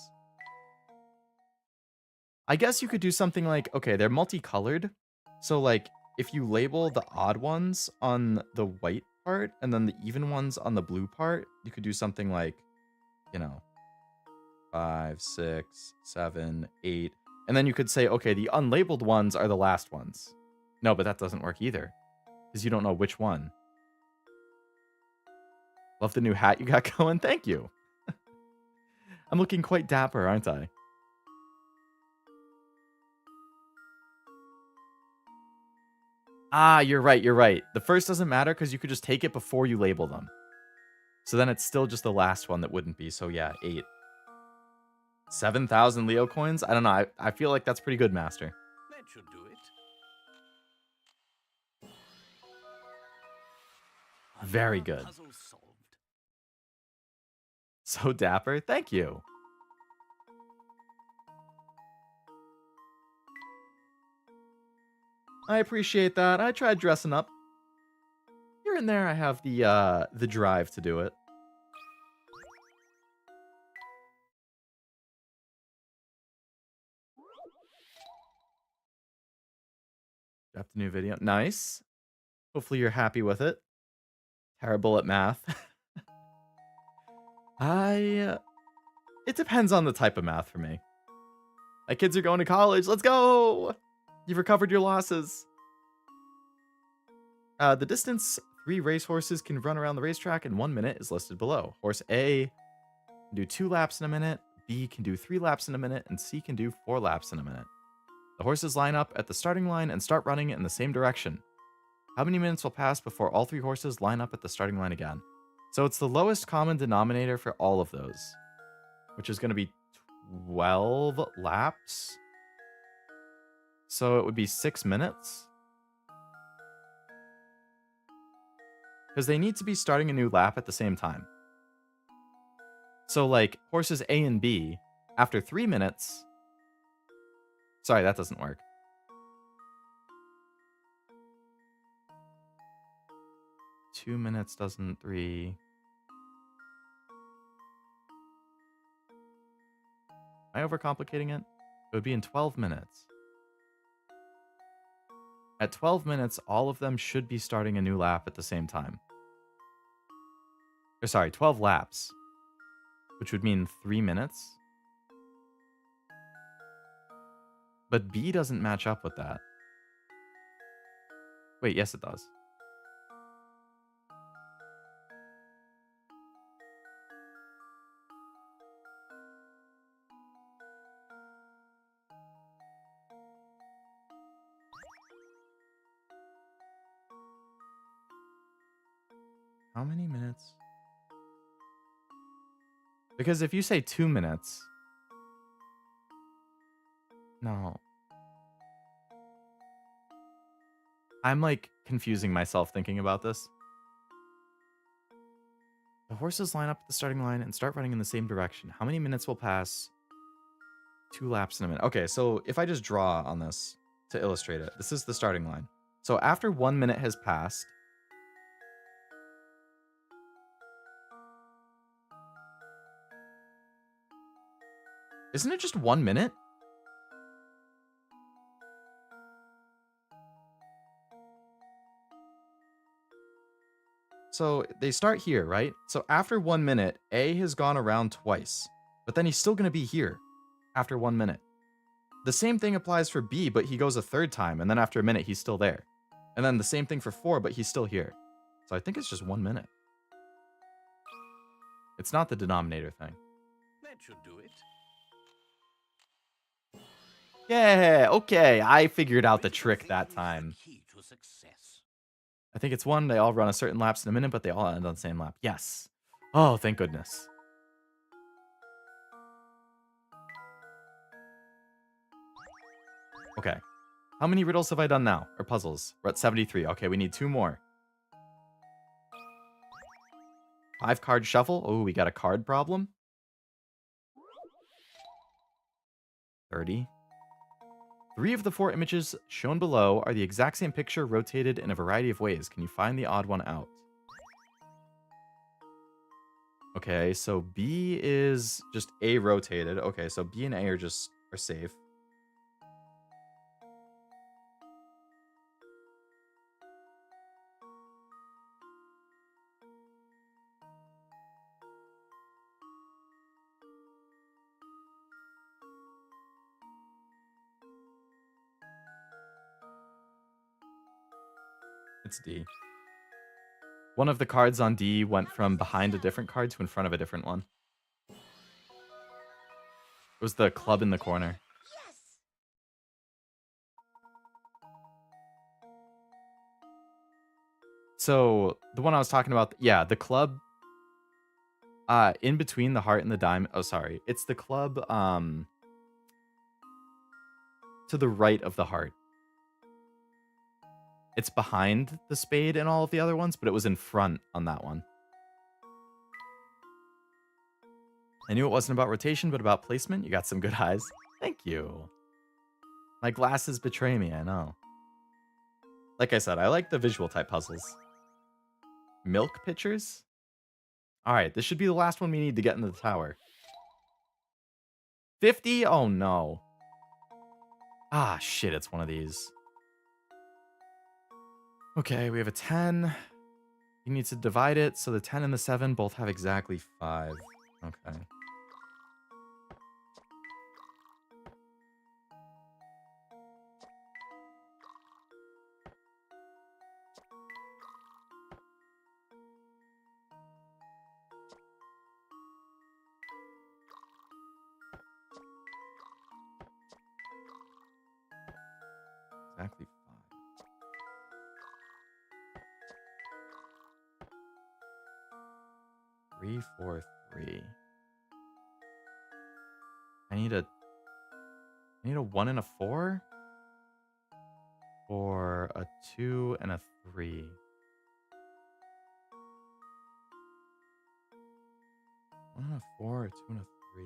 I guess you could do something like, okay, they're multicolored. So, like, if you label the odd ones on the white part and then the even ones on the blue part, you could do something like, you know, 5, 6, 7, 8. And then you could say, okay, the unlabeled ones are the last ones. No, but that doesn't work either, because you don't know which one. Love the new hat you got going. Thank you. I'm looking quite dapper, aren't I? Ah, you're right, you're right. The first doesn't matter because you could just take it before you label them. So then it's still just the last one that wouldn't be. So yeah, 8. 7,000 Leo coins? I don't know. I feel like that's pretty good, Master. That should do it. Very good. Puzzle solved. So dapper. Thank you. I appreciate that. I tried dressing up. Here and there I have the drive to do it. Dropped a new video. Nice. Hopefully you're happy with it. Terrible at math. It depends on the type of math for me. My kids are going to college. Let's go! You've recovered your losses. The distance 3 racehorses can run around the racetrack in 1 minute is listed below. Horse A can do 2 laps in a minute, B can do 3 laps in a minute, and C can do 4 laps in a minute. The horses line up at the starting line and start running in the same direction. How many minutes will pass before all 3 horses line up at the starting line again? So it's the lowest common denominator for all of those, which is going to be 12 laps. So it would be 6 minutes. Because they need to be starting a new lap at the same time. So, like, horses A and B, after 3 minutes... Sorry, that doesn't work. Two minutes doesn't 3... Am I overcomplicating it? It would be in 12 minutes. At 12 minutes, all of them should be starting a new lap at the same time. Or sorry, 12 laps. Which would mean 3 minutes. But B doesn't match up with that. Wait, yes it does. How many minutes? Because if you say 2 minutes... No. I'm like confusing myself thinking about this. The horses line up at the starting line and start running in the same direction. How many minutes will pass? 2 laps in a minute. Okay, so if I just draw on this to illustrate it, this is the starting line. So after 1 minute has passed, isn't it just 1 minute? So they start here, right? So after 1 minute, A has gone around twice, but then he's still going to be here after 1 minute. The same thing applies for B, but he goes a third time, and then after a minute, he's still there. And then the same thing for 4, but he's still here. So I think it's just 1 minute. It's not the denominator thing. That should do it. Yeah, okay, I figured out the trick that time. Key to success. I think it's 1, they all run a certain laps in a minute, but they all end on the same lap. Yes. Oh, thank goodness. Okay. How many riddles have I done now? Or puzzles? We're at 73. Okay, we need 2 more. 5 card shuffle. Oh, we got a card problem. 30. 3 of the 4 images shown below are the exact same picture rotated in a variety of ways. Can you find the odd one out? Okay, so B is just A rotated. Okay, so B and A are safe. It's D. One of the cards on D went from behind a different card to in front of a different one. It was the club in the corner. So the one I was talking about, yeah, the club in between the heart and the diamond. Oh, sorry. It's the club to the right of the heart. It's behind the spade and all of the other ones, but it was in front on that one. I knew it wasn't about rotation, but about placement. You got some good eyes. Thank you. My glasses betray me, I know. Like I said, I like the visual type puzzles. Milk pitchers? Alright, this should be the last one we need to get into the tower. 50? Oh no. Ah, shit, it's one of these. Okay, we have a 10. You need to divide it, so the 10 and the 7 both have exactly 5. Okay. Exactly 5. 3, 4, 3. I need a 1 and a 4? Or a 2 and a 3. One and a 4, a 2 and a 3.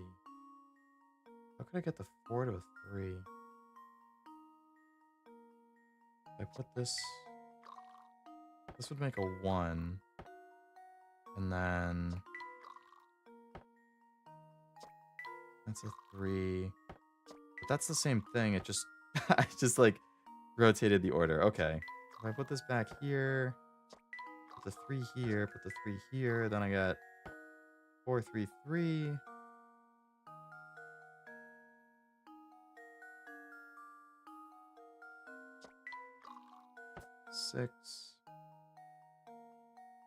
How could I get the 4 to a 3? If I put this would make a 1. And then that's a 3. But that's the same thing. It just I just like rotated the order. Okay. If I put this back here, put the 3 here, put the 3 here, then I got 4, 3, 3. 6.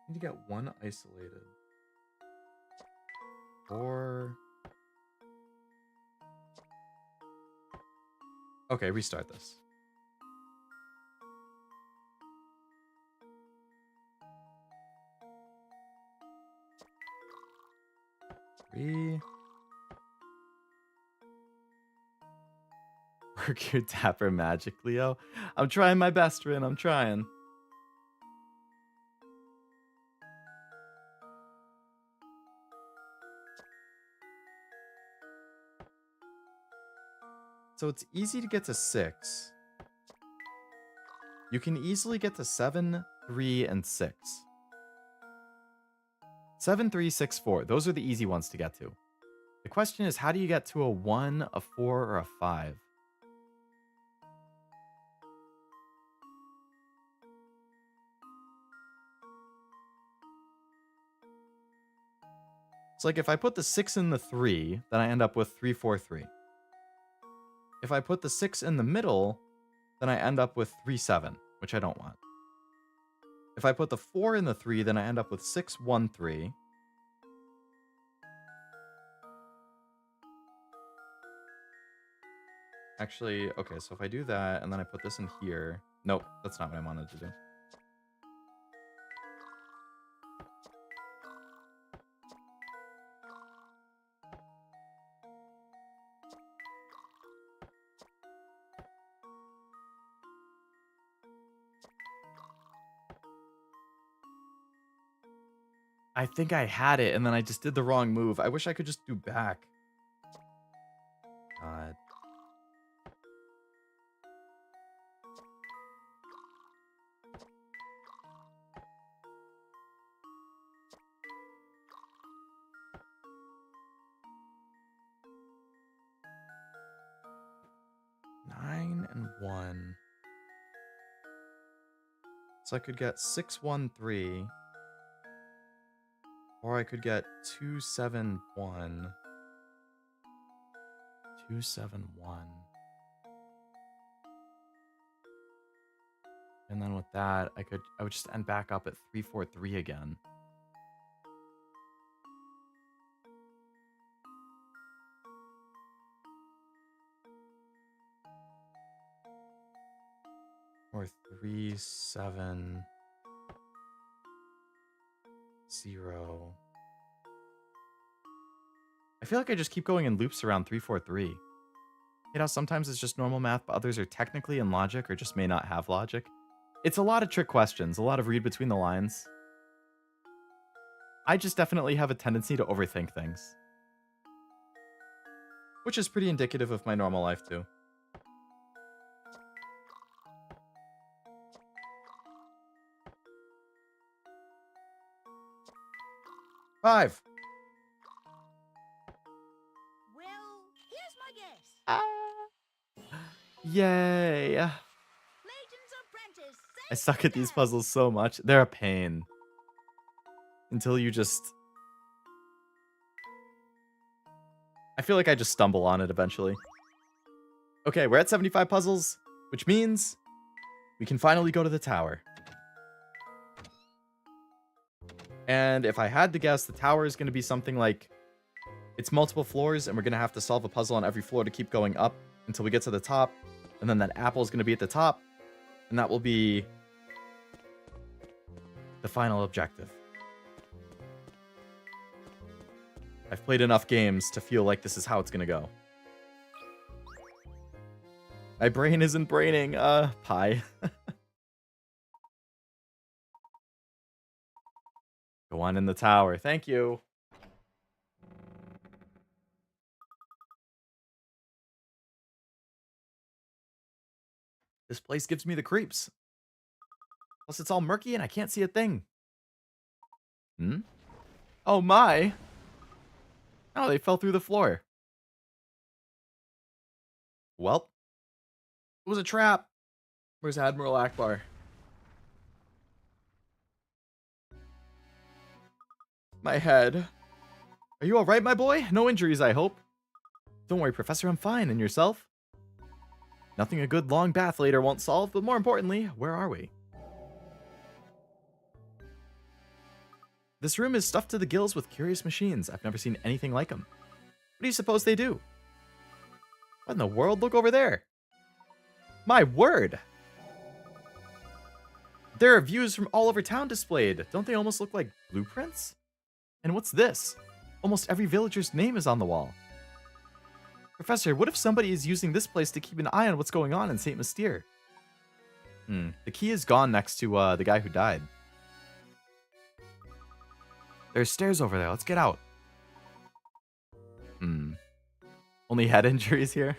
Need to get 1 isolated. 4. Okay, restart this. 3. Work your dapper magic, Leo. I'm trying my best, Rin. I'm trying. So it's easy to get to 6. You can easily get to 7, 3, and 6. 7, 3, 6, 4. Those are the easy ones to get to. The question is, how do you get to a 1, a 4, or a 5? It's like if I put the 6 in the 3, then I end up with 3, 4, 3. If I put the 6 in the middle, then I end up with 3, 7, which I don't want. If I put the 4 in the 3, then I end up with 6, 1, 3. Actually, okay, so if I do that, and then I put this in here... Nope, that's not what I wanted to do. I think I had it, and then I just did the wrong move. I wish I could just do back. God. Nine and 1. So I could get 6, 1, 3. Or I could get 2, 7, 1. 2, 7, 1. And then with that, I would just end back up at 3, 4, 3 again. Or 3, 7, 0. I feel like I just keep going in loops around 3, 4, 3. You know, sometimes it's just normal math, but others are technically in logic or just may not have logic. It's a lot of trick questions, a lot of read between the lines. I just definitely have a tendency to overthink things. Which is pretty indicative of my normal life, too. Five. Well, here's my guess. Yay. Layton's apprentice. I suck at these puzzles so much. They're a pain. Until you just... I feel like I just stumble on it eventually. Okay, we're at 75 puzzles, which means we can finally go to the tower. And if I had to guess, the tower is going to be something like... It's multiple floors, and we're going to have to solve a puzzle on every floor to keep going up until we get to the top. And then that apple is going to be at the top. And that will be the final objective. I've played enough games to feel like this is how it's going to go. My brain isn't braining. Pie. Go on in the tower. Thank you. This place gives me the creeps. Plus, it's all murky and I can't see a thing. Hmm? Oh my. Oh, they fell through the floor. Well, it was a trap. Where's Admiral Akbar? My head. Are you alright, my boy? No injuries, I hope. Don't worry, Professor, I'm fine. And yourself? Nothing a good long bath later won't solve, but more importantly, where are we? This room is stuffed to the gills with curious machines. I've never seen anything like them. What do you suppose they do? What in the world? Look over there. My word! There are views from all over town displayed. Don't they almost look like blueprints? And what's this? Almost every villager's name is on the wall. Professor, what if somebody is using this place to keep an eye on what's going on in St. Mystere? The key is gone next to the guy who died. There's stairs over there. Let's get out. Only head injuries here?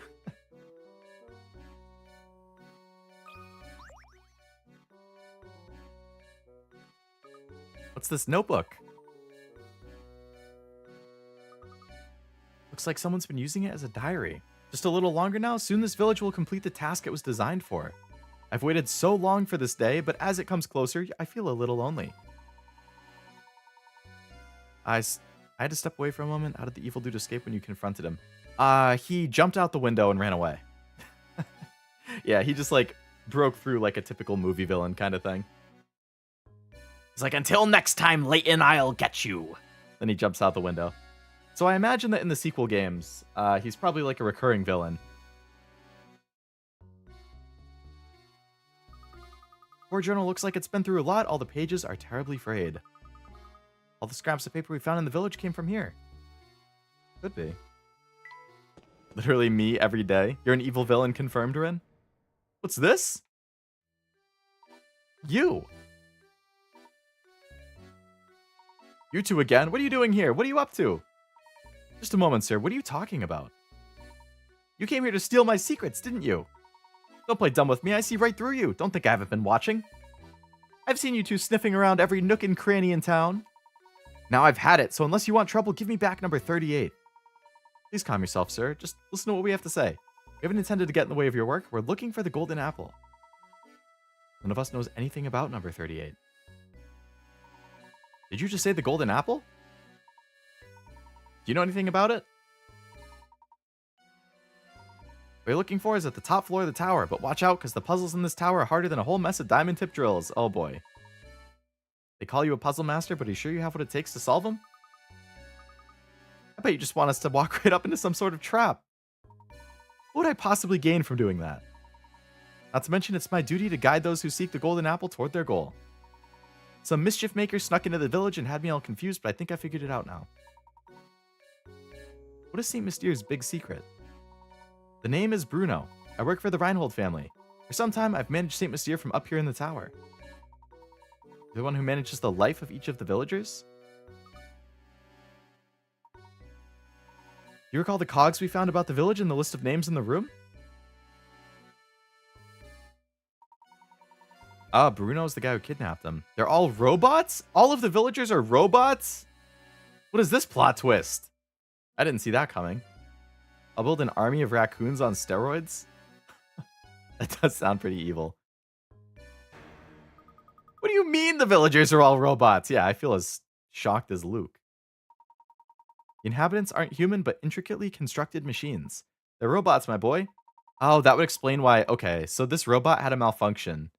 What's this notebook? Looks like someone's been using it as a diary. Just a little longer now, soon this village will complete the task it was designed for. I've waited so long for this day, but as it comes closer, I feel a little lonely. I had to step away for a moment. How did the evil dude escape when you confronted him? He jumped out the window and ran away. Yeah, he just like broke through like a typical movie villain kind of thing. He's like, until next time, Layton, I'll get you. Then he jumps out the window. So I imagine that in the sequel games, he's probably like a recurring villain. Poor journal looks like it's been through a lot. All the pages are terribly frayed. All the scraps of paper we found in the village came from here. Could be. Literally me every day. You're an evil villain confirmed, Rin? What's this? You. You two again? What are you doing here? What are you up to? Just a moment, sir. What are you talking about? You came here to steal my secrets, didn't you? Don't play dumb with me. I see right through you. Don't think I haven't been watching. I've seen you two sniffing around every nook and cranny in town. Now I've had it, so unless you want trouble, give me back number 38. Please calm yourself, sir. Just listen to what we have to say. We haven't intended to get in the way of your work. We're looking for the golden apple. None of us knows anything about number 38. Did you just say the golden apple? Do you know anything about it? What you're looking for is at the top floor of the tower, but watch out because the puzzles in this tower are harder than a whole mess of diamond tip drills. Oh boy. They call you a puzzle master, but are you sure you have what it takes to solve them? I bet you just want us to walk right up into some sort of trap. What would I possibly gain from doing that? Not to mention, it's my duty to guide those who seek the golden apple toward their goal. Some mischief maker snuck into the village and had me all confused, but I think I figured it out now. What is St. Myster's big secret? The name is Bruno. I work for the Reinhold family. For some time, I've managed St. Myster from up here in the tower. You're the one who manages the life of each of the villagers? Do you recall the cogs we found about the village and the list of names in the room? Ah, Bruno's the guy who kidnapped them. They're all robots? All of the villagers are robots? What is this plot twist? I didn't see that coming. I'll build an army of raccoons on steroids? That does sound pretty evil. What do you mean the villagers are all robots? Yeah, I feel as shocked as Luke. The inhabitants aren't human, but intricately constructed machines. They're robots, my boy. Oh, that would explain why. Okay, so this robot had a malfunction.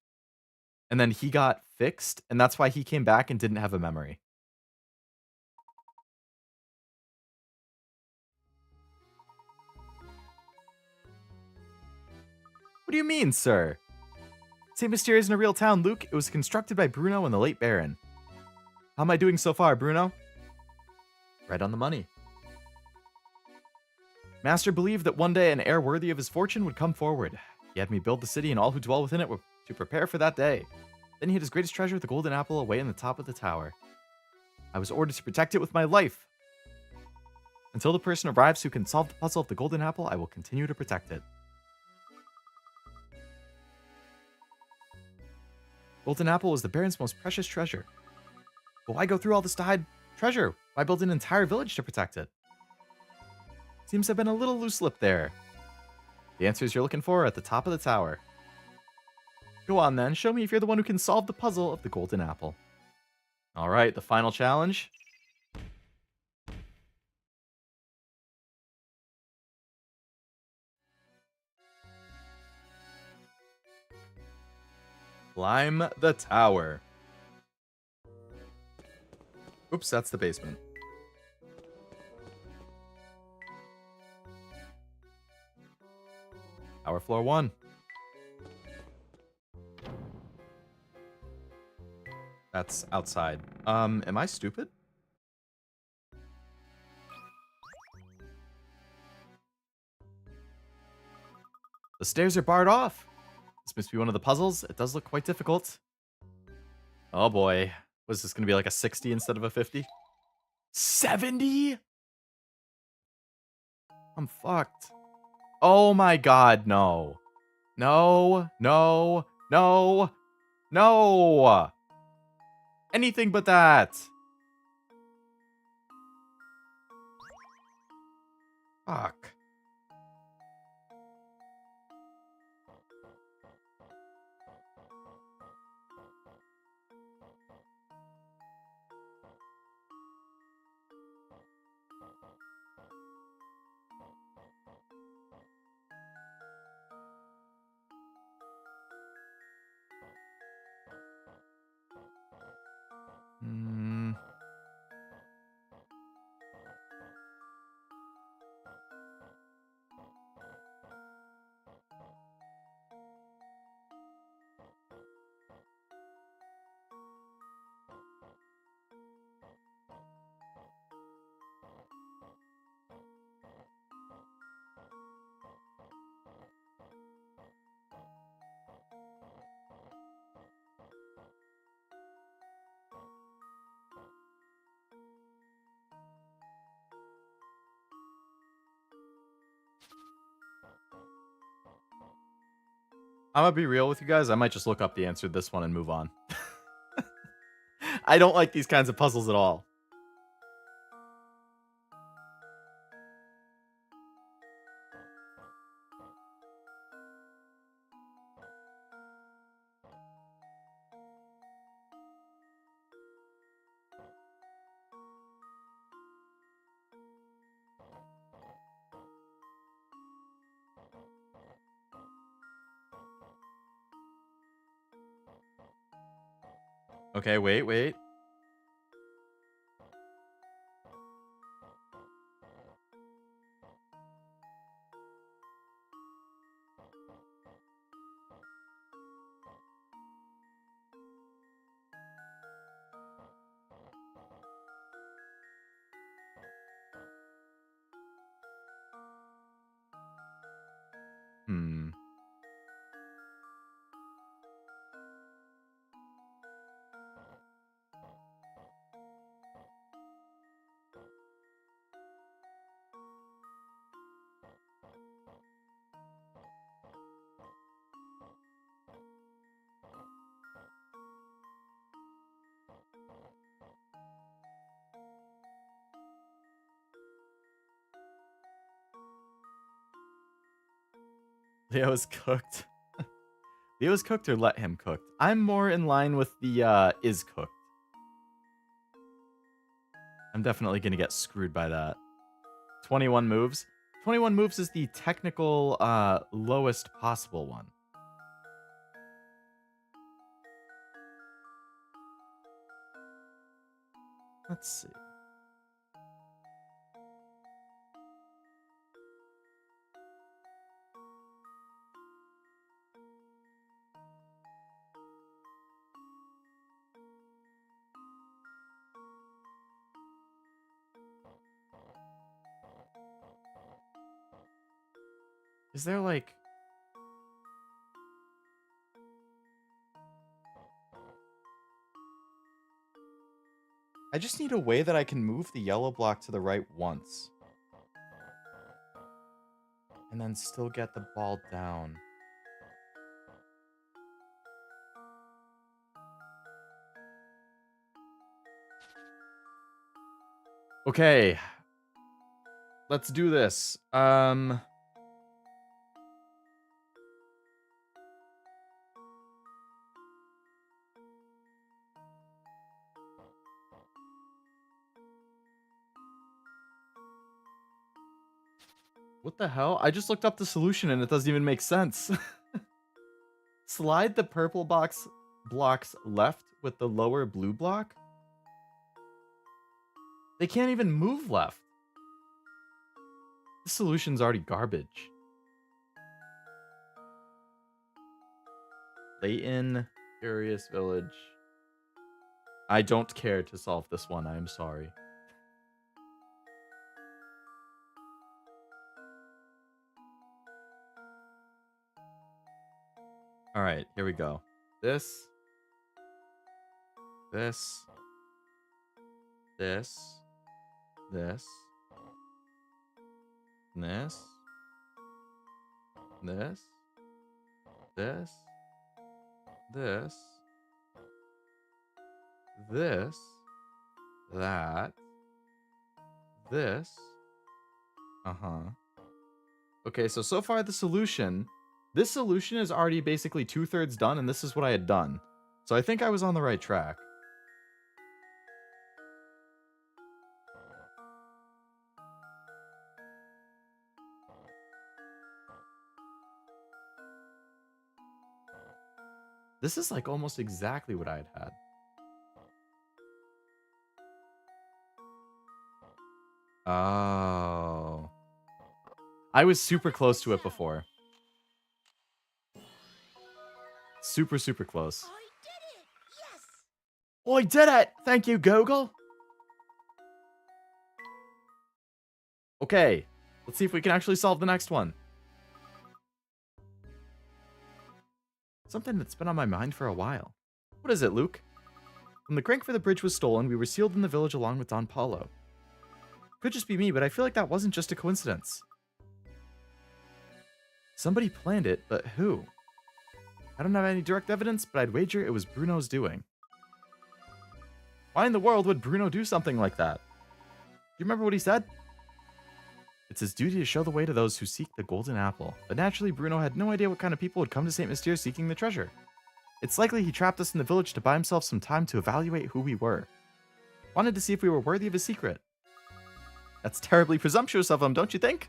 And then he got fixed, and that's why he came back and didn't have a memory. What do you mean, sir? St. Myster isn't a real town, Luke. It was constructed by Bruno and the late Baron. How am I doing so far, Bruno? Right on the money. Master believed that one day an heir worthy of his fortune would come forward. He had me build the city and all who dwell within it were to prepare for that day. Then he hid his greatest treasure, the golden apple, away in the top of the tower. I was ordered to protect it with my life. Until the person arrives who can solve the puzzle of the golden apple, I will continue to protect it. Golden apple was the Baron's most precious treasure. But why go through all this to hide treasure? Why build an entire village to protect it? Seems to have been a little loose lip there. The answers you're looking for are at the top of the tower. Go on then, show me if you're the one who can solve the puzzle of the golden apple. Alright, the final challenge. Climb the tower. Oops, that's the basement. Tower floor 1. That's outside. Am I stupid? The stairs are barred off. This must be one of the puzzles. It does look quite difficult. Oh boy. Was this going to be like a 60 instead of a 50? 70? I'm fucked. Oh my god, no. No, no, no, no. Anything but that. Fuck. Hmm. I'm gonna be real with you guys. I might just look up the answer to this one and move on. I don't like these kinds of puzzles at all. Okay, wait. Hmm. Leo's cooked. Leo's cooked or let him cook? I'm more in line with the is cooked. I'm definitely gonna get screwed by that. 21 moves. 21 moves is the technical lowest possible one. Let's see. Is there like... I just need a way that I can move the yellow block to the right once. And then still get the ball down. Okay. Let's do this. What the hell? I just looked up the solution and it doesn't even make sense. Slide the purple blocks left with the lower blue block? They can't even move left. This solution's already garbage. Layton, Curious Village. I don't care to solve this one, I am sorry. Alright, here we go. This. This. This. This. This. This. This. This. this, that, this. Uh-huh. Okay, so far this solution is already basically 2/3 done, and this is what I had done. So I think I was on the right track. This is like almost exactly what I had had. Oh. I was super close to it before. Super, super close. I did it! Yes! Oh, I did it! Thank you, Google! Okay, let's see if we can actually solve the next one. Something that's been on my mind for a while. What is it, Luke? When the crank for the bridge was stolen, we were sealed in the village along with Don Paulo. Could just be me, but I feel like that wasn't just a coincidence. Somebody planned it, but who? I don't have any direct evidence, but I'd wager it was Bruno's doing. Why in the world would Bruno do something like that? Do you remember what he said? It's his duty to show the way to those who seek the golden apple. But naturally, Bruno had no idea what kind of people would come to St. Mystere seeking the treasure. It's likely he trapped us in the village to buy himself some time to evaluate who we were. Wanted to see if we were worthy of his secret. That's terribly presumptuous of him, don't you think?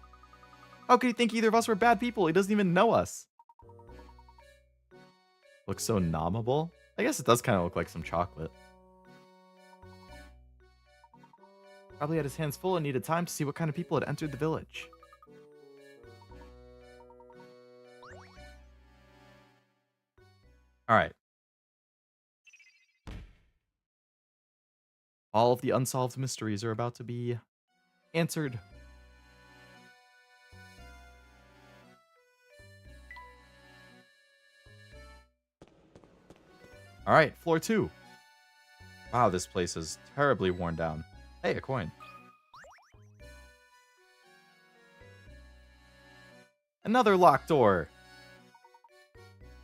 How could he think either of us were bad people? He doesn't even know us. Looks so nommable. I guess it does kind of look like some chocolate. Probably had his hands full and needed time to see what kind of people had entered the village. Alright. All of the unsolved mysteries are about to be answered. Alright, floor 2. Wow, this place is terribly worn down. Hey, a coin. Another locked door.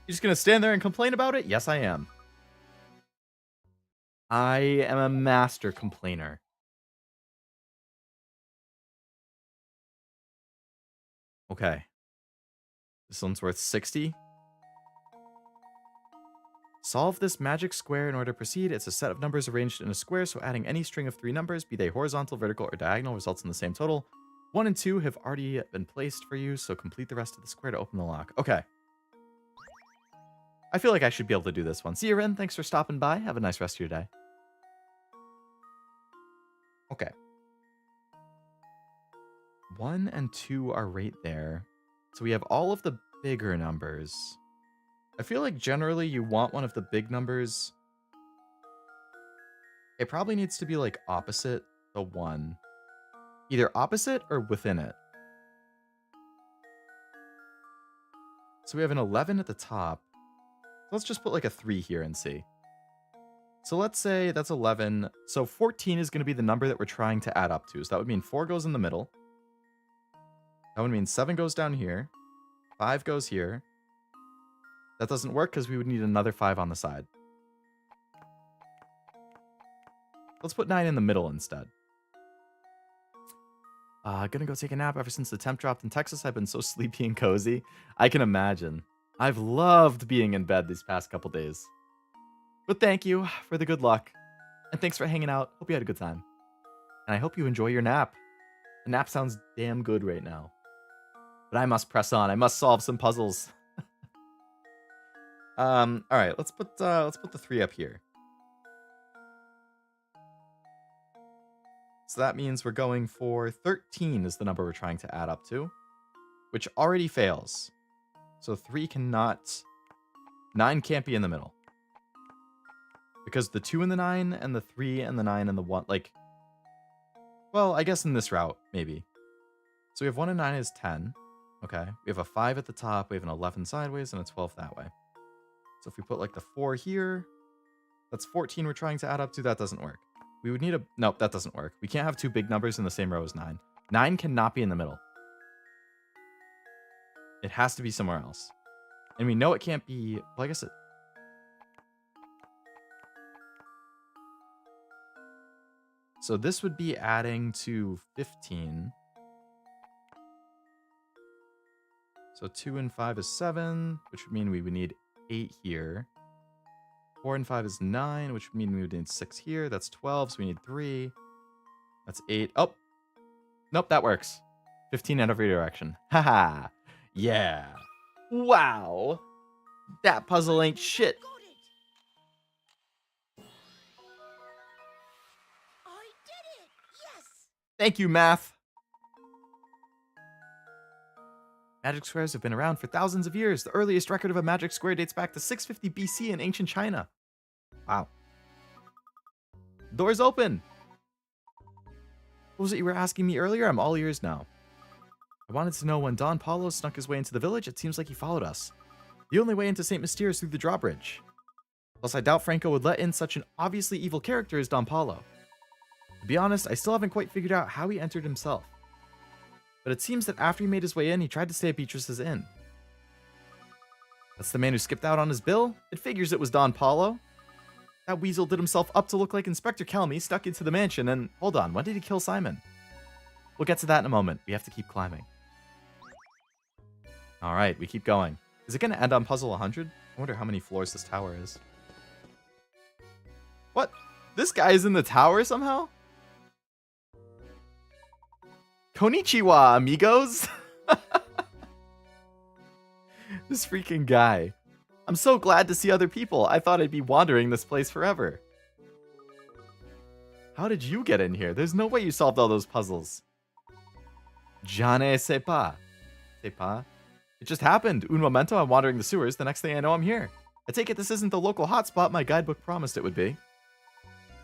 You just gonna stand there and complain about it? Yes, I am. I am a master complainer. Okay. This one's worth 60. Solve this magic square in order to proceed. It's a set of numbers arranged in a square, so adding any string of 3 numbers, be they horizontal, vertical, or diagonal, results in the same total. 1 and 2 have already been placed for you, so complete the rest of the square to open the lock. Okay. I feel like I should be able to do this one. See you, Ren. Thanks for stopping by. Have a nice rest of your day. Okay. 1 and 2 are right there. So we have all of the bigger numbers. I feel like generally you want one of the big numbers. It probably needs to be like opposite the 1. Either opposite or within it. So we have an 11 at the top. Let's just put like a 3 here and see. So let's say that's 11. So 14 is going to be the number that we're trying to add up to. So that would mean 4 goes in the middle. That would mean 7 goes down here. 5 goes here. That doesn't work because we would need another 5 on the side. Let's put 9 in the middle instead. Gonna go take a nap. Ever since the temp dropped in Texas, I've been so sleepy and cozy. I can imagine. I've loved being in bed these past couple days. But thank you for the good luck. And thanks for hanging out. Hope you had a good time. And I hope you enjoy your nap. The nap sounds damn good right now. But I must press on. I must solve some puzzles. Alright, let's put the 3 up here. So that means we're going for 13 is the number we're trying to add up to, which already fails. So 3 cannot... 9 can't be in the middle. Because the 2 and the 9, and the 3 and the 9 and the 1, like... Well, I guess in this route, maybe. So we have 1 and 9 is 10. Okay. We have a 5 at the top, we have an 11 sideways, and a 12 that way. So if we put like the 4 here, that's 14 we're trying to add up to. That doesn't work. We would need a... Nope, that doesn't work. We can't have 2 big numbers in the same row as 9. 9 cannot be in the middle. It has to be somewhere else. And we know it can't be... Well, I guess it... So this would be adding to 15. So 2 and 5 is 7, which would mean we would need 8 here. 4 and 5 is 9, which would mean we would need 6 here. That's 12, so we need 3. That's 8. Oh! Nope, that works. 15 in every direction. Haha! Yeah! Wow! That puzzle ain't shit! Got it. I did it. Yes. Thank you, math! Magic squares have been around for thousands of years. The earliest record of a magic square dates back to 650 BC in ancient China. Wow. Doors open! What was it you were asking me earlier? I'm all ears now. I wanted to know when Don Paulo snuck his way into the village. It seems like he followed us. The only way into St. Mystere is through the drawbridge. Plus, I doubt Franco would let in such an obviously evil character as Don Paulo. To be honest, I still haven't quite figured out how he entered himself. But it seems that after he made his way in, he tried to stay at Beatrice's inn. That's the man who skipped out on his bill? It figures it was Don Paulo. That weasel did himself up to look like Inspector Kelmy, stuck into the mansion, and hold on, when did he kill Simon? We'll get to that in a moment. We have to keep climbing. Alright, we keep going. Is it going to end on puzzle 100? I wonder how many floors this tower is. What? This guy is in the tower somehow? Konnichiwa, amigos! This freaking guy. I'm so glad to see other people. I thought I'd be wandering this place forever. How did you get in here? There's no way you solved all those puzzles. Je ne sais pas. Sais pas? It just happened. Un momento, I'm wandering the sewers. The next thing I know, I'm here. I take it this isn't the local hotspot my guidebook promised it would be.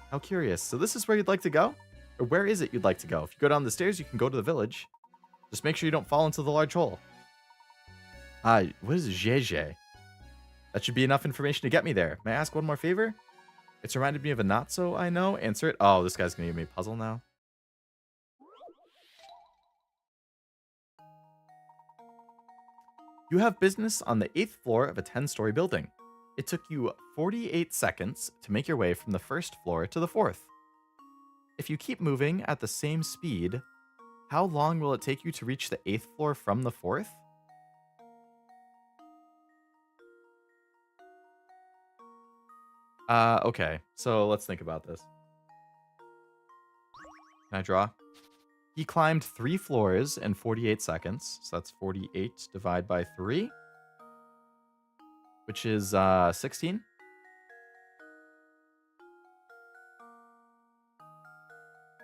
How curious. So this is where you'd like to go? Or where is it you'd like to go? If you go down the stairs, you can go to the village. Just make sure you don't fall into the large hole. What is Jeje? That should be enough information to get me there. May I ask one more favor? It's reminded me of a not-so I know. Answer it. Oh, this guy's gonna give me a puzzle now. You have business on the 8th floor of a 10-story building. It took you 48 seconds to make your way from the 1st floor to the 4th. If you keep moving at the same speed, how long will it take you to reach the 8th floor from the 4th? Okay, so let's think about this. Can I draw? He climbed 3 floors in 48 seconds, so that's 48 divided by 3, which is 16.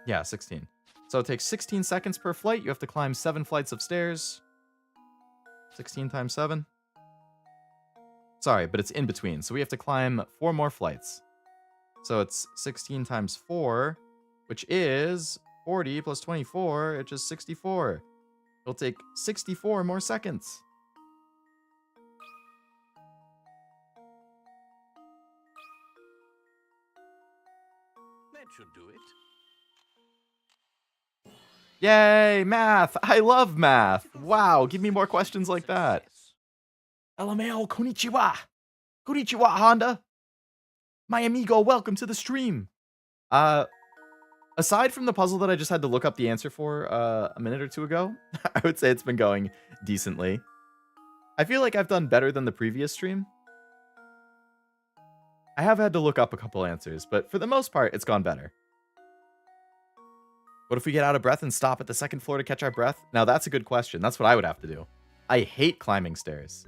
Yeah, 16. So it takes 16 seconds per flight. You have to climb 7 flights of stairs. 16 times 7. Sorry, but it's in between. So we have to climb 4 more flights. So it's 16 times 4, which is 40 plus 24, which is 64. It'll take 64 more seconds. That should do it. Yay, math! I love math! Wow, give me more questions like that. LMAO, konnichiwa! Konnichiwa, Honda! My amigo, welcome to the stream! Aside from the puzzle that I just had to look up the answer for a minute or two ago, I would say it's been going decently. I feel like I've done better than the previous stream. I have had to look up a couple answers, but for the most part, it's gone better. What if we get out of breath and stop at the 2nd floor to catch our breath? Now that's a good question. That's what I would have to do. I hate climbing stairs.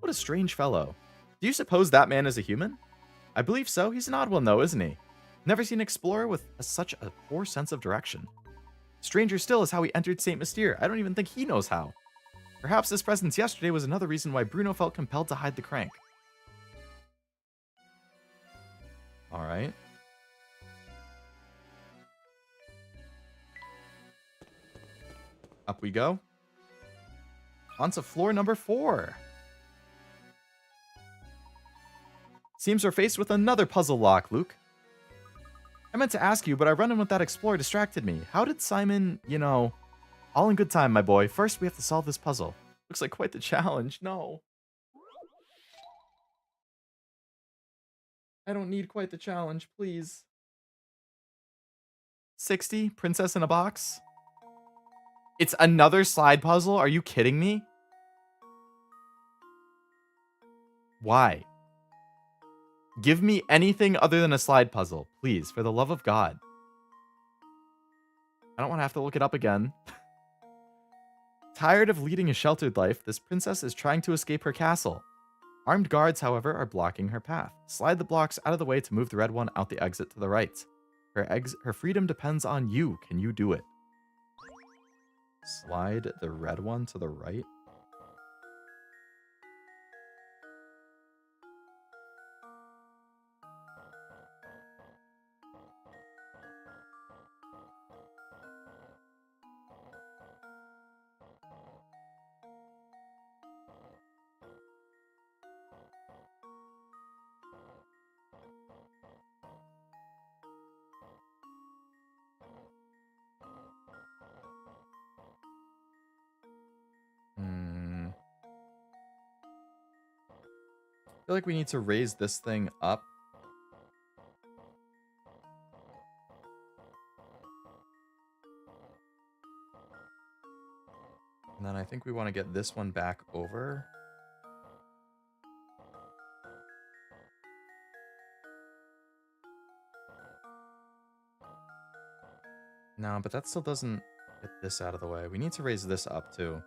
What a strange fellow. Do you suppose that man is a human? I believe so. He's an odd one though, isn't he? Never seen an explorer with such a poor sense of direction. Stranger still is how he entered St. Mystere. I don't even think he knows how. Perhaps his presence yesterday was another reason why Bruno felt compelled to hide the crank. Alright. Up we go. On to floor number 4. Seems we're faced with another puzzle lock, Luke. I meant to ask you, but our run-in with that explorer distracted me. How did Simon, all in good time, my boy. First, we have to solve this puzzle. Looks like quite the challenge. No. I don't need quite the challenge, please. 60? Princess in a box? It's another slide puzzle? Are you kidding me? Why? Give me anything other than a slide puzzle, please, for the love of God. I don't want to have to look it up again. Tired of leading a sheltered life, this princess is trying to escape her castle. Armed guards, however, are blocking her path. Slide the blocks out of the way to move the red one out the exit to the right. Her freedom depends on you. Can you do it? Slide the red one to the right? I feel like we need to raise this thing up. And then I think we want to get this one back over. No, but that still doesn't get this out of the way. We need to raise this up too.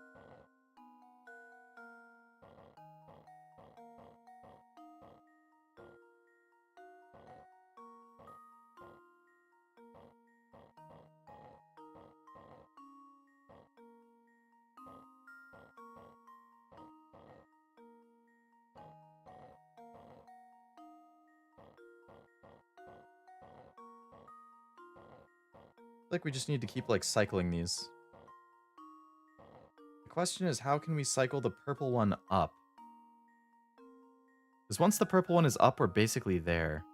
Like we just need to keep like cycling these. The question is, how can we cycle the purple one up? Because once the purple one is up, we're basically there.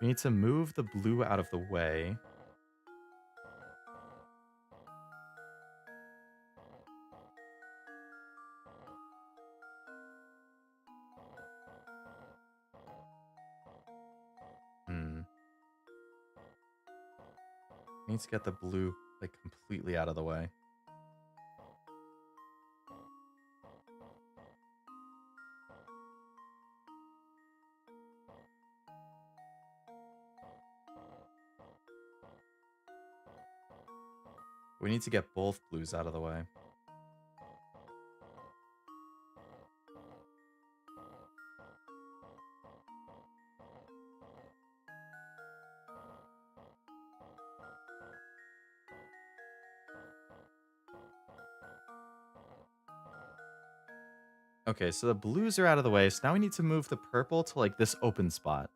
We need to move the blue out of the way. Needs to get the blue like completely out of the way. We need to get both blues out of the way. Okay, so the blues are out of the way, so now we need to move the purple to like this open spot.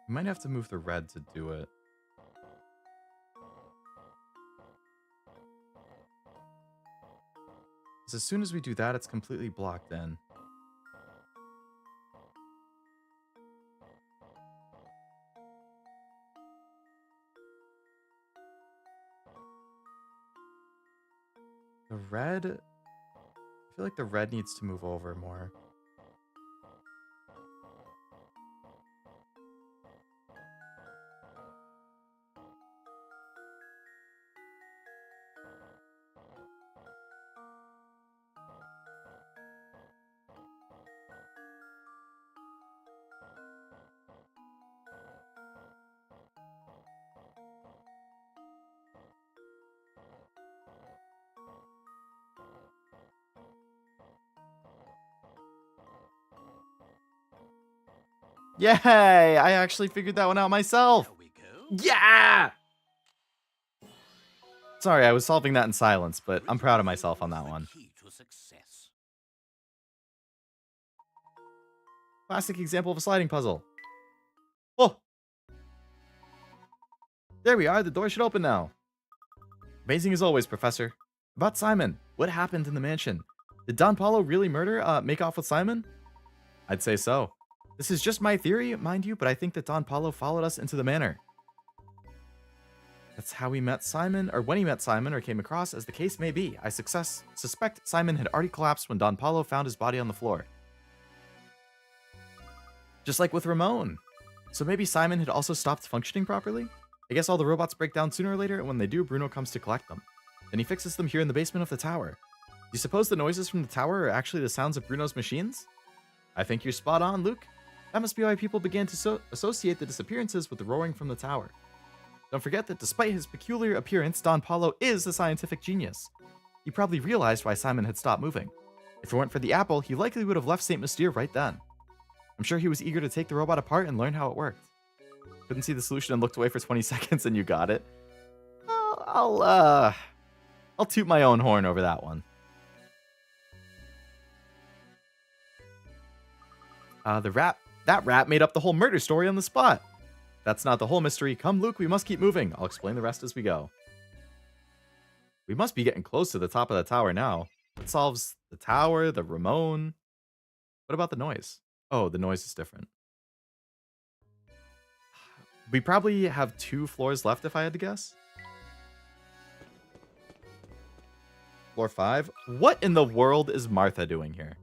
We might have to move the red to do it. Because as soon as we do that, it's completely blocked in. The red... I feel like the red needs to move over more. Yay! I actually figured that one out myself! There we go. Yeah! Sorry, I was solving that in silence, but I'm proud of myself on that one. Key to success. Classic example of a sliding puzzle. Oh! There we are, the door should open now. Amazing as always, Professor. About Simon, what happened in the mansion? Did Don Paulo really make off with Simon? I'd say so. This is just my theory, mind you, but I think that Don Paulo followed us into the manor. That's how we met Simon, or when he met Simon, or came across, as the case may be. I suspect Simon had already collapsed when Don Paulo found his body on the floor. Just like with Ramon. So maybe Simon had also stopped functioning properly? I guess all the robots break down sooner or later, and when they do, Bruno comes to collect them. Then he fixes them here in the basement of the tower. Do you suppose the noises from the tower are actually the sounds of Bruno's machines? I think you're spot on, Luke. That must be why people began to associate the disappearances with the roaring from the tower. Don't forget that despite his peculiar appearance, Don Paulo is a scientific genius. He probably realized why Simon had stopped moving. If it weren't for the apple, he likely would have left St. Mystere right then. I'm sure he was eager to take the robot apart and learn how it worked. Couldn't see the solution and looked away for 20 seconds and you got it. I'll toot my own horn over that one. That rat made up the whole murder story on the spot. That's not the whole mystery. Come, Luke, we must keep moving. I'll explain the rest as we go. We must be getting close to the top of the tower now. It solves the tower, the Ramon. What about the noise? Oh, the noise is different. We probably have 2 floors left if I had to guess. Floor 5. What in the world is Martha doing here?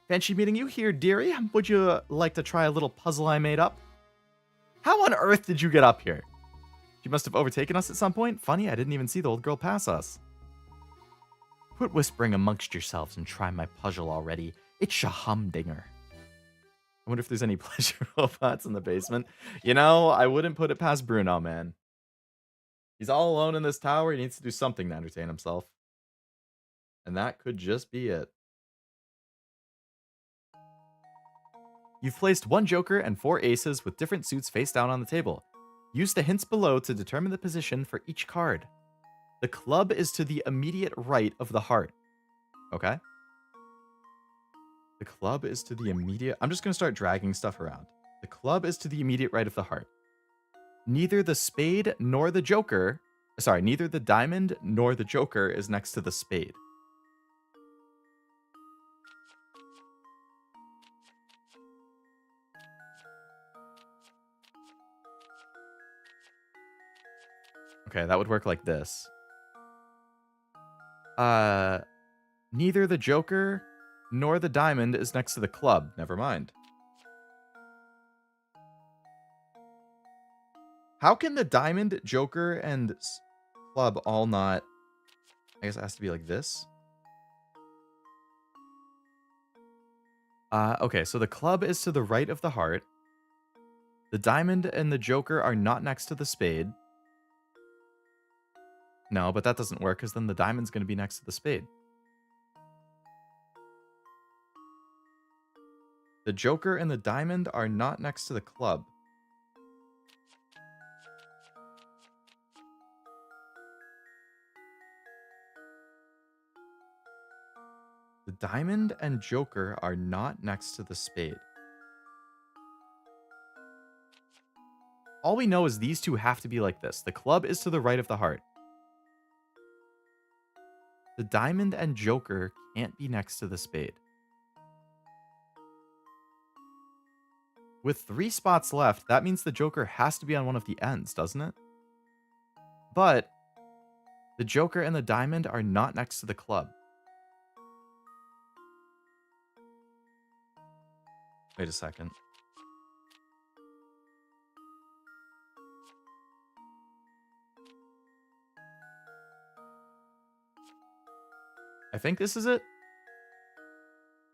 Fancy meeting you here, dearie. Would you like to try a little puzzle I made up? How on earth did you get up here? She must have overtaken us at some point. Funny, I didn't even see the old girl pass us. Quit whispering amongst yourselves and try my puzzle already. It's a humdinger. I wonder if there's any pleasure robots in the basement. You know, I wouldn't put it past Bruno, man. He's all alone in this tower. He needs to do something to entertain himself. And that could just be it. You've placed 1 joker and 4 aces with different suits face down on the table. Use the hints below to determine the position for each card. The club is to the immediate right of the heart. Okay? The club is to the immediate... I'm just going to start dragging stuff around. The club is to the immediate right of the heart. Neither the spade nor the joker... Sorry, neither the diamond nor the joker is next to the spade. Okay, that would work like this. Neither the joker nor the diamond is next to the club. Never mind. How can the diamond, joker, and club all not... I guess it has to be like this. Okay, so the club is to the right of the heart. The diamond and the joker are not next to the spade. No, but that doesn't work because then the diamond's going to be next to the spade. The joker and the diamond are not next to the club. The diamond and joker are not next to the spade. All we know is these two have to be like this. The club is to the right of the heart. The diamond and joker can't be next to the spade. With 3 spots left, that means the joker has to be on one of the ends, doesn't it? But the joker and the diamond are not next to the club. Wait a second. I think this is it.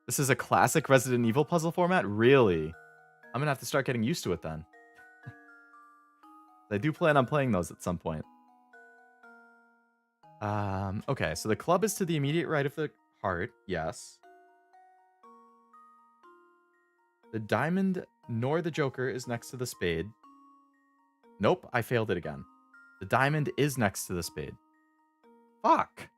This is a classic Resident Evil puzzle format? Really? I'm gonna have to start getting used to it then. I do plan on playing those at some point. Okay, so the club is to the immediate right of the heart. Yes. The diamond nor the joker is next to the spade. Nope, I failed it again. The diamond is next to the spade. Fuck.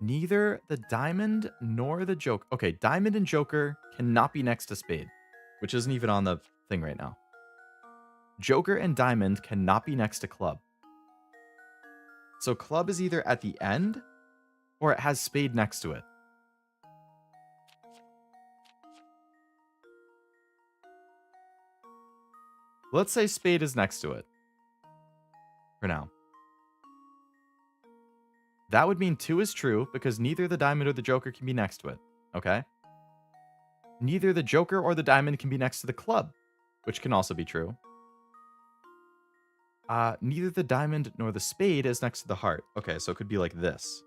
Neither the diamond nor the joker. Okay, diamond and joker cannot be next to spade, which isn't even on the thing right now. Joker and diamond cannot be next to club. So club is either at the end or it has spade next to it. Let's say spade is next to it. For now. That would mean 2 is true because neither the diamond or the joker can be next to it. Okay? Neither the joker or the diamond can be next to the club, which can also be true. Neither the diamond nor the spade is next to the heart. Okay, so it could be like this.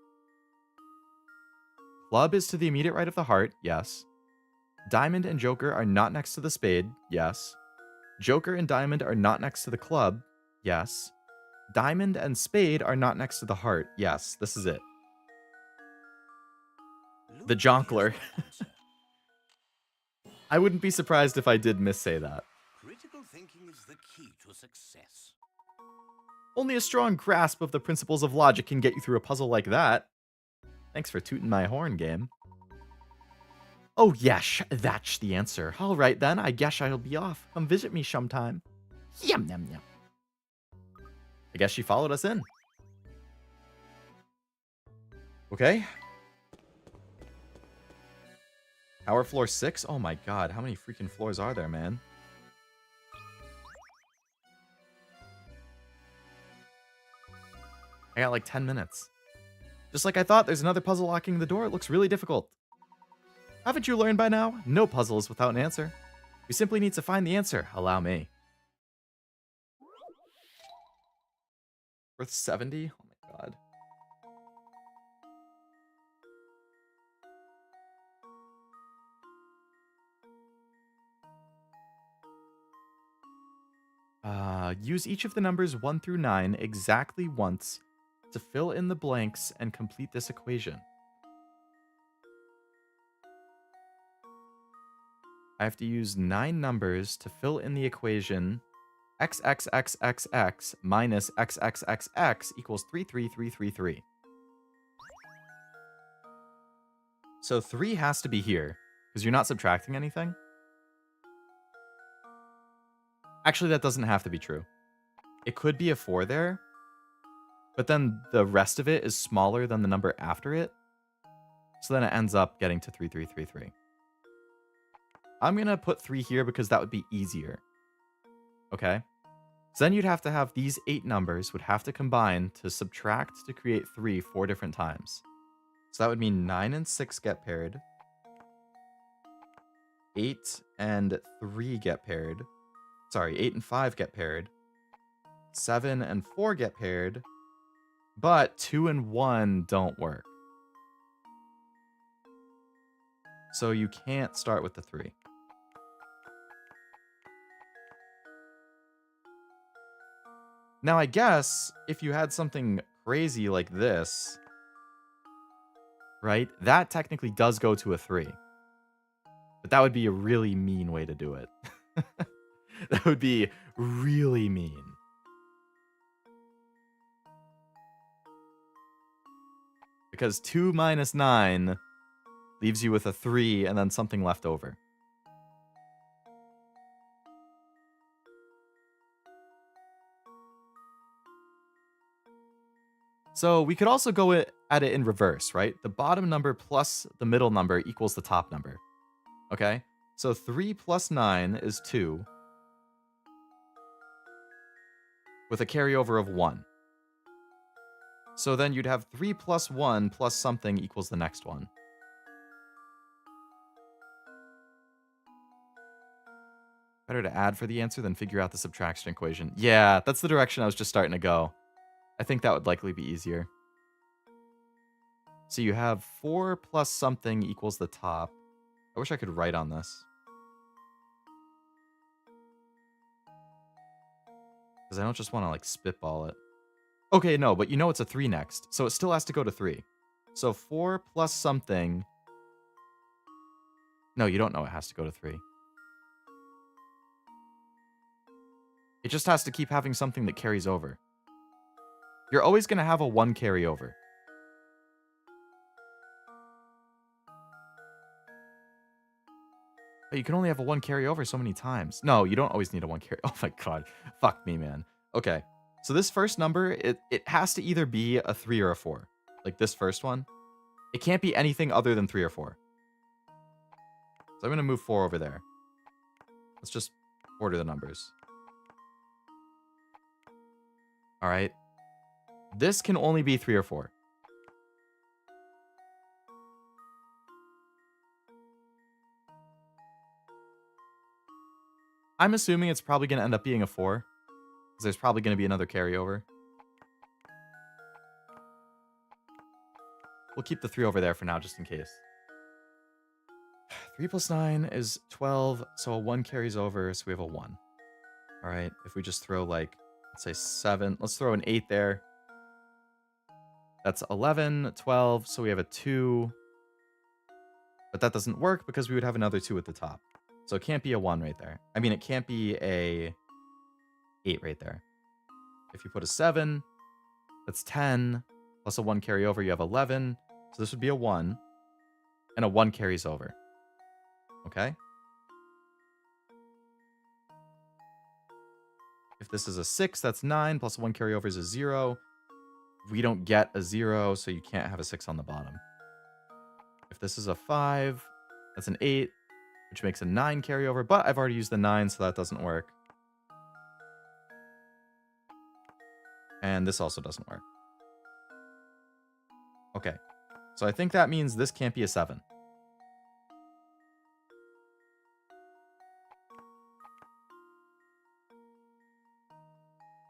Club is to the immediate right of the heart, yes. Diamond and joker are not next to the spade, yes. Joker and diamond are not next to the club, yes. Diamond and spade are not next to the heart, yes. This is it. The jonkler. I wouldn't be surprised if I did missay that. Critical thinking is the key to success. Only a strong grasp of the principles of logic can get you through a puzzle like that. Thanks for tooting my horn, game. Oh, yes, that's the answer. All right, then. I guess I'll be off. Come visit me sometime. Yum, yum, yum. I guess she followed us in. Okay. Tower floor 6? Oh my god, how many freaking floors are there, man? I got like 10 minutes. Just like I thought, there's another puzzle locking the door. It looks really difficult. Haven't you learned by now? No puzzle is without an answer. You simply need to find the answer. Allow me. Worth 70? Oh my god. Use each of the numbers 1 through 9 exactly once to fill in the blanks and complete this equation. I have to use 9 numbers to fill in the equation xxxxx minus xxxx equals 33333. So 3 has to be here, because you're not subtracting anything. Actually, that doesn't have to be true. It could be a 4 there, but then the rest of it is smaller than the number after it. So then it ends up getting to 3333. I'm going to put 3 here because that would be easier. Okay? So then you'd have to have these 8 numbers would have to combine to subtract to create 3 4 different times. So that would mean 9 and 6 get paired. 8 and 3 get paired. Sorry, 8 and 5 get paired. 7 and 4 get paired. But 2 and 1 don't work. So you can't start with the 3. Now, I guess if you had something crazy like this, right, that technically does go to a 3. But that would be a really mean way to do it. That would be really mean. Because 2 minus 9 leaves you with a 3 and then something left over. So we could also go at it in reverse, right? The bottom number plus the middle number equals the top number. Okay? So 3 plus 9 is 2. With a carryover of 1. So then you'd have 3 plus 1 plus something equals the next one. Better to add for the answer than figure out the subtraction equation. Yeah, that's the direction I was just starting to go. I think that would likely be easier. So you have 4 plus something equals the top. I wish I could write on this. Because I don't just want to, like, spitball it. Okay, no, but you know it's a 3 next. So it still has to go to 3. So 4 plus something. No, you don't know it has to go to 3. It just has to keep having something that carries over. You're always going to have a 1 carryover. But you can only have a 1 carryover so many times. No, you don't always need a 1 carry. Oh my god. Fuck me, man. Okay. So this first number, it has to either be a 3 or a 4. Like this first one. It can't be anything other than 3 or 4. So I'm going to move 4 over there. Let's just order the numbers. All right. This can only be 3 or 4. I'm assuming it's probably going to end up being a 4. Because there's probably going to be another carryover. We'll keep the 3 over there for now, just in case. 3 plus 9 is 12, so a 1 carries over, so we have a 1. All right, if we just throw, like, let's say 7. Let's throw an 8 there. That's 11, 12, so we have a 2. But that doesn't work because we would have another 2 at the top. So it can't be a 1 right there. I mean, it can't be a 8 right there. If you put a 7, that's 10, plus a 1 carry over, you have 11. So this would be a 1, and a 1 carries over. Okay? If this is a 6, that's 9, plus 1 carryover is a 0. We don't get a 0, so you can't have a 6 on the bottom. If this is a 5, that's an 8, which makes a 9 carryover, but I've already used the 9, so that doesn't work. And this also doesn't work. Okay. So I think that means this can't be a 7.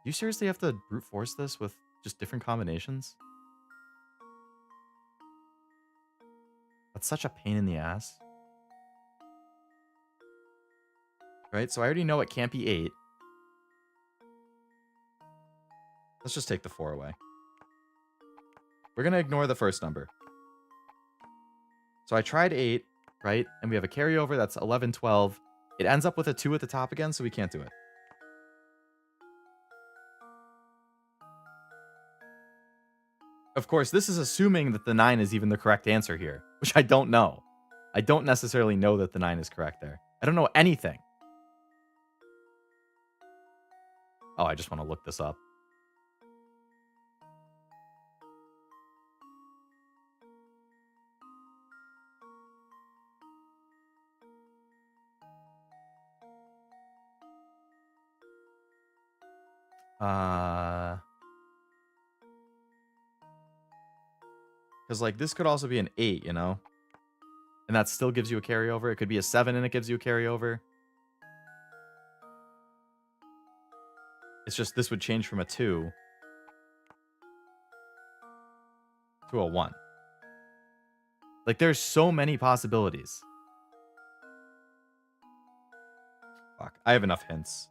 You seriously have to brute force this with just different combinations? That's such a pain in the ass. Right, so I already know it can't be 8. Let's just take the 4 away. We're going to ignore the first number. So I tried 8, right? And we have a carryover that's 11, 12. It ends up with a 2 at the top again, so we can't do it. Of course, this is assuming that the 9 is even the correct answer here, which I don't know. I don't necessarily know that the 9 is correct there. I don't know anything. Oh, I just want to look this up. Because, like, this could also be an 8, you know? And that still gives you a carryover. It could be a 7 and it gives you a carryover. It's just this would change from a 2 to a 1. Like, there's so many possibilities. Fuck, I have enough hints.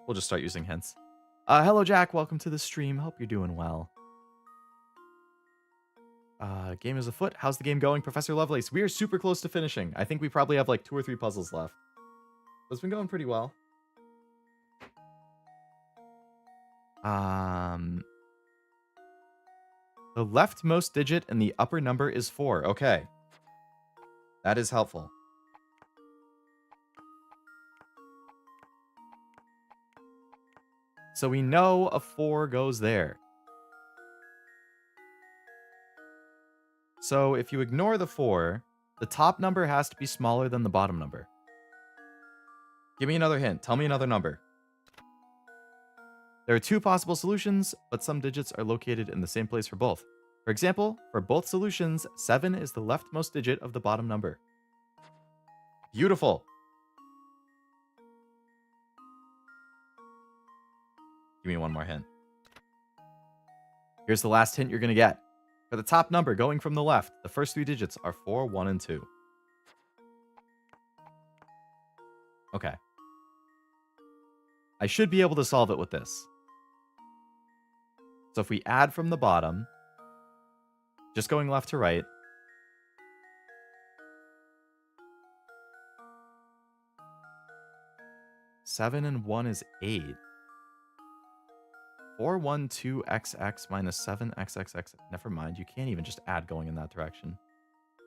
We'll just start using hints. Hello, Jack. Welcome to the stream. Hope you're doing well. Game is afoot. How's the game going, Professor Lovelace? We are super close to finishing. I think we probably have like 2 or 3 puzzles left. It's been going pretty well. The leftmost digit in the upper number is 4. Okay. That is helpful. So we know a 4 goes there. So if you ignore the 4, the top number has to be smaller than the bottom number. Give me another hint. Tell me another number. There are 2 possible solutions, but some digits are located in the same place for both. For example, for both solutions, 7 is the leftmost digit of the bottom number. Beautiful. Give me one more hint. Here's the last hint you're going to get. For the top number going from the left, the first 3 digits are 4, 1, and 2. Okay. I should be able to solve it with this. So if we add from the bottom, just going left to right, seven and 1 is 8. 4, 1, 2, XX minus 7, XXX. Never mind, you can't even just add going in that direction.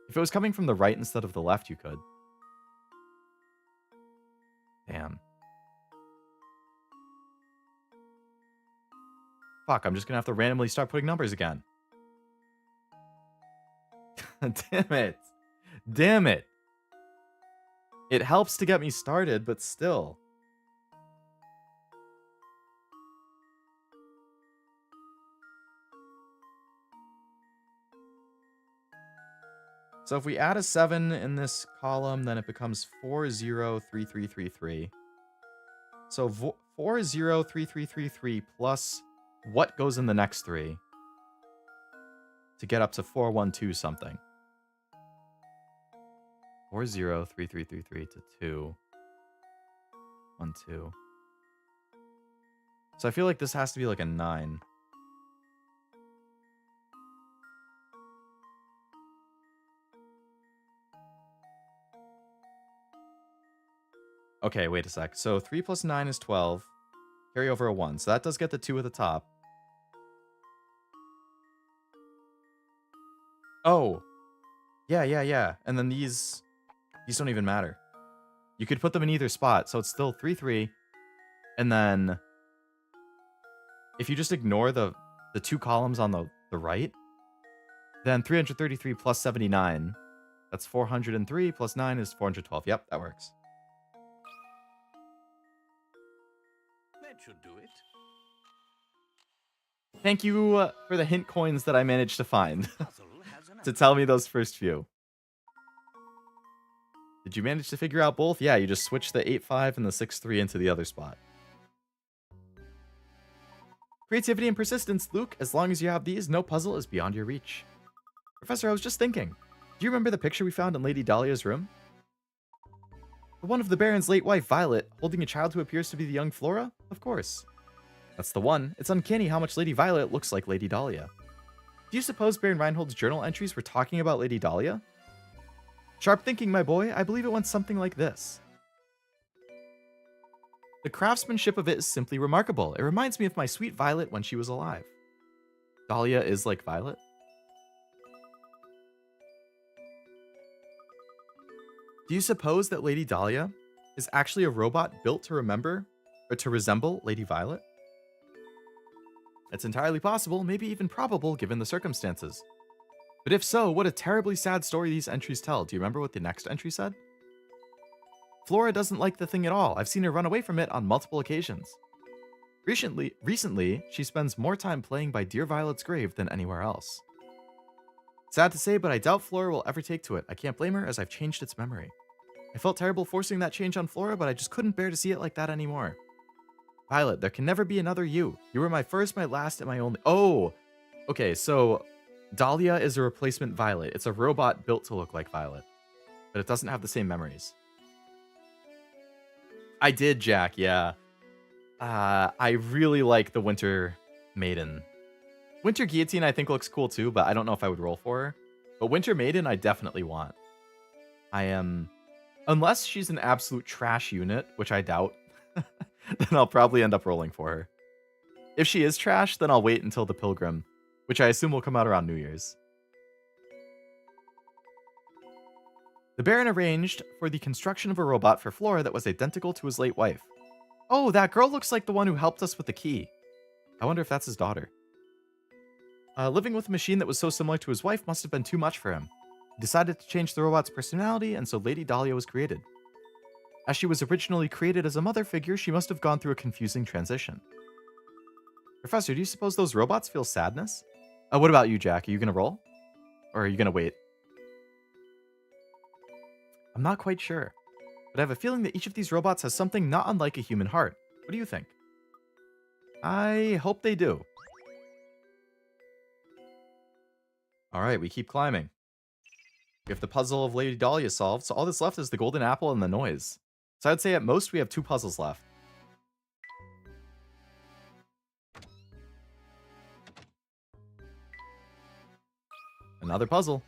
If it was coming from the right instead of the left, you could. Damn. Fuck, I'm just gonna have to randomly start putting numbers again. Damn it. Damn it. It helps to get me started, but still. So if we add a 7 in this column, then it becomes 403333. So 403333 plus what goes in the next 3 to get up to 412 something. 403333 to 2 1 2. So I feel like this has to be like a 9. Okay, wait a sec. So 3 plus 9 is 12. Carry over a 1. So that does get the 2 at the top. Oh. Yeah. And then these don't even matter. You could put them in either spot. So it's still 3, 3. And then if you just ignore the 2 columns on the right, then 333 plus 79. That's 403 plus 9 is 412. Yep, that works. That should do it. Thank you for the hint coins that I managed to find Puzzle has an to tell me those first few. Did you manage to figure out both? Yeah, you just switch the 8-5 and the 6-3 into the other spot. Creativity and persistence, Luke. As long as you have these, no puzzle is beyond your reach. Professor, I was just thinking. Do you remember the picture we found in Lady Dahlia's room? The one of the Baron's late wife, Violet, holding a child who appears to be the young Flora? Of course. That's the one. It's uncanny how much Lady Violet looks like Lady Dahlia. Do you suppose Baron Reinhold's journal entries were talking about Lady Dahlia? Sharp thinking, my boy. I believe it went something like this. The craftsmanship of it is simply remarkable. It reminds me of my sweet Violet when she was alive. Dahlia is like Violet? Do you suppose that Lady Dahlia is actually a robot built to remember or to resemble Lady Violet? It's entirely possible, maybe even probable given the circumstances. But if so, what a terribly sad story these entries tell. Do you remember what the next entry said? Flora doesn't like the thing at all. I've seen her run away from it on multiple occasions. Recently, she spends more time playing by dear Violet's grave than anywhere else. Sad to say, but I doubt Flora will ever take to it. I can't blame her as I've changed its memory. I felt terrible forcing that change on Flora, but I just couldn't bear to see it like that anymore. Violet, there can never be another you. You were my first, my last, and my only... Oh! Okay, so Dahlia is a replacement Violet. It's a robot built to look like Violet. But it doesn't have the same memories. I did, Jack, yeah. I really like the Winter Maiden. Winter Guillotine I think looks cool too, but I don't know if I would roll for her. But Winter Maiden I definitely want. I am... Unless she's an absolute trash unit, which I doubt, then I'll probably end up rolling for her. If she is trash, then I'll wait until the Pilgrim, which I assume will come out around New Year's. The Baron arranged for the construction of a robot for Flora that was identical to his late wife. Oh, that girl looks like the one who helped us with the key. I wonder if that's his daughter. Living with a machine that was so similar to his wife must have been too much for him. He decided to change the robot's personality, and so Lady Dahlia was created. As she was originally created as a mother figure, she must have gone through a confusing transition. Professor, do you suppose those robots feel sadness? What about you, Jack? Are you going to roll? Or are you going to wait? I'm not quite sure, but I have a feeling that each of these robots has something not unlike a human heart. What do you think? I hope they do. Alright, we keep climbing. We have the puzzle of Lady Dahlia solved, so all that's left is the golden apple and the noise. So I'd say at most we have 2 puzzles left. Another puzzle.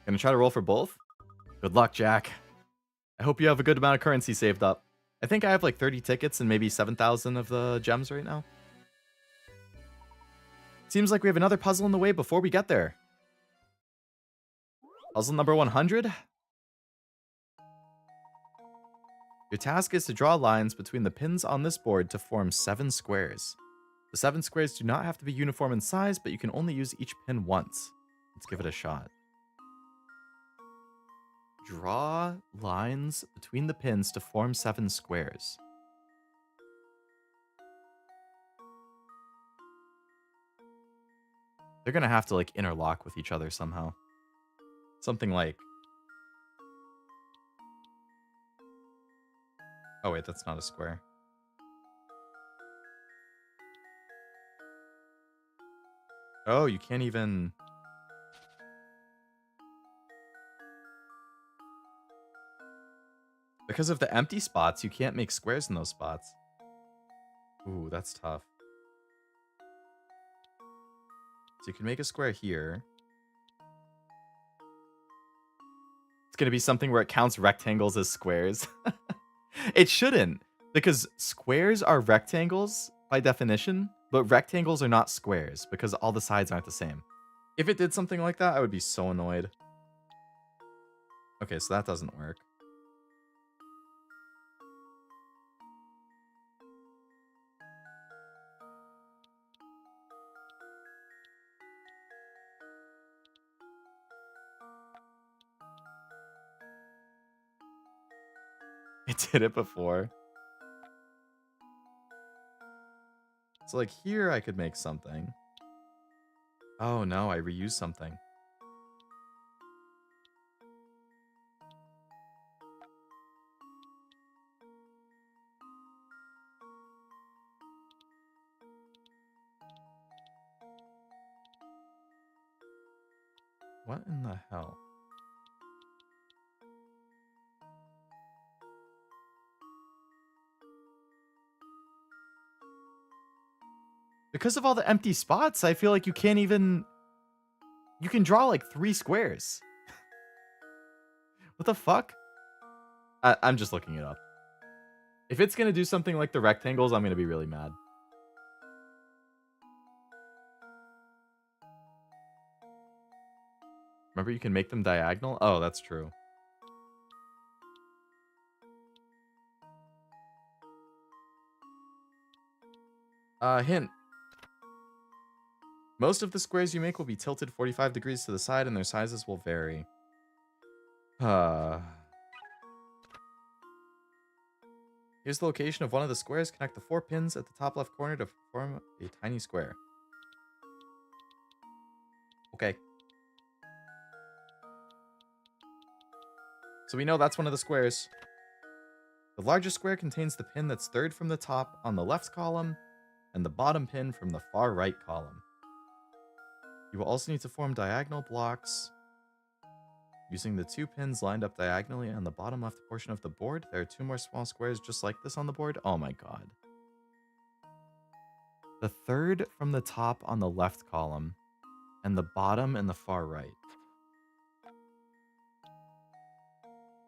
Gonna try to roll for both? Good luck, Jack. I hope you have a good amount of currency saved up. I think I have like 30 tickets and maybe 7,000 of the gems right now. Seems like we have another puzzle in the way before we get there. Puzzle number 100. Your task is to draw lines between the pins on this board to form 7 squares. The 7 squares do not have to be uniform in size, but you can only use each pin once. Let's give it a shot. Draw lines between the pins to form 7 squares. They're gonna have to like interlock with each other somehow. something like... Oh, wait, that's not a square. Oh, you can't even... Because of the empty spots, you can't make squares in those spots. Ooh, that's tough. So you can make a square here. It's going to be something where it counts rectangles as squares. It shouldn't, because squares are rectangles by definition, but rectangles are not squares because all the sides aren't the same. If it did something like that, I would be so annoyed. Okay, so that doesn't work. It did it before. So like here I could make something. Oh no, I reused something. What in the hell? Because of all the empty spots, I feel like you can't even... You can draw like 3 squares. What the fuck? I'm just looking it up. If it's going to do something like the rectangles, I'm going to be really mad. Remember, you can make them diagonal? Oh, that's true. Hint. Most of the squares you make will be tilted 45 degrees to the side, and their sizes will vary. Here's the location of one of the squares. Connect the 4 pins at the top left corner to form a tiny square. Okay. So we know that's one of the squares. The largest square contains the pin that's third from the top on the left column, and the bottom pin from the far right column. You will also need to form diagonal blocks using the 2 pins lined up diagonally on the bottom left portion of the board. There are 2 more small squares just like this on the board. Oh my god. The third from the top on the left column, and the bottom in the far right.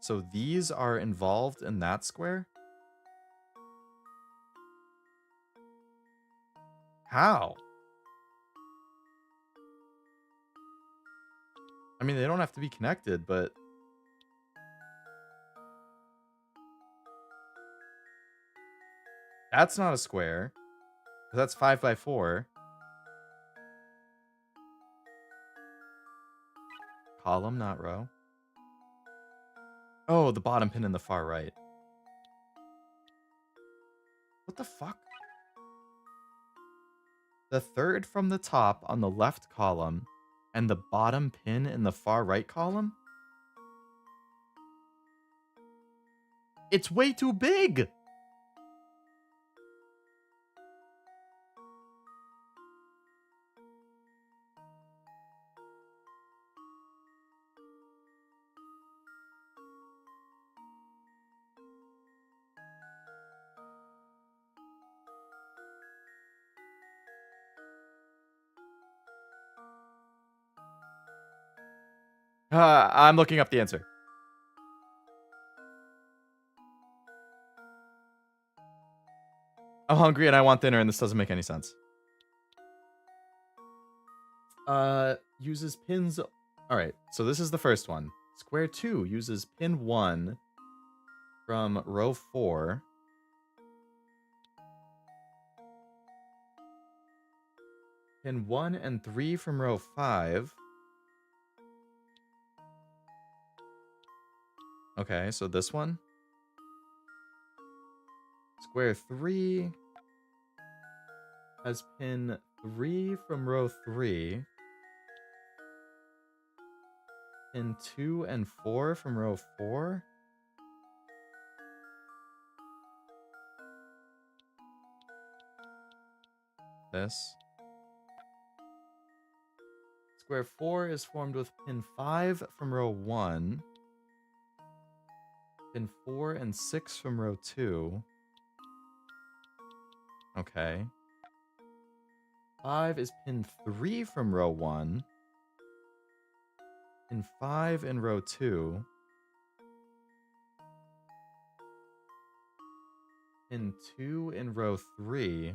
So these are involved in that square? How? I mean, they don't have to be connected, but... That's not a square. That's 5 by 4. Column, not row. Oh, the bottom pin in the far right. What the fuck? The third from the top on the left column and the bottom pin in the far right column? It's way too big! I'm looking up the answer. I'm hungry and I want dinner and this doesn't make any sense. Uses pins... Alright, so this is the first one. Square 2 uses pin 1 from row 4. Pin 1 and 3 from row 5. Okay, so this one. Square 3 has pin 3 from row 3. Pin 2 and 4 from row 4. This. Square 4 is formed with pin 5 from row 1. Pin 4 and 6 from row 2. Okay. 5 is pin 3 from row 1. Pin 5 in row 2. Pin 2 in row 3.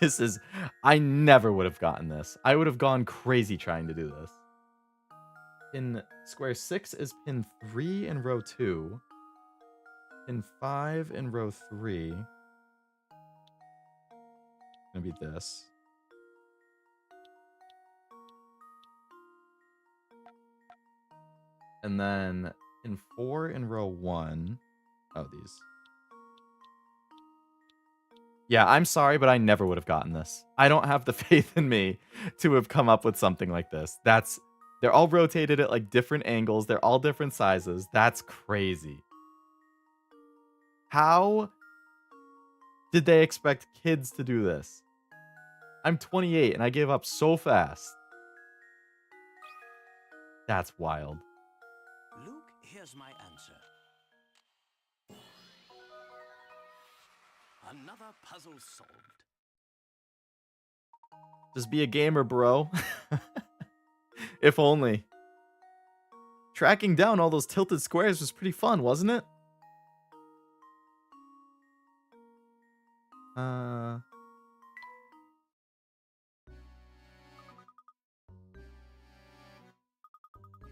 This is... I never would have gotten this. I would have gone crazy trying to do this. Pin square 6 is pin 3 in row 2. Pin 5 in row 3. Gonna be this. And then pin 4 in row 1. Oh, these. Yeah, I'm sorry, but I never would have gotten this. I don't have the faith in me to have come up with something like this. They're all rotated at like different angles. They're all different sizes. That's crazy. How did they expect kids to do this? I'm 28 and I gave up so fast. That's wild. Luke, here's my answer. Another puzzle solved. Just be a gamer, bro. If only. Tracking down all those tilted squares was pretty fun, wasn't it?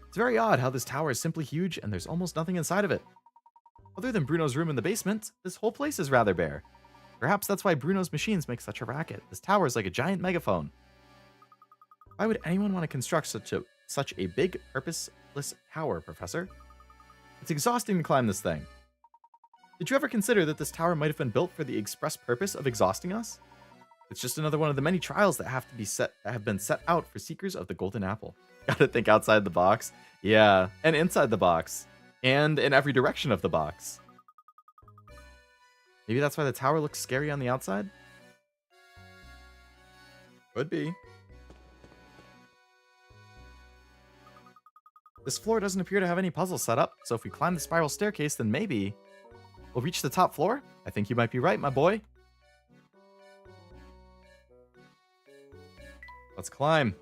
It's very odd how this tower is simply huge and there's almost nothing inside of it. Other than Bruno's room in the basement, this whole place is rather bare. Perhaps that's why Bruno's machines make such a racket. This tower is like a giant megaphone. Why would anyone want to construct such a big, purposeless tower, Professor? It's exhausting to climb this thing. Did you ever consider that this tower might have been built for the express purpose of exhausting us? It's just another one of the many trials that have been set out for seekers of the golden apple. Gotta think outside the box. Yeah, and inside the box. And in every direction of the box. Maybe that's why the tower looks scary on the outside? Could be. This floor doesn't appear to have any puzzles set up, so if we climb the spiral staircase, then maybe we'll reach the top floor? I think you might be right, my boy. Let's climb.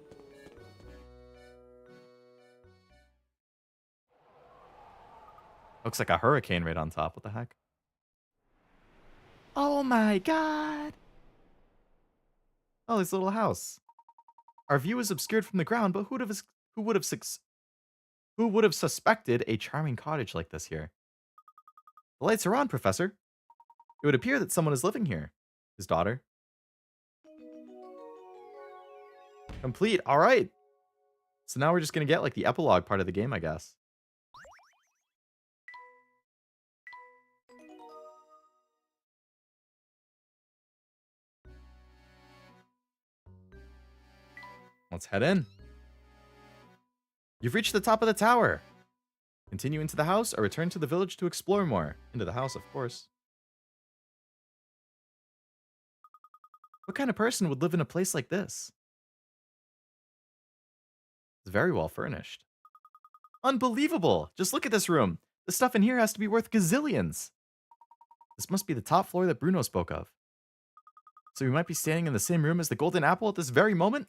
Looks like a hurricane right on top. What the heck? Oh my god! Oh, this little house. Our view is obscured from the ground, but who would have suspected a charming cottage like this here? The lights are on, Professor. It would appear that someone is living here. His daughter. Complete. All right. So now we're just going to get like the epilogue part of the game, I guess. Let's head in. You've reached the top of the tower. Continue into the house or return to the village to explore more. Into the house, of course. What kind of person would live in a place like this? It's very well furnished. Unbelievable! Just look at this room. The stuff in here has to be worth gazillions. This must be the top floor that Bruno spoke of. So we might be standing in the same room as the golden apple at this very moment?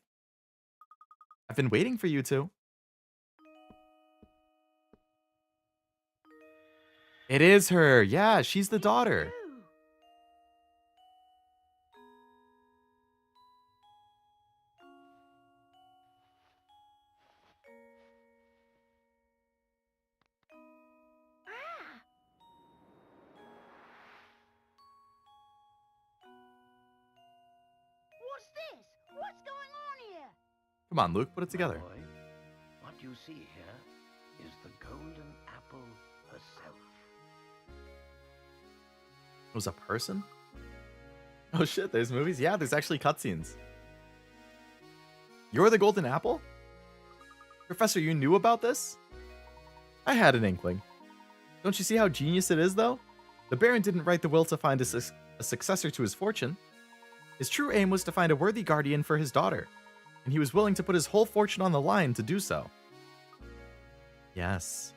I've been waiting for you two. It is her. Yeah, she's the daughter. What's this? What's going on here? Come on, Luke, put it My together. boy, what you see here is the golden apple herself. It was a person? Oh shit, there's movies? Yeah, there's actually cutscenes. You're the golden apple? Professor, you knew about this? I had an inkling. Don't you see how genius it is, though? The Baron didn't write the will to find a successor to his fortune. His true aim was to find a worthy guardian for his daughter, and he was willing to put his whole fortune on the line to do so. Yes.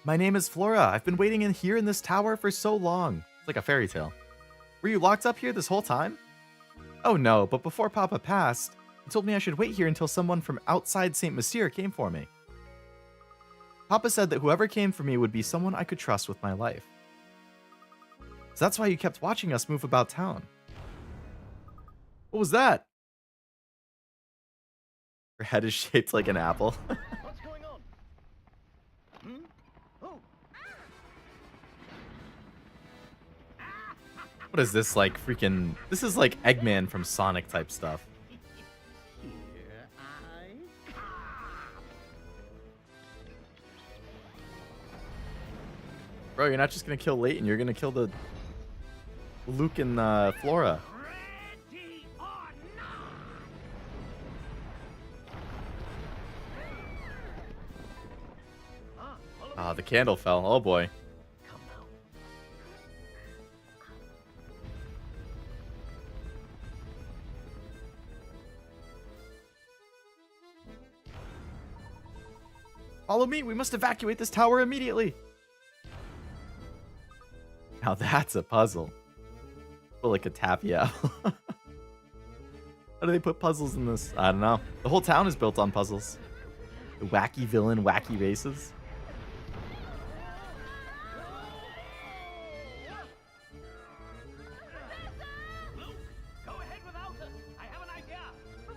My name is Flora. I've been waiting in here in this tower for so long. It's like a fairy tale. Were you locked up here this whole time? Oh no, but before Papa passed, he told me I should wait here until someone from outside St. Monsieur came for me. Papa said that whoever came for me would be someone I could trust with my life. So that's why you kept watching us move about town. What was that? Her head is shaped like an apple. What's going on? Oh, What is this, like freaking... This is like Eggman from Sonic type stuff. here I come. Bro, you're not just gonna kill Layton, you're gonna kill the Luke and Flora. Ready or not? Follow Ah, me. the candle fell. Oh boy. Come now. Follow me, we must evacuate this tower immediately. Now that's a puzzle. Well, like a taffy apple. How do they put puzzles in this? I don't know. The whole town is built on puzzles. The wacky villain, wacky races. Luke, go ahead without us. I have an idea.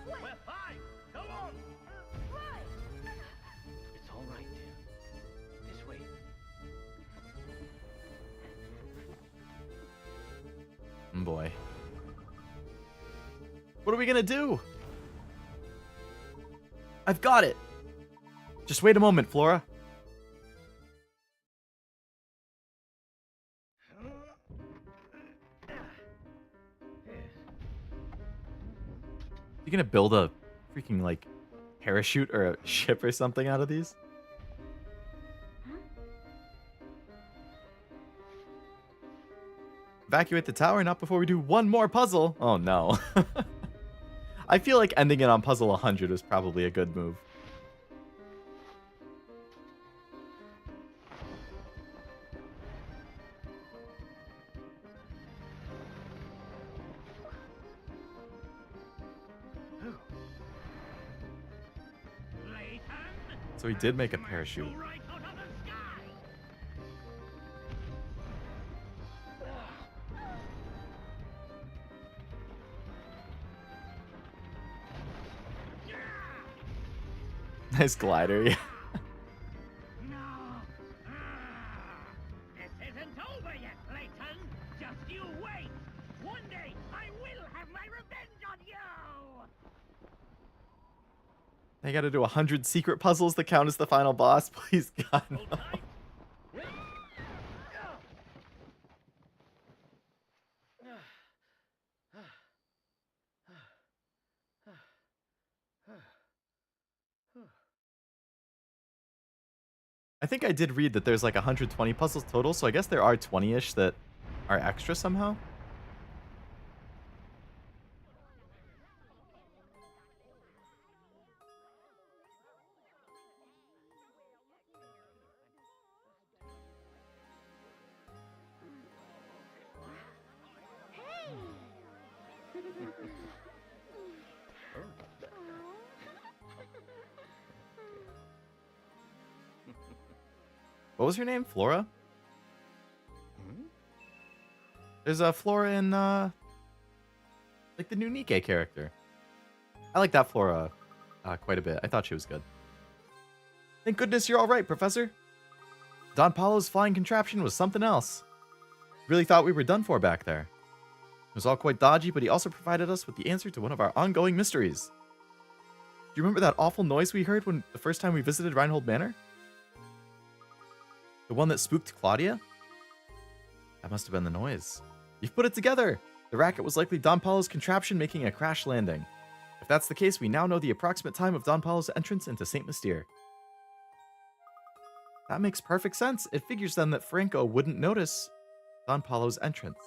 We're fine. Go on. It's all right, dear. This way. Boy. What are we gonna do? I've got it. Just wait a moment, Flora. You gonna build a freaking like parachute or a ship or something out of these? Evacuate the tower, not before we do one more puzzle. Oh no. I feel like ending it on puzzle 100 was probably a good move. Layton, So he did make a parachute. right out of the sky. Nice glider, yeah. No. This isn't over yet, Layton. Just you wait. One day I will have my revenge on you. I gotta do 100 secret puzzles that count as the final boss. Please, God, no. Hold tight. I think I did read that there's like 120 puzzles total, so I guess there are 20-ish that are extra somehow. What was her name? Flora? There's a Flora in like the new Nikke character. I like that Flora quite a bit. I thought she was good. Thank goodness you're all right, Professor. Don Paulo's flying contraption was something else. Really thought we were done for back there. It was all quite dodgy, but he also provided us with the answer to one of our ongoing mysteries. Do you remember that awful noise we heard when the first time we visited Reinhold Manor? The one that spooked Claudia? That must have been the noise. You've put it together. The racket was likely Don Paulo's contraption making a crash landing. If that's the case, we now know the approximate time of Don Paulo's entrance into St. Mystere. That makes perfect sense. It figures then that Franco wouldn't notice Don Paulo's entrance.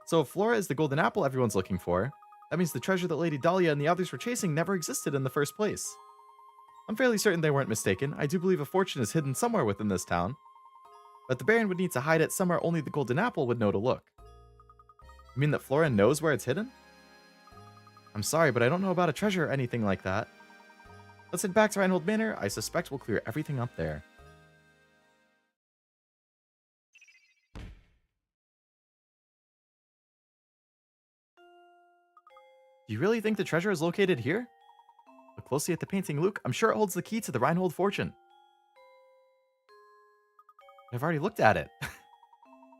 So if Flora is the golden apple everyone's looking for, that means the treasure that Lady Dahlia and the others were chasing never existed in the first place. I'm fairly certain they weren't mistaken. I do believe a fortune is hidden somewhere within this town. But the Baron would need to hide it somewhere only the golden apple would know to look. You mean that Flora knows where it's hidden? I'm sorry, but I don't know about a treasure or anything like that. Let's head back to Reinhold Manor. I suspect we'll clear everything up there. Do you really think the treasure is located here? Look closely at the painting, Luke. I'm sure it holds the key to the Reinhold fortune. I've already looked at it.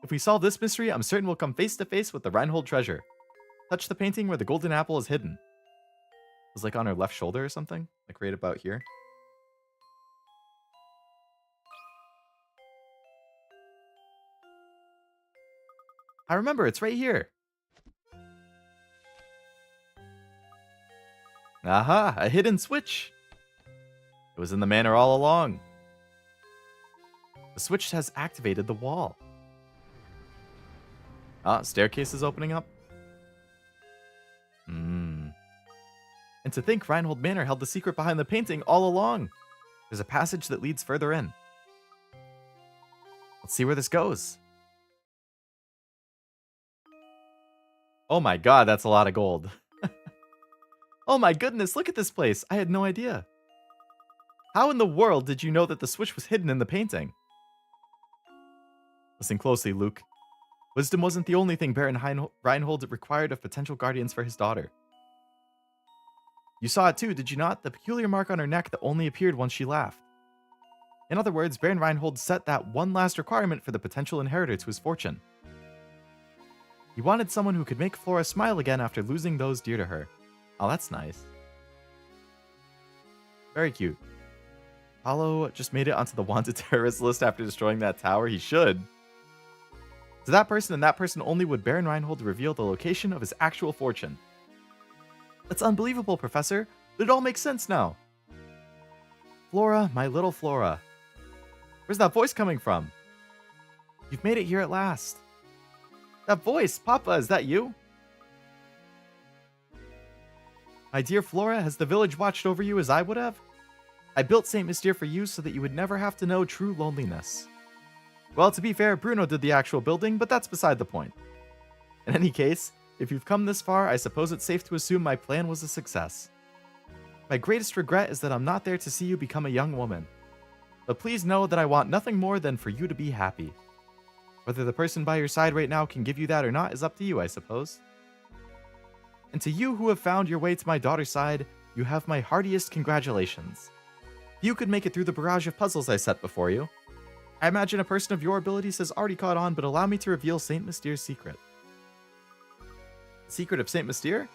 If we solve this mystery, I'm certain we'll come face to face with the Reinhold treasure. Touch the painting where the golden apple is hidden. It was like on her left shoulder or something, like right about here. I remember, it's right here. Aha, a hidden switch. It was in the manor all along. The switch has activated the wall. Ah, staircase is opening up. And to think Reinhold Manor held the secret behind the painting all along. There's a passage that leads further in. Let's see where this goes. Oh my god, that's a lot of gold. Oh my goodness, look at this place. I had no idea. How in the world did you know that the switch was hidden in the painting? Listen closely, Luke. Wisdom wasn't the only thing Baron Reinhold required of potential guardians for his daughter. You saw it too, did you not? The peculiar mark on her neck that only appeared once she laughed. In other words, Baron Reinhold set that one last requirement for the potential inheritor to his fortune. He wanted someone who could make Flora smile again after losing those dear to her. Oh, that's nice. Very cute. Paulo just made it onto the wanted terrorist list after destroying that tower. He should. To that person and that person only would Baron Reinhold reveal the location of his actual fortune. That's unbelievable, Professor, but it all makes sense now. Flora, my little Flora. Where's that voice coming from? You've made it here at last. That voice, Papa, is that you? My dear Flora, has the village watched over you as I would have? I built St. Mystere for you so that you would never have to know true loneliness. Well, to be fair, Bruno did the actual building, but that's beside the point. In any case, if you've come this far, I suppose it's safe to assume my plan was a success. My greatest regret is that I'm not there to see you become a young woman. But please know that I want nothing more than for you to be happy. Whether the person by your side right now can give you that or not is up to you, I suppose. And to you who have found your way to my daughter's side, you have my heartiest congratulations. You could make it through the barrage of puzzles I set before you. I imagine a person of your abilities has already caught on, but allow me to reveal St. Mystere's secret. The secret of St. Mystere?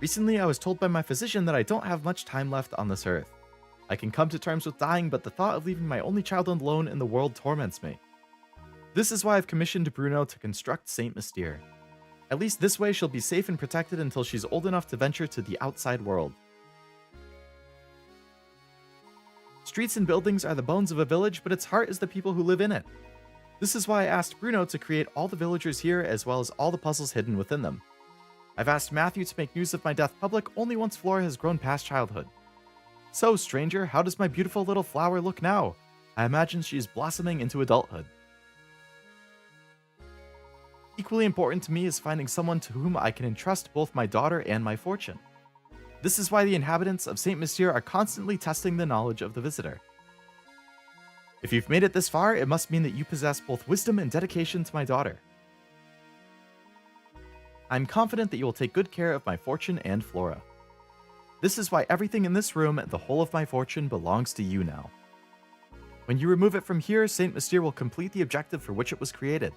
Recently, I was told by my physician that I don't have much time left on this earth. I can come to terms with dying, but the thought of leaving my only child alone in the world torments me. This is why I've commissioned Bruno to construct St. Mystere. At least this way she'll be safe and protected until she's old enough to venture to the outside world. Streets and buildings are the bones of a village, but its heart is the people who live in it. This is why I asked Bruno to create all the villagers here as well as all the puzzles hidden within them. I've asked Matthew to make news of my death public only once Flora has grown past childhood. So, stranger, how does my beautiful little flower look now? I imagine she is blossoming into adulthood. Equally important to me is finding someone to whom I can entrust both my daughter and my fortune. This is why the inhabitants of St. Mystere are constantly testing the knowledge of the visitor. If you've made it this far, it must mean that you possess both wisdom and dedication to my daughter. I'm confident that you will take good care of my fortune and Flora. This is why everything in this room and the whole of my fortune belongs to you now. When you remove it from here, St. Mystere will complete the objective for which it was created.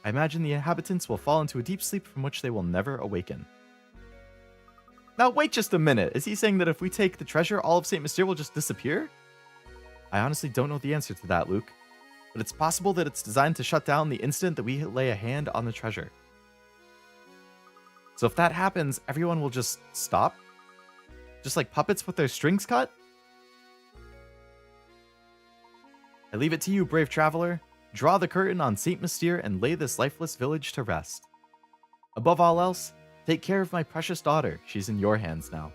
I imagine the inhabitants will fall into a deep sleep from which they will never awaken. Now wait just a minute, is he saying that if we take the treasure, all of St. Mystere will just disappear? I honestly don't know the answer to that, Luke, but it's possible that it's designed to shut down the instant that we lay a hand on the treasure. So if that happens, everyone will just stop? Just like puppets with their strings cut? I leave it to you, brave traveler. Draw the curtain on Saint Mystere and lay this lifeless village to rest. Above all else, take care of my precious daughter. She's in your hands now.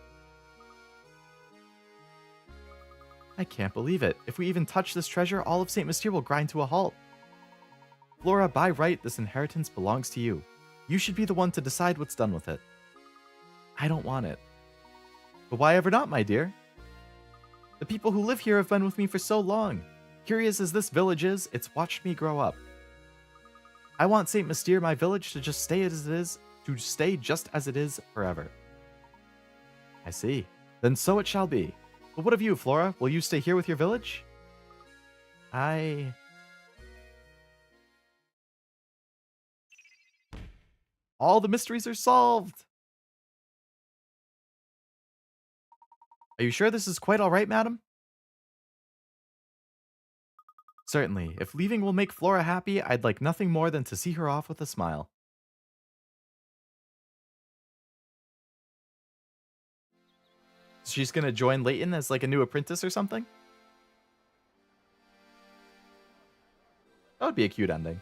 I can't believe it. If we even touch this treasure, all of Saint Mystere will grind to a halt. Flora, by right, this inheritance belongs to you. You should be the one to decide what's done with it. I don't want it. But why ever not, my dear? The people who live here have been with me for so long. Curious as this village is, it's watched me grow up. I want Saint Mystere, my village, to just stay as it is, to stay just as it is forever. I see. Then so it shall be. But what of you, Flora? Will you stay here with your village? All the mysteries are solved! Are you sure this is quite alright, madam? Certainly. If leaving will make Flora happy, I'd like nothing more than to see her off with a smile. She's gonna join Layton as like a new apprentice or something? That would be a cute ending.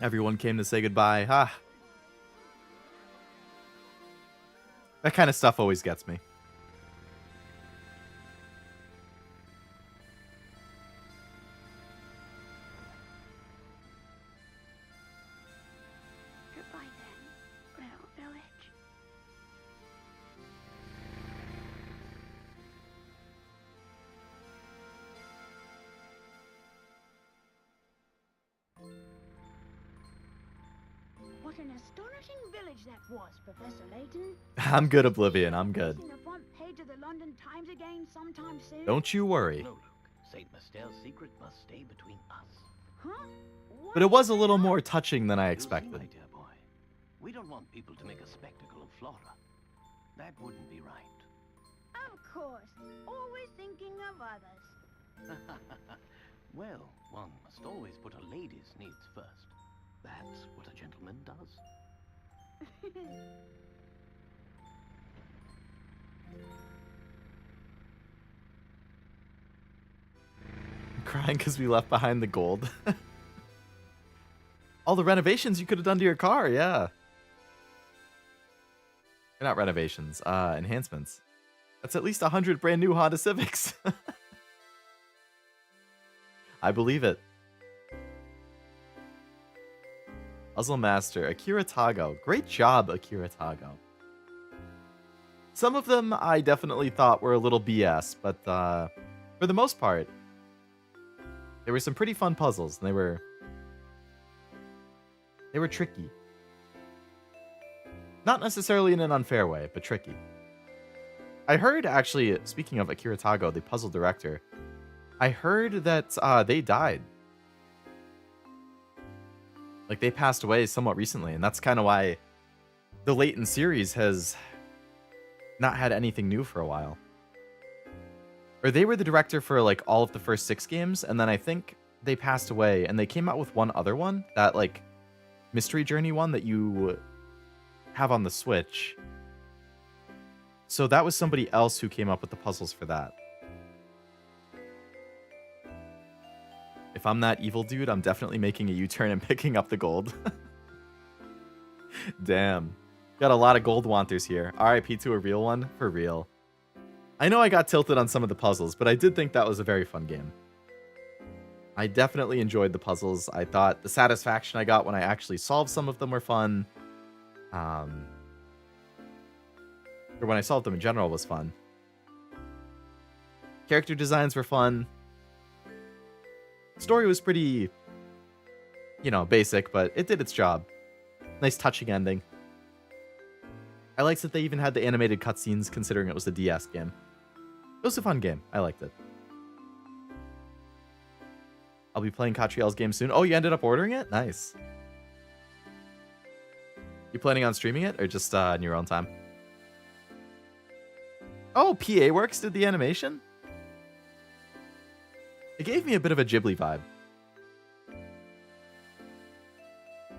Everyone came to say goodbye. Ah. That kind of stuff always gets me. Goodbye then, little village. What an astonishing village that was, Professor Layton. I'm good, Oblivion. I'm good. Placing the front page of the London Times again sometime soon. Don't you worry. No, Luke. Saint Mystere's secret must stay between us. Huh? But it was a little more touching than I You see, expected. my dear boy, we don't want people to make a spectacle of Flora. That wouldn't be right. Of course. Always thinking of others. Well, one must always put a lady's needs first. That's what a gentleman does. I'm crying because we left behind the gold. All the renovations you could have done to your car, yeah. They're not renovations, enhancements. That's at least 100 brand new Honda Civics. I believe it. Puzzle Master, Akira Tago. Great job, Akira Tago. Some of them I definitely thought were a little BS, but for the most part, there were some pretty fun puzzles, and they were tricky. Not necessarily in an unfair way, but tricky. I heard, actually, speaking of Akira Tago, the puzzle director, I heard that they died. Like, they passed away somewhat recently, and that's kind of why the Layton series has not had anything new for a while. Or they were the director for, like, all of the first 6 games, and then I think they passed away, and they came out with one other one, that, like, Mystery Journey one that you have on the Switch. So that was somebody else who came up with the puzzles for that. If I'm that evil dude, I'm definitely making a U-turn and picking up the gold. Damn. Got a lot of gold wanters here. RIP to a real one, for real. I know I got tilted on some of the puzzles, but I did think that was a very fun game. I definitely enjoyed the puzzles. I thought the satisfaction I got when I actually solved some of them were fun. Or when I solved them in general was fun. Character designs were fun. Story was pretty, you know, basic, but it did its job. Nice touching ending. I liked that they even had the animated cutscenes considering it was a DS game. It was a fun game. I liked it. I'll be playing Catriel's game soon. Oh, you ended up ordering it? Nice. You planning on streaming it or just in your own time? Oh, PA Works did the animation? It gave me a bit of a Ghibli vibe.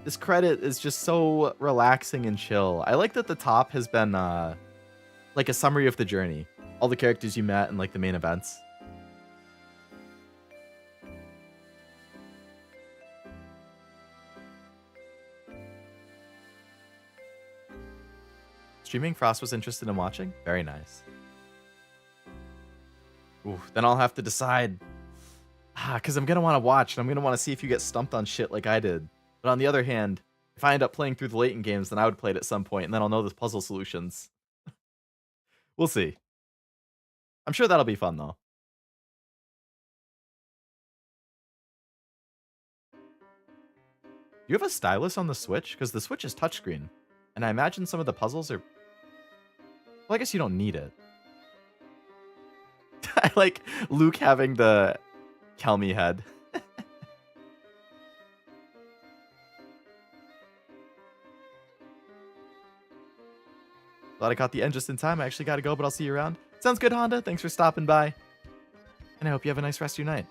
This credit is just so relaxing and chill. I like that the top has been like a summary of the journey. All the characters you met and like the main events. Streaming Frost was interested in watching? Very nice. Ooh, then I'll have to decide. Because I'm going to want to watch, and I'm going to want to see if you get stumped on shit like I did. But on the other hand, if I end up playing through the Layton games, then I would play it at some point, and then I'll know the puzzle solutions. We'll see. I'm sure that'll be fun, though. Do you have a stylus on the Switch? Because the Switch is touchscreen. And I imagine some of the puzzles are... Well, I guess you don't need it. I like Luke having the Kelmy head. Glad I caught the end just in time. I actually got to go, but I'll see you around. Sounds good, Honda. Thanks for stopping by. And I hope you have a nice rest of your night.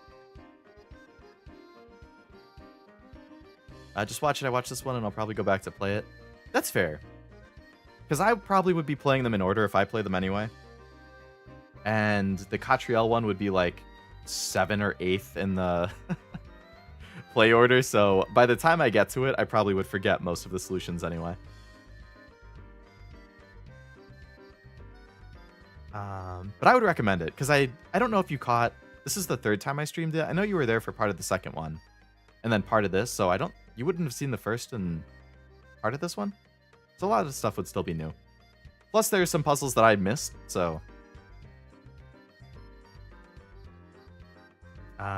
Just watch it. I watched this one, and I'll probably go back to play it. That's fair. Because I probably would be playing them in order if I play them anyway. And the Catriel one would be like 7th or 8th in the play order. So by the time I get to it, I probably would forget most of the solutions anyway. But I would recommend it because I don't know if you caught. This is the 3rd time I streamed it. I know you were there for part of the 2nd one, and then part of this. So you wouldn't have seen the 1st and part of this one. So a lot of the stuff would still be new. Plus, there's some puzzles that I missed. So,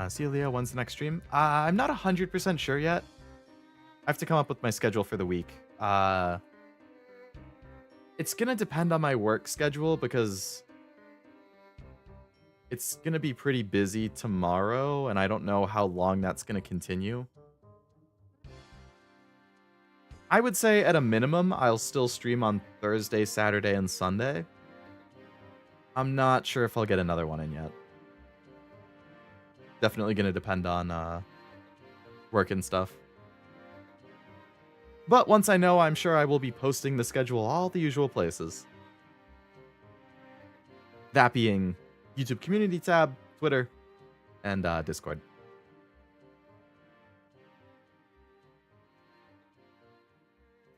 see you, Leo. When's the next stream? I'm not 100% sure yet. I have to come up with my schedule for the week. It's gonna depend on my work schedule because it's gonna be pretty busy tomorrow, and I don't know how long that's gonna continue. I would say at a minimum, I'll still stream on Thursday, Saturday, and Sunday. I'm not sure if I'll get another one in yet. Definitely gonna depend on work and stuff. But once I know, I'm sure I will be posting the schedule all the usual places. That being YouTube community tab, Twitter, and Discord.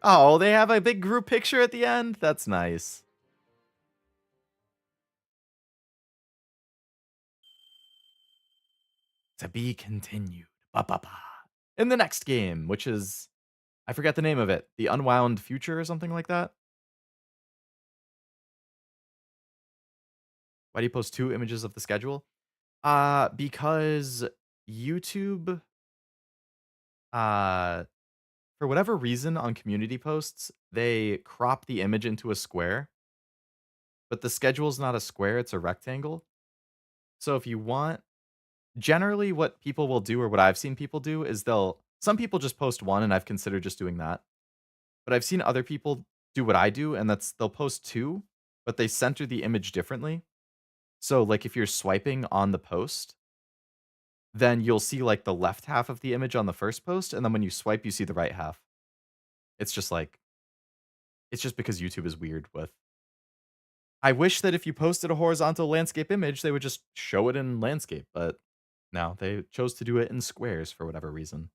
Oh, they have a big group picture at the end? That's nice. To be continued. Ba-ba-ba. In the next game, which is... I forget the name of it. The Unwound Future or something like that? Why do you post 2 images of the schedule? Because YouTube... for whatever reason, on community posts, they crop the image into a square. But the schedule's not a square, it's a rectangle. So if you want... Generally, what people will do, or what I've seen people do, is some people just post 1, and I've considered just doing that. But I've seen other people do what I do, and they'll post 2, but they center the image differently. So, like, if you're swiping on the post, then you'll see, like, the left half of the image on the first post, and then when you swipe, you see the right half. It's just because YouTube is weird with... I wish that if you posted a horizontal landscape image, they would just show it in landscape, but no, they chose to do it in squares for whatever reason.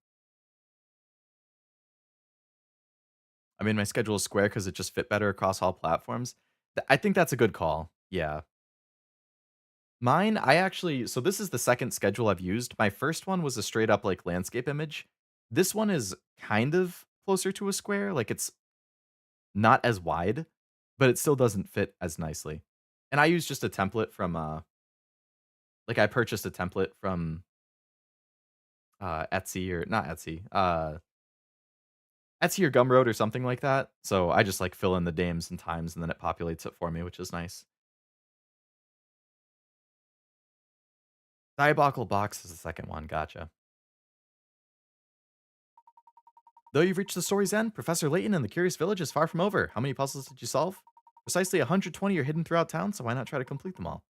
I mean, my schedule is square because it just fit better across all platforms. I think that's a good call. Yeah. Mine, so this is the 2nd schedule I've used. My first one was a straight up like landscape image. This one is kind of closer to a square. Like it's not as wide, but it still doesn't fit as etsy. And I use just a template from, I purchased a template from Etsy or not Etsy, Etsy or Gumroad or something like that. So I just like fill in the names and times and then it populates it for me, which is nice. Diabolical Box is the 2nd one. Gotcha. Though you've reached the story's end, Professor Layton and the Curious Village is far from over. How many puzzles did you solve? Precisely 120 are hidden throughout town, so why not try to complete them all?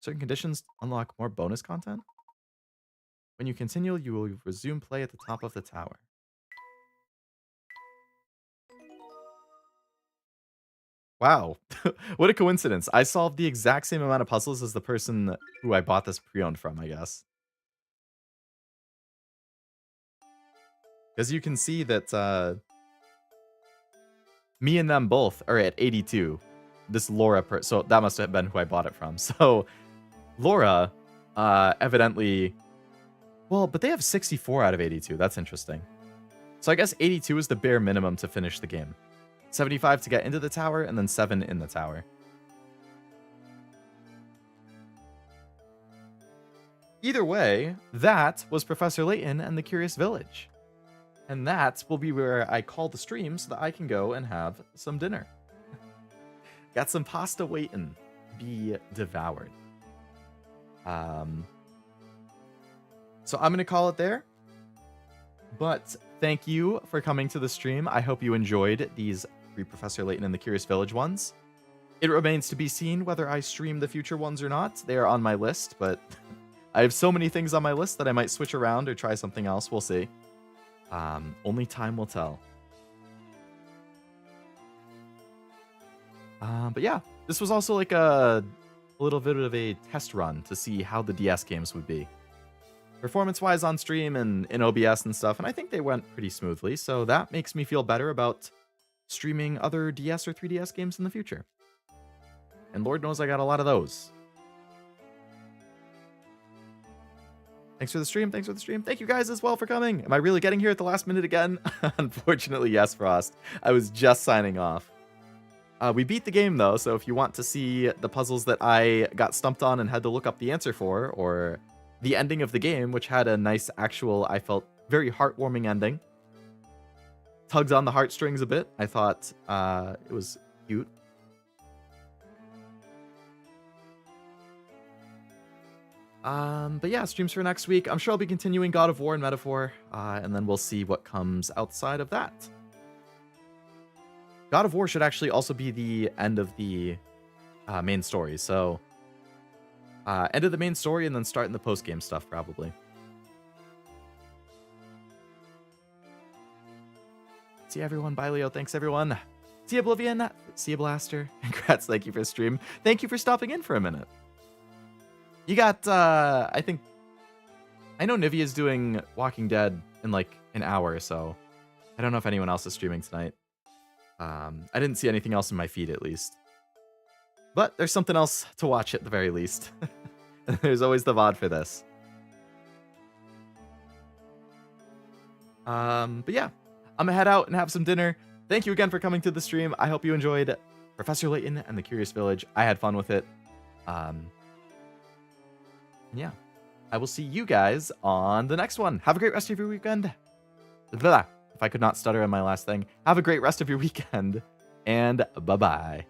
Certain conditions unlock more bonus content. When you continue, you will resume play at the top of the tower. Wow, what a coincidence. I solved the exact same amount of puzzles as the person who I bought this pre-owned from, I guess. As you can see that me and them both are at 82. This Laura, so that must have been who I bought it from. So Laura, evidently, well, but they have 64 out of 82. That's interesting. So I guess 82 is the bare minimum to finish the game. 75 to get into the tower, and then 7 in the tower. Either way, that was Professor Layton and the Curious Village. And that will be where I call the stream so that I can go and have some dinner. Got some pasta waiting. Be devoured. So I'm going to call it there. But thank you for coming to the stream. I hope you enjoyed these 3 Professor Layton and the Curious Village ones. It remains to be seen whether I stream the future ones or not. They are on my list, but I have so many things on my list that I might switch around or try something else. We'll see. Only time will tell. But yeah, this was also like a little bit of a test run to see how the DS games would be. Performance-wise on stream and in OBS and stuff, and I think they went pretty smoothly, so that makes me feel better about streaming other DS or 3DS games in the future. And Lord knows I got a lot of those. Thanks for the stream. Thanks for the stream. Thank you guys as well for coming. Am I really getting here at the last minute again? Unfortunately, yes, Frost. I was just signing off. We beat the game, though, so if you want to see the puzzles that I got stumped on and had to look up the answer for, or the ending of the game, which had a nice, actual, I felt, very heartwarming ending. Tugged on the heartstrings a bit. I thought it was cute. But yeah, streams for next week. I'm sure I'll be continuing God of War and Metaphor, and then we'll see what comes outside of that. God of War should actually also be the end of the main story, so end of the main story and then starting the post-game stuff, probably. See everyone. Bye, Leo. Thanks, everyone. See Oblivion. See Blaster. Congrats. Thank you for the stream. Thank you for stopping in for a minute. You got, I think, I know Nivea's doing Walking Dead in like an hour or so. I don't know if anyone else is streaming tonight. I didn't see anything else in my feed, at least. But there's something else to watch at the very least. There's always the VOD for this. But yeah, I'm gonna head out and have some dinner. Thank you again for coming to the stream. I hope you enjoyed Professor Layton and the Curious Village. I had fun with it. Yeah, I will see you guys on the next one. Have a great rest of your weekend. Blah. If I could not stutter on my last thing. Have a great rest of your weekend, and bye-bye.